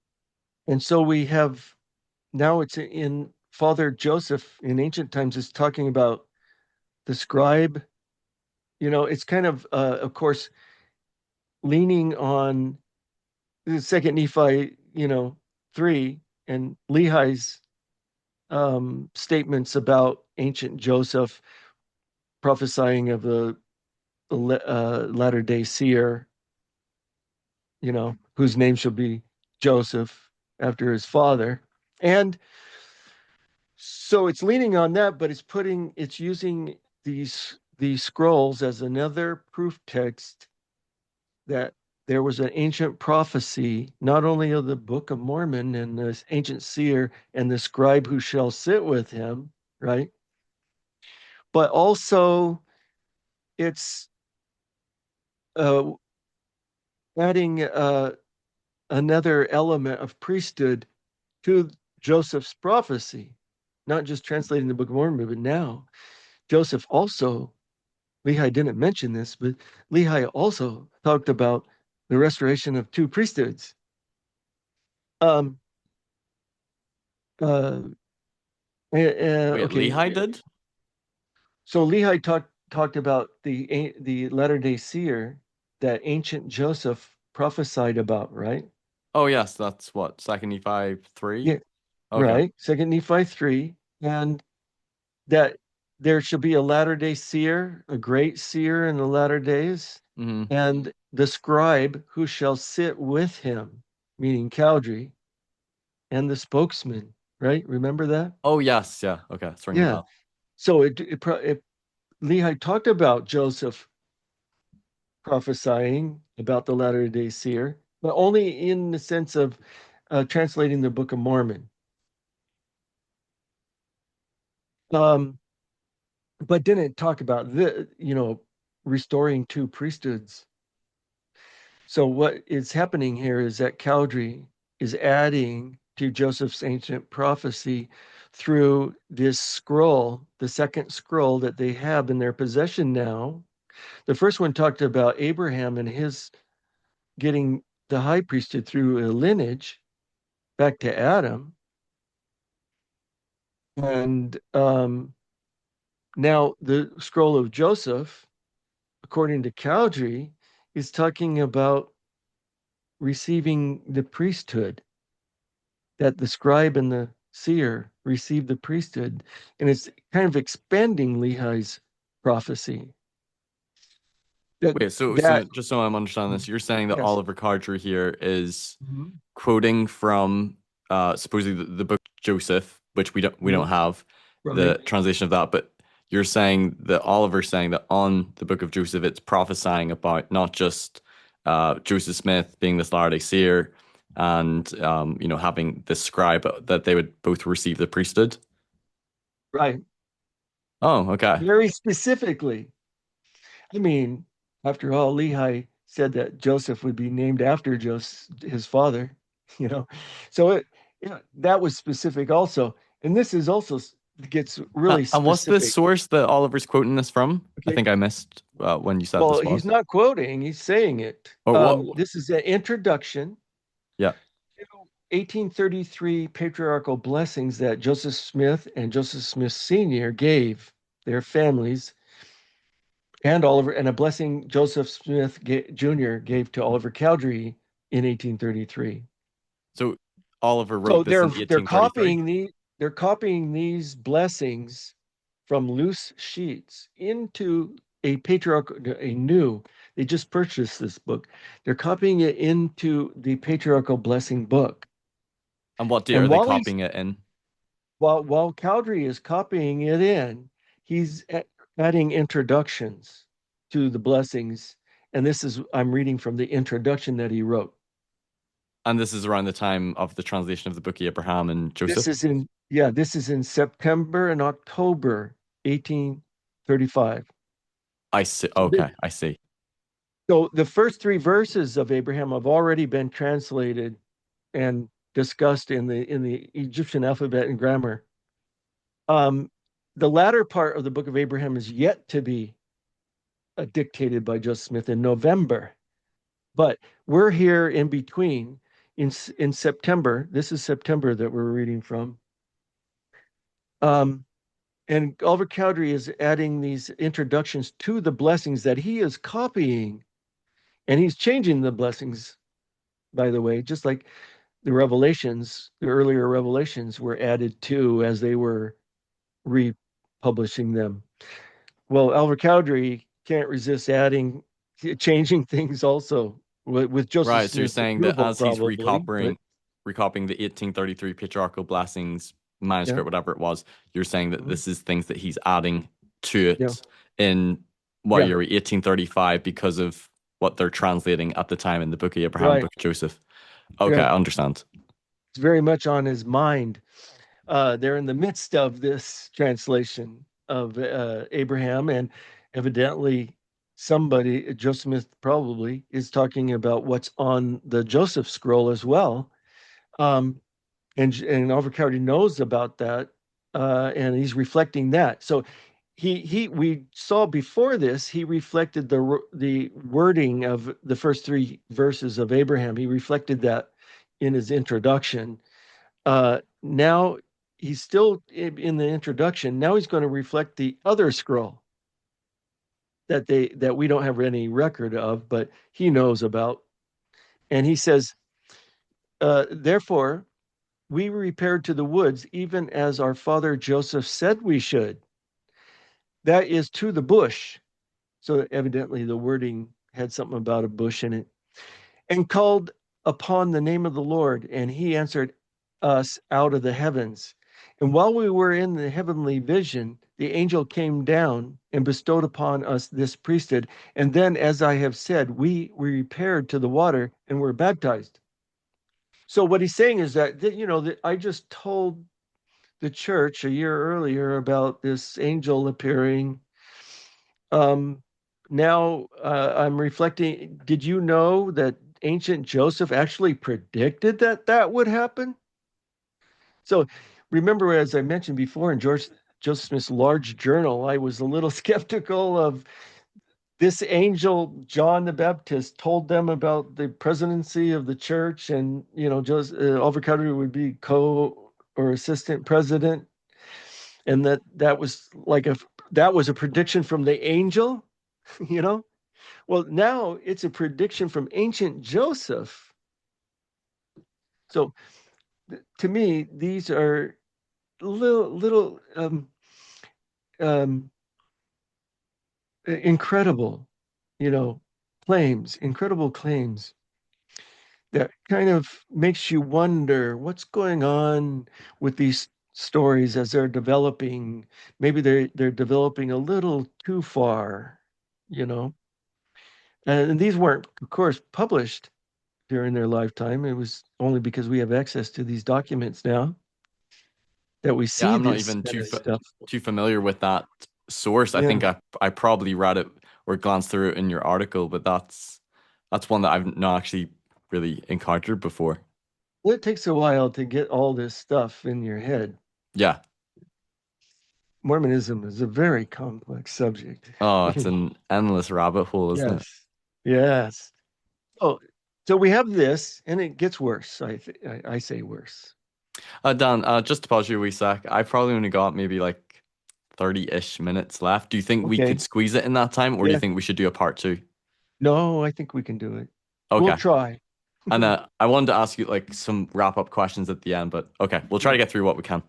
and so we have now it's in Father Joseph in ancient times is talking about the scribe. It's kind of course, leaning on the Second Nephi, 3 and Lehi's statements about ancient Joseph prophesying of a latter day seer, whose name shall be Joseph after his father. And so it's leaning on that, but it's using these scrolls as another proof text that there was an ancient prophecy, not only of the Book of Mormon and this ancient seer and the scribe who shall sit with him, right? But also it's uh, adding another element of priesthood to Joseph's prophecy, not just translating the Book of Mormon, but now Joseph also, Lehi didn't mention this, but Lehi also talked about the restoration of two priesthoods. Um, uh, Wait, Lehi okay, did? so Lehi talked about the latter day seer that ancient Joseph prophesied about, right? Oh, yes, that's what, Second Nephi 3? Yeah, Okay. right. Second Nephi 3, and that there shall be a latter day seer, a great seer in the latter days, Hmm. and the scribe who shall sit with him, meaning Cowdery, and the spokesman, right? Remember that? Oh, yes, yeah. Okay, it's ringing a Yeah. bell. So Lehi talked about Joseph prophesying about the latter day seer, but only in the sense of translating the Book of Mormon. Um, but didn't talk about restoring two priesthoods. So what is happening here is that Cowdery is adding to Joseph's ancient prophecy through this scroll, the second scroll that they have in their possession now. The first one talked about Abraham and his getting the high priesthood through a lineage back to Adam. And now the scroll of Joseph, according to Cowdery, is talking about receiving the priesthood, that the scribe and the seer receive the priesthood. And it's kind of expanding Lehi's prophecy. That, Wait, so that just so I'm understanding this, you're saying that yes. Oliver Cowdery here is Mhm. quoting from supposedly the book Joseph, which we don't Mhm. have Right. the translation of that, but you're saying that Oliver's saying that on the Book of Joseph, it's prophesying about not just Joseph Smith being this Latter-day Seer and having this scribe, but that they would both receive the priesthood. Right. Oh, okay. Very specifically. I mean, after all, Lehi said that Joseph would be named after his father, you know. So that was specific also. And this is also gets really And what's the specific. source that Oliver's quoting this from? I Okay. think I missed when you said Well, this he's was. not quoting, he's saying it. Or what? This is an introduction Yeah. to 1833 patriarchal blessings that Joseph Smith and Joseph Smith Sr. gave their families, and Oliver, and a blessing Joseph Smith Jr. gave to Oliver Cowdery in 1833. So Oliver So wrote this in 1833. they're copying these blessings from loose sheets into a new. They just purchased this book. They're copying it into the patriarchal blessing book. And what date are And they copying it in? while Cowdery is copying it in, he's adding introductions to the blessings. And this is I'm reading from the introduction that he wrote. And this is around the time of the translation of the Book of Abraham and Joseph. This is in September and October 1835. I see. So, Okay, I see. so the first three verses of Abraham have already been translated and discussed in the Egyptian alphabet and grammar. Um, the latter part of the Book of Abraham is yet to be dictated by Joseph Smith in November, but we're here in between in September. This is September that we're reading from. Um, And Oliver Cowdery is adding these introductions to the blessings that he is copying, and he's changing the blessings, by the way, just like the earlier revelations were added to as they were republishing them. Well, Oliver Cowdery can't resist changing things also with Joseph Right. So you're Smith's saying that approval, as he's probably, but recopying the 1833 patriarchal blessings yeah, manuscript, whatever it was, you're saying that mhm, this is things that he's adding to yeah, it in what yeah, year, 1835, because of what they're translating at the time in the Book of Abraham, right, Book of Joseph. Okay, yeah. I understand. It's very much on his mind. They're in the midst of this translation of Abraham, and evidently somebody, Joseph Smith probably, is talking about what's on the Joseph scroll as well. Um, and Oliver Cowdery knows about that, and he's reflecting that. So we saw before this he reflected the wording of the first three verses of Abraham. He reflected that in his introduction. Now he's still in the introduction. Now he's going to reflect the other scroll that we don't have any record of, but he knows about. And he says, therefore, we repaired to the woods, even as our father Joseph said we should. That is to the bush. So evidently the wording had something about a bush in it. And called upon the name of the Lord, and he answered us out of the heavens. And while we were in the heavenly vision, the angel came down and bestowed upon us this priesthood. And then, as I have said, we repaired to the water and were baptized. So what he's saying is that I just told the church a year earlier about this angel appearing. Um, Now I'm reflecting. Did you know that ancient Joseph actually predicted that that would happen? So remember, as I mentioned before in Joseph Smith's large journal, I was a little skeptical of this angel. John the Baptist told them about the presidency of the church, and Oliver Cowdery would be co or assistant president, and that was a prediction from the angel, you know. Well, now it's a prediction from ancient Joseph. So to me, these are little um, incredible, you know, incredible claims. that kind of makes you wonder what's going on with these stories as they're developing. Maybe they're developing a little too far, you know. And these weren't, of course, published during their lifetime. It was only because we have access to these documents now that we Yeah, see I'm not this even kind of stuff. too familiar with that source. I Yeah. think I probably read it or glanced through it in your article, but that's one that I've not actually really encountered before. Well, it takes a while to get all this stuff in your head. Yeah. Mormonism is a very complex subject. Oh, it's an endless rabbit hole, isn't it? Yes. Yes. Oh, so we have this, and it gets worse. I say worse. Dan, just to pause you a wee sec, I probably only got maybe like 30-ish minutes left. Do you think we could Okay. squeeze it in that time, or do you Yeah. think we should do a part two? No, I think we can do it. We'll Okay. try. And I wanted to ask you like some wrap up questions at the end, but okay, we'll try to Yeah. get through what we can.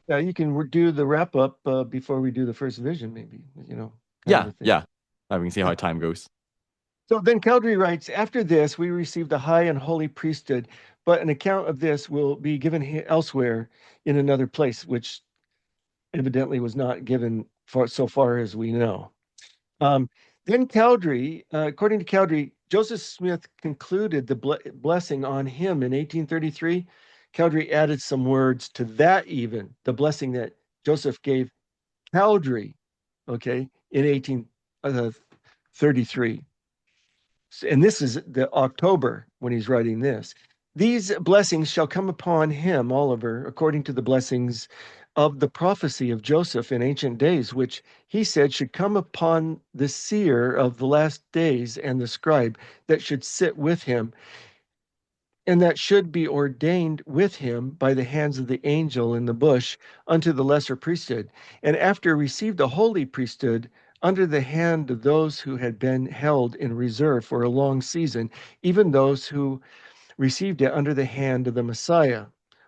Yeah, you can do the wrap up before we do the first vision, maybe, kind of Yeah, a thing. yeah. We can see how time goes. So then Cowdery writes, after this, we received a high and holy priesthood, but an account of this will be given elsewhere in another place, which evidently was not given for so far as we know. Um, then Cowdery, according to Cowdery, Joseph Smith concluded the blessing on him in 1833. Cowdery added some words to that, even the blessing that Joseph gave Cowdery, okay, in 1833. And this is the October when he's writing this. These blessings shall come upon him, Oliver, according to the blessings of the prophecy of Joseph in ancient days, which he said should come upon the seer of the last days and the scribe that should sit with him, and that should be ordained with him by the hands of the angel in the bush unto the lesser priesthood, and after received a holy priesthood under the hand of those who had been held in reserve for a long season, even those who received it under the hand of the Messiah,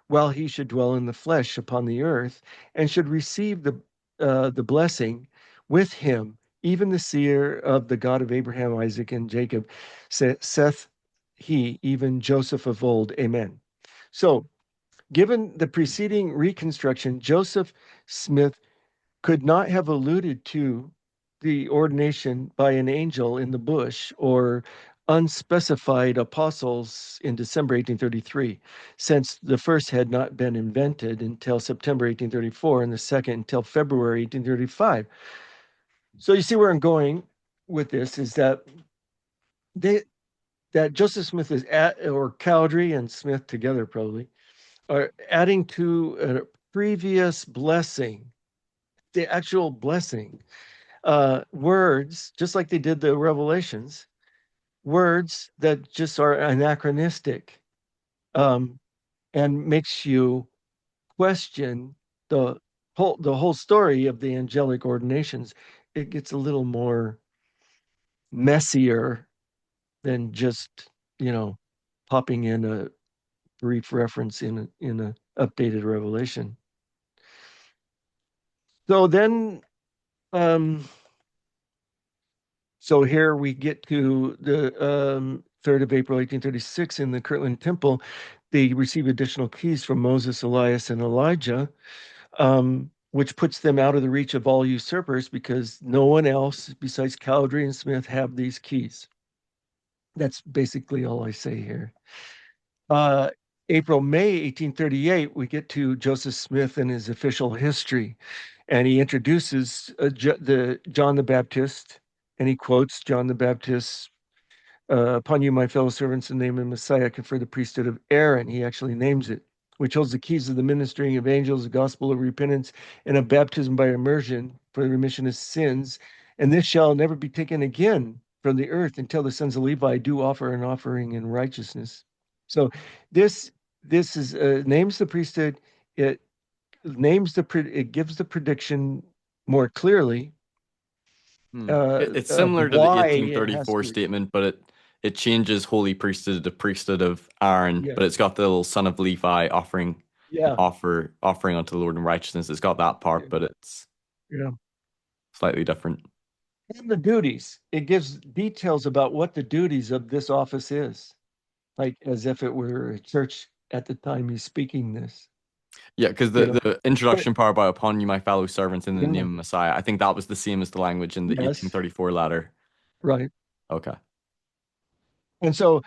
while he should dwell in the flesh upon the earth, and should receive the blessing with him, even the seer of the God of Abraham, Isaac, and Jacob, saith he, even Joseph of old. Amen. So, given the preceding reconstruction, Joseph Smith could not have alluded to the ordination by an angel in the bush or unspecified apostles in December 1833, since the first had not been invented until September 1834 and the second until February 1835. So you see where I'm going with this is that they that Joseph Smith is at, or Cowdery and Smith together probably, are adding to a previous blessing, the actual blessing, words, just like they did the Revelations, words that just are anachronistic, um, and makes you question the the whole story of the angelic ordinations. It gets a little more messier than just you know popping in a brief reference in a updated revelation. So then, um, so here we get to the 3rd of April, 1836, in the Kirtland Temple. They receive additional keys from Moses, Elias, and Elijah, which puts them out of the reach of all usurpers because no one else besides Cowdery and Smith have these keys. That's basically all I say here. Uh, April, May 1838, we get to Joseph Smith and his official history, and he introduces the John the Baptist, and he quotes John the Baptist, upon you, my fellow servants, in the name of Messiah, confer the priesthood of Aaron. He actually names it, which holds the keys of the ministering of angels, the gospel of repentance, and of baptism by immersion for the remission of sins. And this shall never be taken again from the earth until the sons of Levi do offer an offering in righteousness. So this this is names the priesthood. It it gives the prediction more clearly It's of similar to the why it has 1834 to. statement, but it changes holy priesthood to priesthood of Aaron, Yeah, but it's got the little son of Levi yeah, offering unto the Lord in righteousness. It's got that yeah. part, but it's Yeah. slightly different. And the duties. It gives details about what the duties of this office is. like as if it were a church at the time he's speaking this, Yeah, because you know. the But introduction part about upon you, my fellow servants, in the name yeah, of Messiah, I think that was the same as the language in the yes, 1834 letter. right. Okay. And so,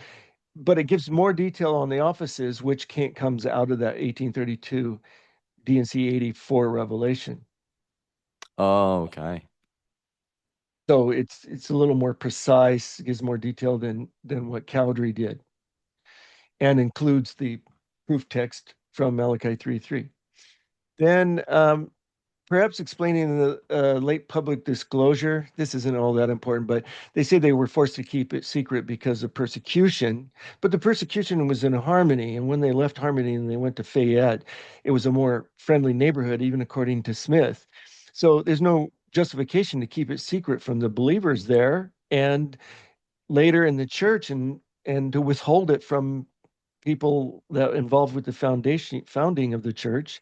but it gives more detail on the offices, which can't comes out of that 1832 D&C 84 revelation. Oh, okay. So it's a little more precise, gives more detail than what Cowdery did, and includes the proof text from Malachi 3:3. Then perhaps explaining the late public disclosure. This isn't all that important, but they say they were forced to keep it secret because of persecution. But the persecution was in Harmony, and when they left Harmony and they went to Fayette, it was a more friendly neighborhood, even according to Smith. So there's no justification to keep it secret from the believers there, and later in the church, and to withhold it from people that involved with the founding of the church,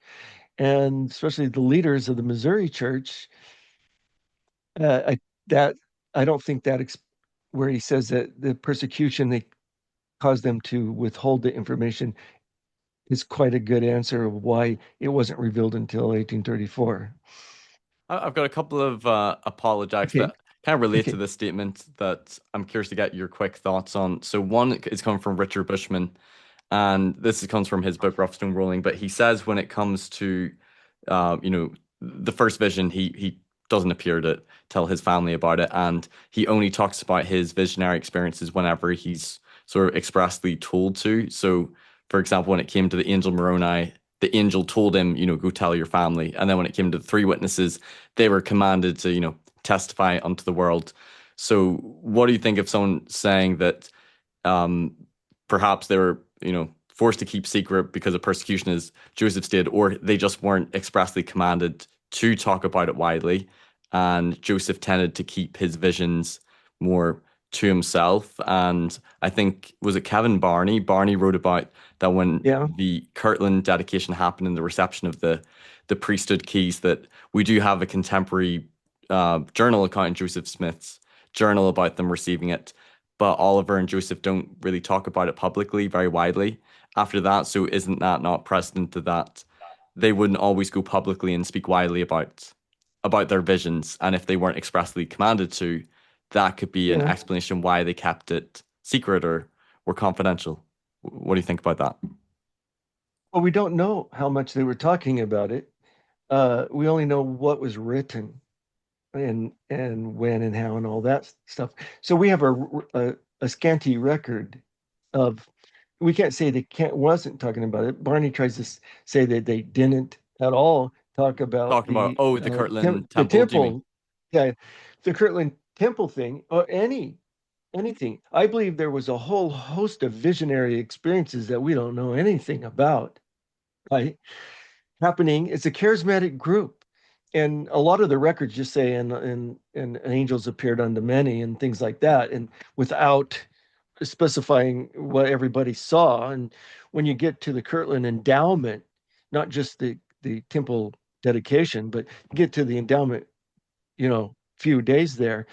and especially the leaders of the Missouri church. I that I don't think that where he says that the persecution that caused them to withhold the information is quite a good answer of why it wasn't revealed until 1834. I've got a couple of apologetics Okay, that kind of relate to okay, this statement that I'm curious to get your quick thoughts on. So one is coming from Richard Bushman, and comes from his book Rough Stone Rolling. But he says when it comes to, you know, the first vision, he doesn't appear to tell his family about it, and he only talks about his visionary experiences whenever he's sort of expressly told to. So, for example, when it came to the angel Moroni, the angel told him, you know, go tell your family, and then when it came to the three witnesses, they were commanded to, you know, testify unto the world. So, what do you think of someone saying that? Um, Perhaps they were, you know, forced to keep secret because of persecution, as Joseph's did, or they just weren't expressly commanded to talk about it widely. And Joseph tended to keep his visions more to himself. And I think, was it Kevin Barney? Barney wrote about that when yeah, the Kirtland dedication happened in the reception of the priesthood keys, that we do have a contemporary journal account in Joseph Smith's journal about them receiving it, but Oliver and Joseph don't really talk about it publicly very widely after that. So isn't that not precedent to that? They wouldn't always go publicly and speak widely about their visions, and if they weren't expressly commanded to, that could be an yeah. explanation why they kept it secret or confidential. What do you think about that? Well, we don't know how much they were talking about it. We only know what was written, and when and how and all that stuff. So we have a scanty record of. We can't say they can't wasn't talking about it. Barney tries to say that they didn't at all talk about Talking about, oh, the Kirtland the Temple, do you mean? temple, yeah, the Kirtland temple thing, or anything. I believe there was a whole host of visionary experiences that we don't know anything about, right? Happening. It's a charismatic group, and a lot of the records just say and angels appeared unto many and things like that, and without specifying what everybody saw. And when you get to the Kirtland endowment, not just the temple dedication, but get to the endowment, few days there,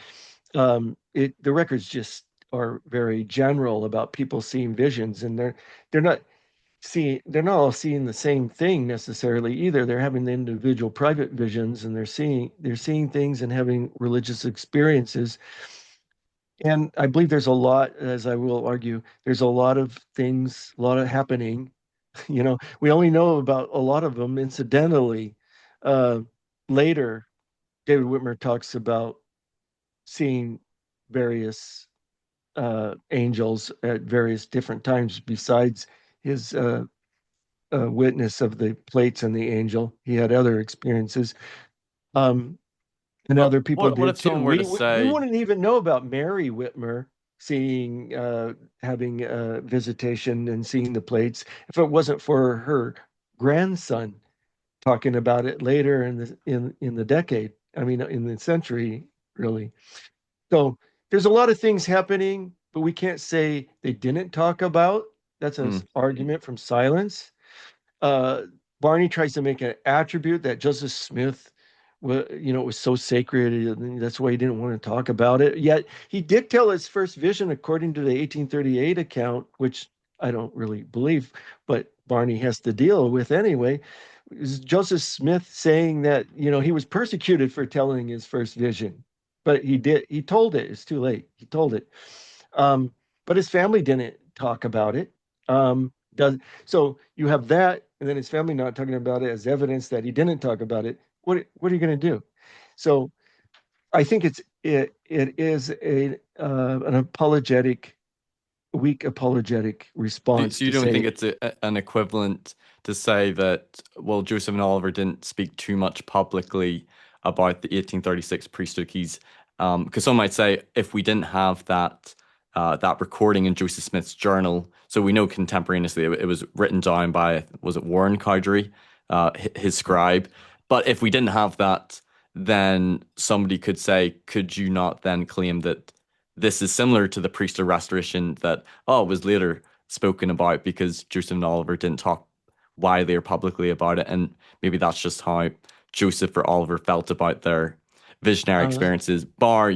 the records just are very general about people seeing visions, and they're not they're not all seeing the same thing necessarily either. They're having the individual private visions, and they're seeing things and having religious experiences. And I believe there's a lot, as I will argue, there's a lot of things, a lot of happening. We only know about a lot of them incidentally. Uh, Later, David Whitmer talks about seeing various angels at various different times besides his witness of the plates and the angel. He had other experiences. Um, and But other people what did if too. someone were to We say, wouldn't even know about Mary Whitmer seeing having visitation and seeing the plates if it wasn't for her grandson talking about it later in the decade. I mean, in the century, really. So there's a lot of things happening, but we can't say they didn't talk about. That's an hmm, argument from silence. uh, Barney tries to make an attribute that Joseph Smith, was so sacred, and that's why he didn't want to talk about it. Yet he did tell his first vision according to the 1838 account, which I don't really believe, but Barney has to deal with anyway, is Joseph Smith saying that, he was persecuted for telling his first vision, but he told it. It's too late. He told it. Um, but his family didn't talk about it. Does So you have that, and then his family not talking about it as evidence that he didn't talk about it. What are you going to do? So I think it is an apologetic, weak apologetic response So you to don't think say, it's an equivalent to say that, well, Joseph and Oliver didn't speak too much publicly about the 1836 priesthood keys? Because some might say if we didn't have that recording in Joseph Smith's journal, so we know contemporaneously it was written down by, was it Warren Cowdery, his scribe? But if we didn't have that, then somebody could say, could you not then claim that this is similar to the priesthood restoration that, oh, it was later spoken about because Joseph and Oliver didn't talk widely or publicly about it, and maybe that's just how Joseph or Oliver felt about their visionary uh, experiences, bar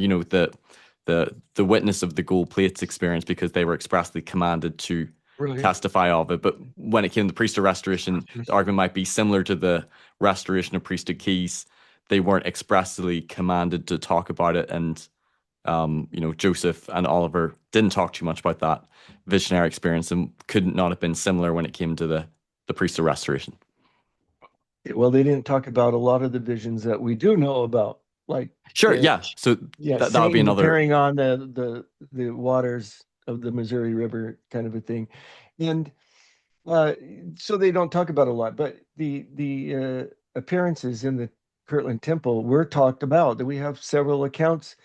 the witness of the gold plates experience because they were expressly commanded to right. testify of it. But when it came to priesthood restoration, the argument might be similar to the restoration of priesthood keys. They weren't expressly commanded to talk about it, and Joseph and Oliver didn't talk too much about that visionary experience and could not have been similar when it came to the priesthood restoration. Well, they didn't talk about a lot of the visions that we do know about, like, Sure, uh, yeah. So yeah, that would be Satan another. appearing on the waters of the Missouri River, kind of a thing, and uh, so they don't talk about a lot. But the appearances in the Kirtland Temple were talked about. That we have several accounts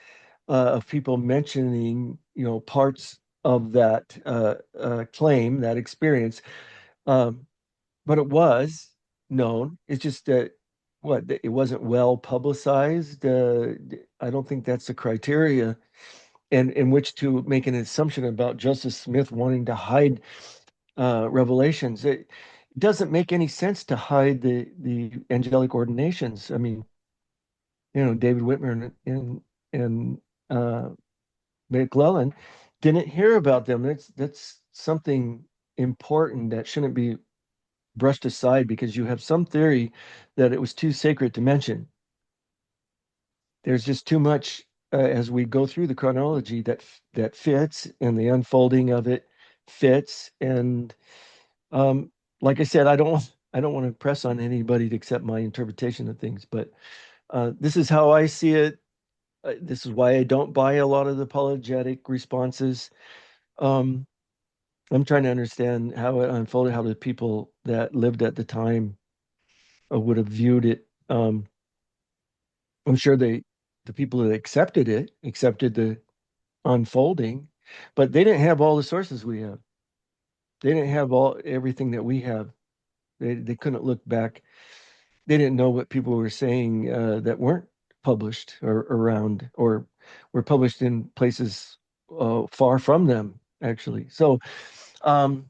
of people mentioning, parts of that claim, that experience. Um, but it was known. It's just that it wasn't well publicized. I don't think that's the criteria, and in which to make an assumption about Joseph Smith wanting to hide revelations. It doesn't make any sense to hide the angelic ordinations. I mean, David Whitmer and McClellan didn't hear about them. That's something important that shouldn't be brushed aside because you have some theory that it was too sacred to mention. There's just too much as we go through the chronology that fits, and the unfolding of it fits. And um, like I said, I don't want to press on anybody to accept my interpretation of things, but this is how I see it. This is why I don't buy a lot of the apologetic responses. Um, I'm trying to understand how it unfolded, how the people that lived at the time would have viewed it. I'm sure the people that accepted the unfolding, but they didn't have all the sources we have. They didn't have everything that we have. They couldn't look back. They didn't know what people were saying that weren't published or around, or were published in places far from them, actually. So um,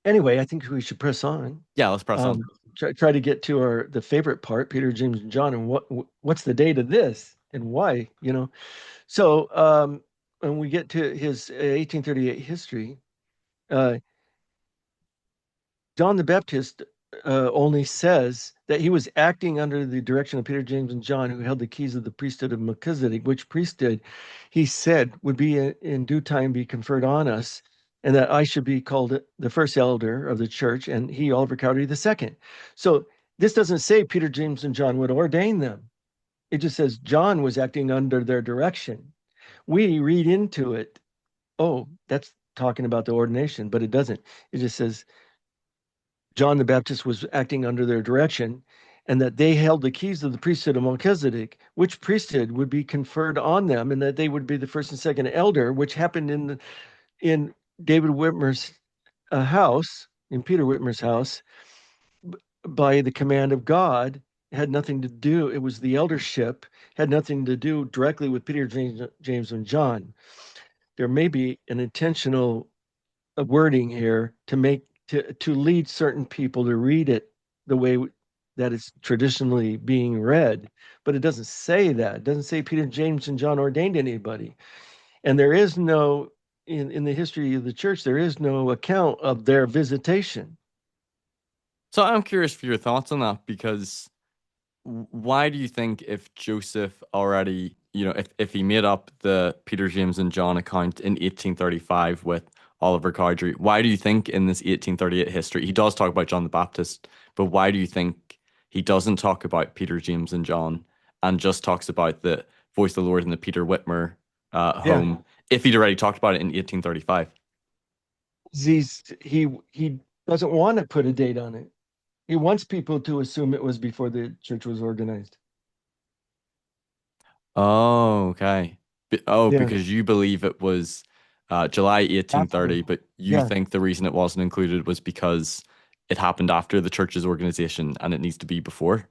anyway, I think we should press on. Yeah, let's press on. Um, try to get to the favorite part, Peter, James, and John, and what's the date of this and why, So when we get to his 1838 history, uh, John the Baptist only says that he was acting under the direction of Peter, James, and John, who held the keys of the priesthood of Melchizedek, which priesthood he said would be in due time be conferred on us, and that I should be called the first elder of the church, and he, Oliver Cowdery, the second. So this doesn't say Peter, James, and John would ordain them. It just says John was acting under their direction. We read into it, oh, that's talking about the ordination, but it doesn't. It just says John the Baptist was acting under their direction, and that they held the keys of the priesthood of Melchizedek, which priesthood would be conferred on them, and that they would be the first and second elder, which happened in David Whitmer's house, in Peter Whitmer's house, by the command of God. It had nothing to do. It was the eldership, had nothing to do directly with Peter, James, and John. There may be an intentional wording here to lead certain people to read it the way that it's traditionally being read, but it doesn't say that. It doesn't say Peter, James, and John ordained anybody, and there is no in the history of the church, there is no account of their visitation. So I'm curious for your thoughts on that because why do you think if Joseph already, if he made up the Peter, James, and John account in 1835 with Oliver Cowdery, why do you think in this 1838 history, he does talk about John the Baptist, but why do you think he doesn't talk about Peter, James, and John and just talks about the voice of the Lord in the Peter Whitmer Yeah, home if he'd already talked about it in 1835? he doesn't want to put a date on it. He wants people to assume it was before the church was organized. Oh, okay. Oh, Yeah, because you believe it was July 1830, after. but you Yeah, think the reason it wasn't included was because it happened after the church's organization and it needs to be before?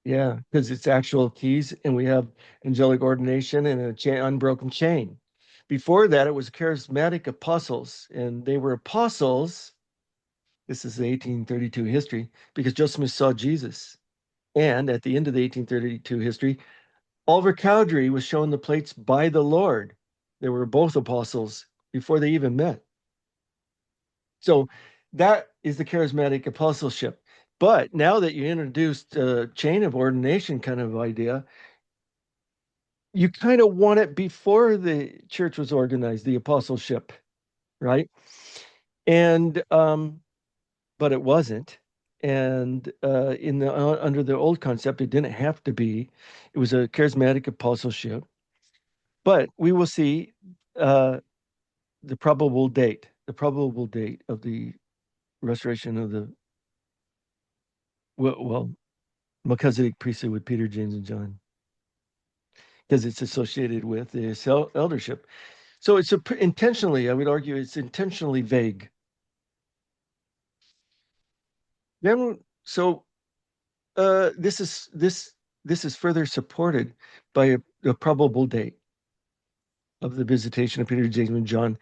yeah, because it's actual keys, and we have angelic ordination and a unbroken chain. Before that, it was charismatic apostles, and they were apostles. This is the 1832 history because Joseph Smith saw Jesus. And at the end of the 1832 history, Oliver Cowdery was shown the plates by the Lord. They were both apostles before they even met. So that is the charismatic apostleship. But now that you introduced a chain of ordination kind of idea, you kind of want it before the church was organized, the apostleship, right? And but it wasn't. And in the under the old concept, it didn't have to be. It was a charismatic apostleship. But we will see uh, the probable date of the restoration of the well Melchizedek priesthood with Peter, James, and John, because it's associated with the eldership. So it's intentionally, I would argue, it's intentionally vague. Then, so this is further supported by a probable date of the visitation of Peter, James, and John.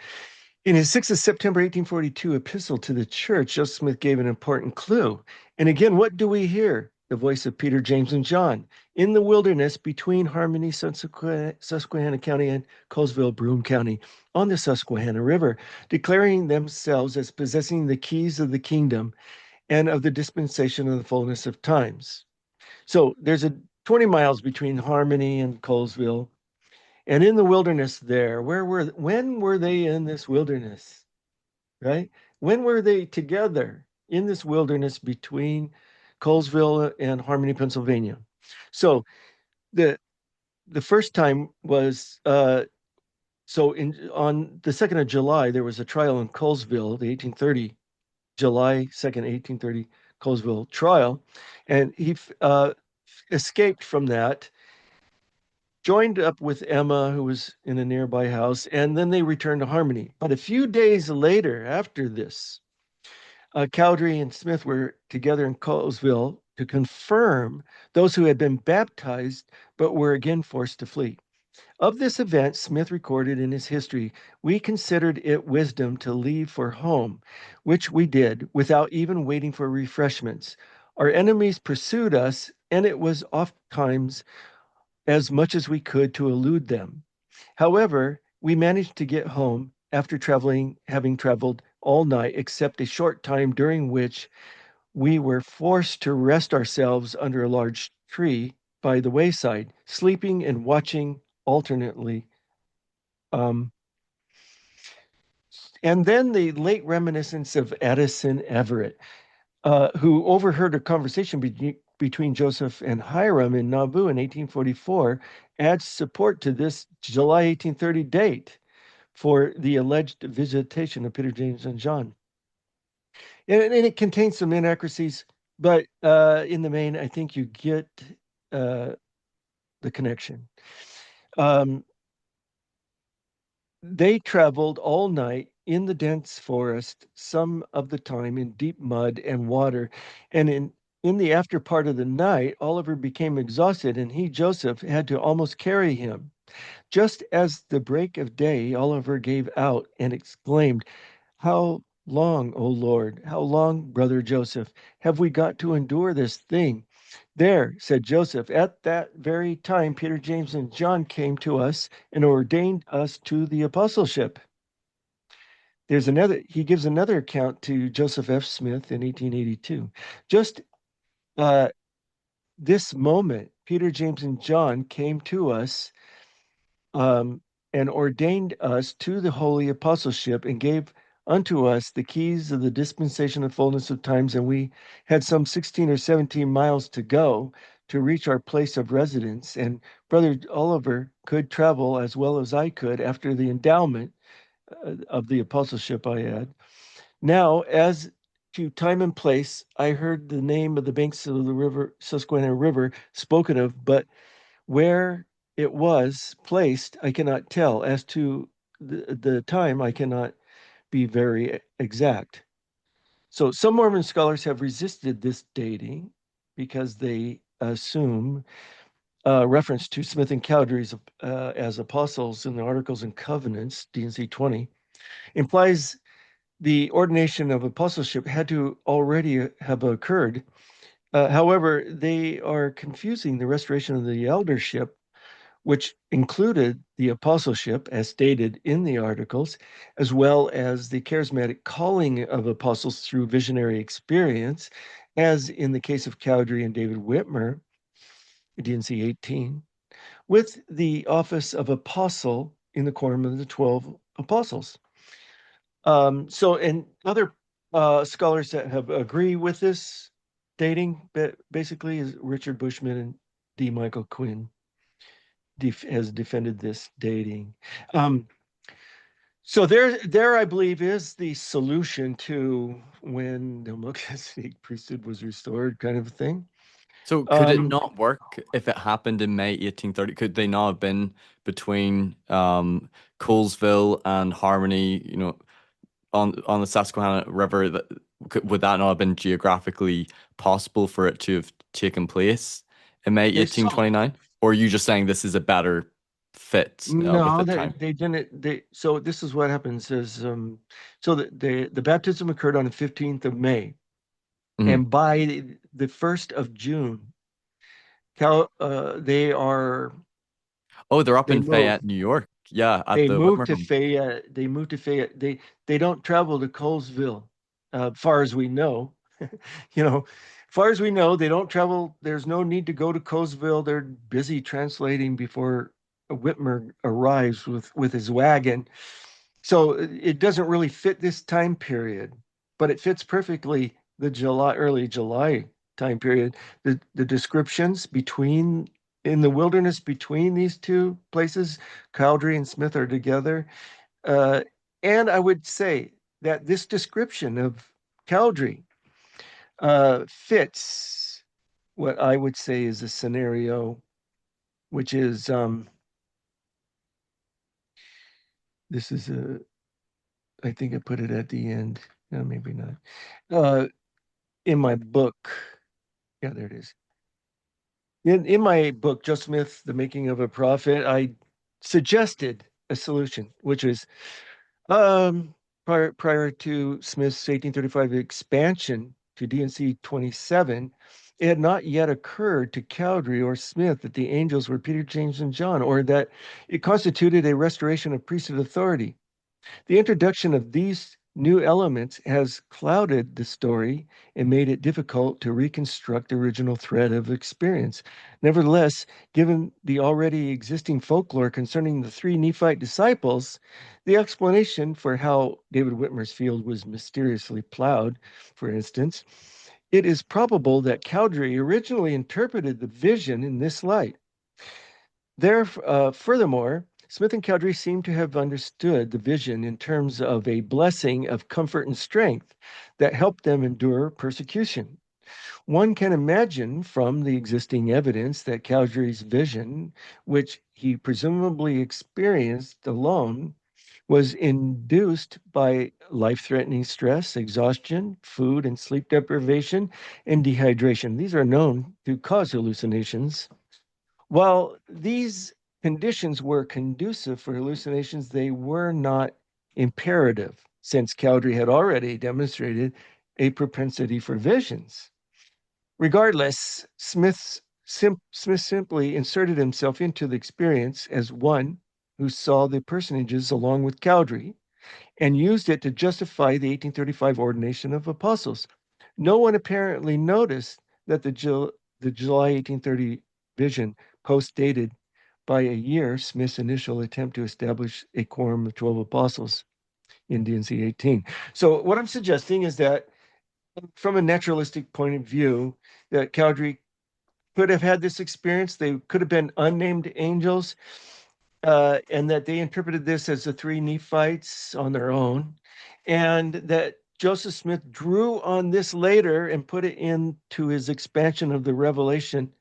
In his 6th of September 1842 epistle to the church, Joseph Smith gave an important clue. And again, what do we hear? The voice of Peter, James, and John in the wilderness between Harmony, Susquehanna County, and Colesville, Broome County, on the Susquehanna River, declaring themselves as possessing the keys of the kingdom and of the dispensation of the fullness of times. So there's a 20 miles between Harmony and Colesville. And in the wilderness there, when were they in this wilderness? Right? When were they together in this wilderness between Colesville and Harmony, Pennsylvania? So the the first time was so in on the 2nd of July, there was a trial in Colesville, the 1830, July 2nd, 1830 Colesville trial, and he escaped from that, joined up with Emma, who was in a nearby house, and then they returned to Harmony. But a few days later, after this, Cowdery and Smith were together in Colesville to confirm those who had been baptized but were again forced to flee. Of this event, Smith recorded in his history, we considered it wisdom to leave for home, which we did without even waiting for refreshments. Our enemies pursued us, and it was oft times as much as we could to elude them. However, we managed to get home after having traveled all night, except a short time during which we were forced to rest ourselves under a large tree by the wayside, sleeping and watching alternately. Um, and then the late reminiscence of Addison Everett, who overheard a conversation between Joseph and Hiram in Nauvoo in 1844, adds support to this July 1830 date for the alleged visitation of Peter, James, and John. And it contains some inaccuracies, but in the main, I think you get uh, the connection. Um, they traveled all night in the dense forest, some of the time in deep mud and water. And in the after part of the night, Oliver became exhausted, and he, Joseph, had to almost carry him. Just as the break of day, Oliver gave out and exclaimed, how long, O Lord, how long, brother Joseph, have we got to endure this thing? There, said Joseph, at that very time, Peter, James, and John came to us and ordained us to the apostleship. there's another, he gives another account to Joseph F. Smith in 1882. Just uh, this moment, Peter, James, and John came to us um, and ordained us to the holy apostleship and gave unto us the keys of the dispensation and fullness of times. And we had some 16 or 17 miles to go to reach our place of residence. And Brother Oliver could travel as well as I could after the endowment of the apostleship I had. Now, as to time and place, I heard the name of the banks of the river, Susquehanna River, spoken of, but where it was placed, I cannot tell. As to the time, I cannot be very exact. So some Mormon scholars have resisted this dating because they assume reference to Smith and Cowdery's as apostles in the Articles and Covenants, D&C 20, implies the ordination of apostleship had to already have occurred. However, they are confusing the restoration of the eldership, which included the apostleship, as stated in the articles, as well as the charismatic calling of apostles through visionary experience, as in the case of Cowdery and David Whitmer, D&C 18, with the office of apostle in the quorum of the 12 apostles. And other scholars that have agree with this dating basically is Richard Bushman and D. Michael Quinn has defended this dating. Um, so there, I believe, is the solution to when the Melchizedek priesthood was restored, kind of a thing. So could it Um, not work if it happened in May 1830? Could they not have been between Colesville and Harmony, on the Susquehanna River? Would that not have been geographically possible for it to have taken place in May they saw 1829? Or are you just saying this is a better fit with no, the time? they didn't. So this is what happens is so the baptism occurred on the 15th of May, Hmm. and by the 1st of June, they are Oh, they're up they in move. Fayette, New York. Yeah, at They the moved Whitmer to home. Fayette. They moved to Fayette. They don't travel to Colesville, far as we know. You know, far as we know, they don't travel. There's no need to go to Colesville. They're busy translating before Whitmer arrives with his wagon. So it doesn't really fit this time period, but it fits perfectly the early July time period. The descriptions between in the wilderness between these two places, Cowdery and Smith are together. Uh, and I would say that this description of Cowdery fits what I would say is a scenario, which is this is a I think I put it at the end. No, maybe not. Uh, in my book, yeah, there it is. In my book, Joe Smith, The Making of a Prophet, I suggested a solution, which was um, prior to Smith's 1835 expansion to D&C 27, it had not yet occurred to Cowdery or Smith that the angels were Peter, James, and John, or that it constituted a restoration of priesthood authority. The introduction of these new elements has clouded the story and made it difficult to reconstruct the original thread of experience. Nevertheless, given the already existing folklore concerning the three Nephite disciples, the explanation for how David Whitmer's field was mysteriously plowed, for instance, it is probable that Cowdery originally interpreted the vision in this light. Furthermore, Smith and Cowdery seem to have understood the vision in terms of a blessing of comfort and strength that helped them endure persecution. One can imagine from the existing evidence that Cowdery's vision, which he presumably experienced alone, was induced by life threatening stress, exhaustion, food and sleep deprivation, and dehydration. These are known to cause hallucinations. While these conditions were conducive for hallucinations, they were not imperative, since Cowdery had already demonstrated a propensity for visions. Regardless, Smith simply inserted himself into the experience as one who saw the personages along with Cowdery. and used it to justify the 1835 ordination of apostles. No one apparently noticed that the July 1830 vision post-dated by a year Smith's initial attempt to establish a quorum of 12 apostles in D&C 18. So what I'm suggesting is that from a naturalistic point of view, that Cowdery could have had this experience. They could have been unnamed angels, and that they interpreted this as the three Nephites on their own, and that Joseph Smith drew on this later and put it into his expansion of the revelation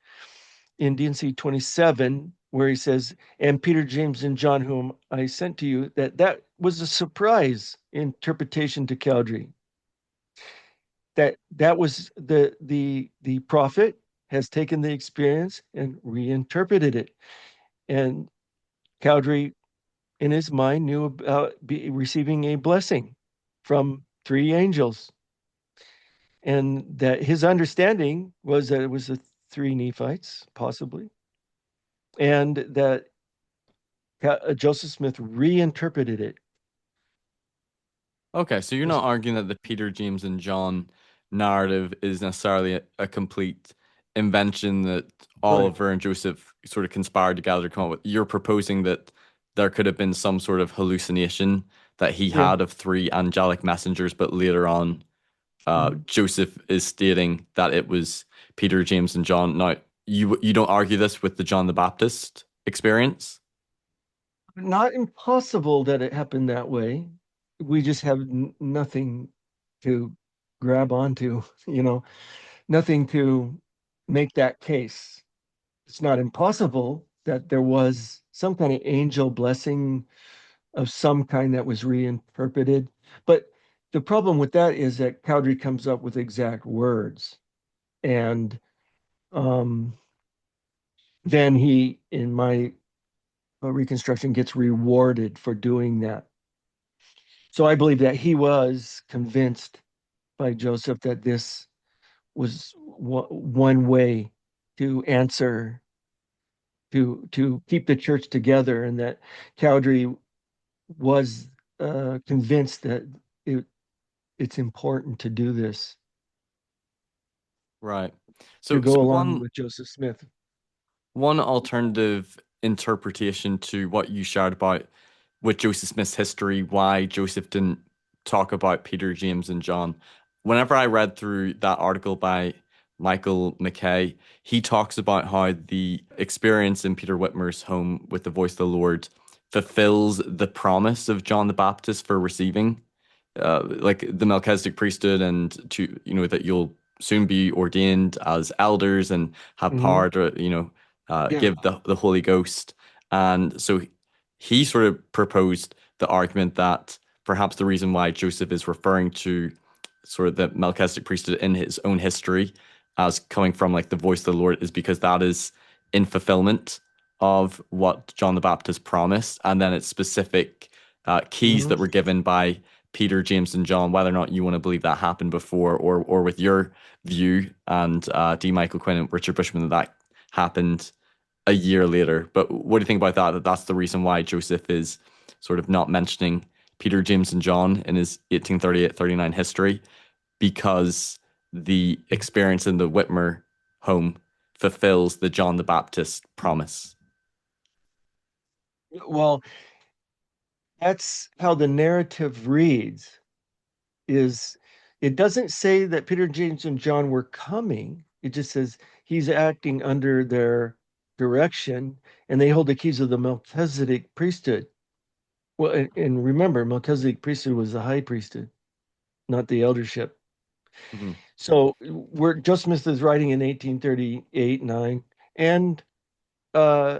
in D&C 27, where he says, and Peter, James, and John, whom I sent to you, that was a surprise interpretation to Cowdery. That was the prophet has taken the experience and reinterpreted it. And Cowdery, in his mind, knew about receiving a blessing from three angels. And that his understanding was that it was the three Nephites, possibly, and that Joseph Smith reinterpreted it. Okay, so you're not arguing that the Peter, James, and John narrative is necessarily a complete invention that Right. Oliver and Joseph sort of conspired together to come up with. You're proposing that there could have been some sort of hallucination that he Yeah. had of three angelic messengers, but later on, Mhm. Joseph is stating that it was Peter, James, and John. Now, you don't argue this with the John the Baptist experience? Not impossible that it happened that way. We just have nothing to grab onto, nothing to make that case. It's not impossible that there was some kind of angel blessing of some kind that was reinterpreted. But the problem with that is that Cowdery comes up with exact words. And um, then he, in my reconstruction, gets rewarded for doing that. So I believe that he was convinced by Joseph that this was one way to answer, to keep the church together, and that Cowdery was convinced that it, it's important to do this Right. to So go along one with Joseph Smith. One alternative interpretation to what you shared about with Joseph Smith's history, why Joseph didn't talk about Peter, James, and John. Whenever I read through that article by Michael McKay, he talks about how the experience in Peter Whitmer's home with the voice of the Lord fulfills the promise of John the Baptist for receiving like the Melchizedek priesthood, and to that you'll soon be ordained as elders and have Hmm. power to Yeah. give the Holy Ghost. And so he sort of proposed the argument that perhaps the reason why Joseph is referring to sort of the Melchizedek priesthood in his own history as coming from like the voice of the Lord is because that is in fulfillment of what John the Baptist promised, and then it's specific keys Hmm. that were given by Peter, James, and John, whether or not you want to believe that happened before, or with your view and D. Michael Quinn and Richard Bushman that happened a year later. But what do you think about that? That that's the reason why Joseph is sort of not mentioning Peter, James, and John in his 1838-39 history, because the experience in the Whitmer home fulfills the John the Baptist promise. Well, that's how the narrative reads. Is it doesn't say that Peter, James, and John were coming. It just says he's acting under their direction, and they hold the keys of the Melchizedek priesthood. Well, and remember, Melchizedek priesthood was the high priesthood, not the eldership. Mhm. So we're Joseph Smith is writing in 1838, 9, and uh,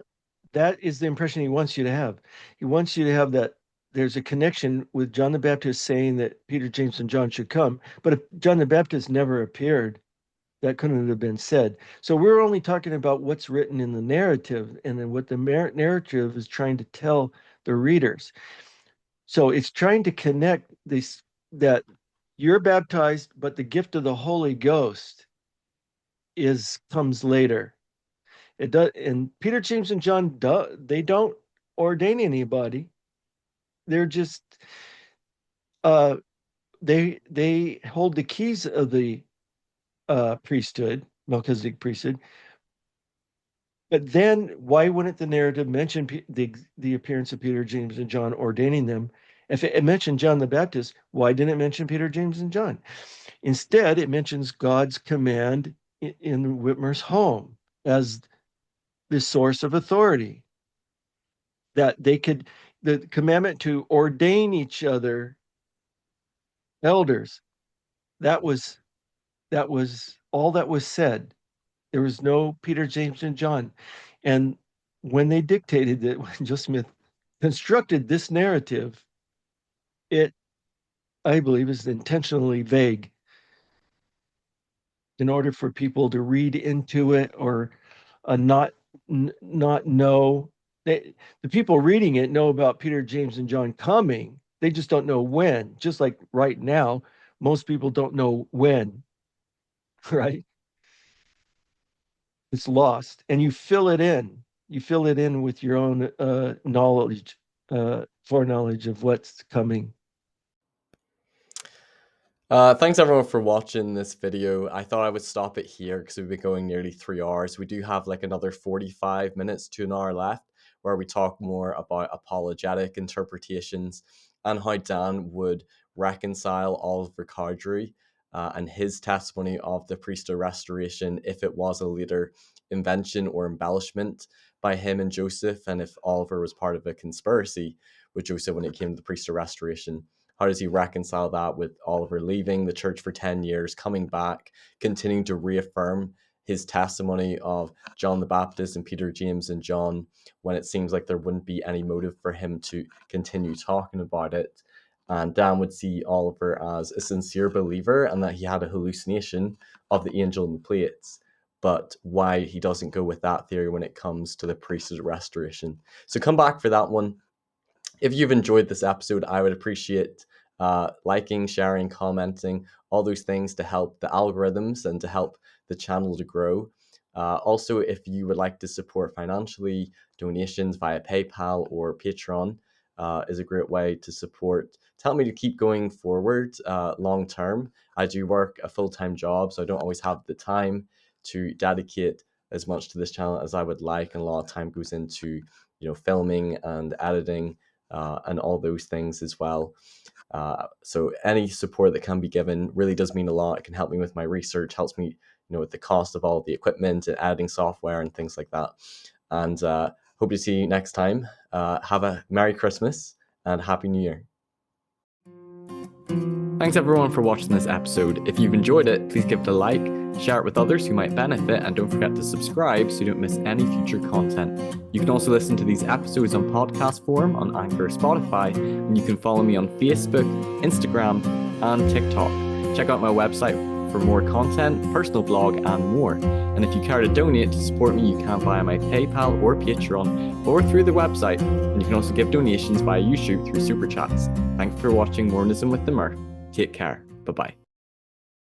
that is the impression he wants you to have. He wants you to have that there's a connection with John the Baptist saying that Peter, James, and John should come. But if John the Baptist never appeared, that couldn't have been said. So we're only talking about what's written in the narrative and then what the narrative is trying to tell the readers. So it's trying to connect this that you're baptized, but the gift of the Holy Ghost is comes later. It does, and Peter, James, and John they don't ordain anybody. They're just they hold the keys of the priesthood, Melchizedek priesthood. But then why wouldn't the narrative mention the appearance of Peter, James, and John ordaining them? If it mentioned John the Baptist, why didn't it mention Peter, James, and John? Instead, it mentions God's command in Whitmer's home as the source of authority. That the commandment to ordain each other elders, that was all that was said. There was no Peter, James, and John. And when they dictated it, when Joseph Smith constructed this narrative, it, I believe, is intentionally vague in order for people to read into it or not know. The people reading it know about Peter, James, and John coming. They just don't know when. Just like right now, most people don't know when, right? It's lost, and you fill it in. You fill it in with your own knowledge, foreknowledge of what's coming. Thanks everyone for watching this video. I thought I would stop it here because we've been going nearly 3 hours. We do have like another 45 minutes to an hour left where we talk more about apologetic interpretations and how Dan would reconcile Oliver Cowdery and his testimony of the priesthood restoration if it was a later invention or embellishment by him and Joseph, and if Oliver was part of a conspiracy with Joseph when it came to the priesthood restoration. How does he reconcile that with Oliver leaving the church for 10 years, coming back, continuing to reaffirm his testimony of John the Baptist and Peter, James, and John when it seems like there wouldn't be any motive for him to continue talking about it? And Dan would see Oliver as a sincere believer and that he had a hallucination of the angel in the plates, but why he doesn't go with that theory when it comes to the priesthood restoration. So come back for that one. If you've enjoyed this episode, I would appreciate liking, sharing, commenting, all those things to help the algorithms and to help the channel to grow. Also, if you would like to support financially, donations via PayPal or Patreon is a great way to support. To help me to keep going forward long term. I do work a full-time job, so I don't always have the time to dedicate as much to this channel as I would like, and a lot of time goes into filming and editing and all those things as well. So any support that can be given really does mean a lot. It can help me with my research, helps me with the cost of all the equipment and editing software and things like that. And hope to see you next time. Have a Merry Christmas and Happy New Year. Thanks everyone for watching this episode. If you've enjoyed it, please give it a like, share it with others who might benefit, and don't forget to subscribe so you don't miss any future content. You can also listen to these episodes on podcast form on Anchor or Spotify, and you can follow me on Facebook, Instagram, and TikTok. Check out my website for more content, personal blog, and more. And if you care to donate to support me, you can via my PayPal or Patreon, or through the website. And you can also give donations via YouTube through Super Chats. Thanks for watching Mormonism with the Murph. Take care. Bye-bye.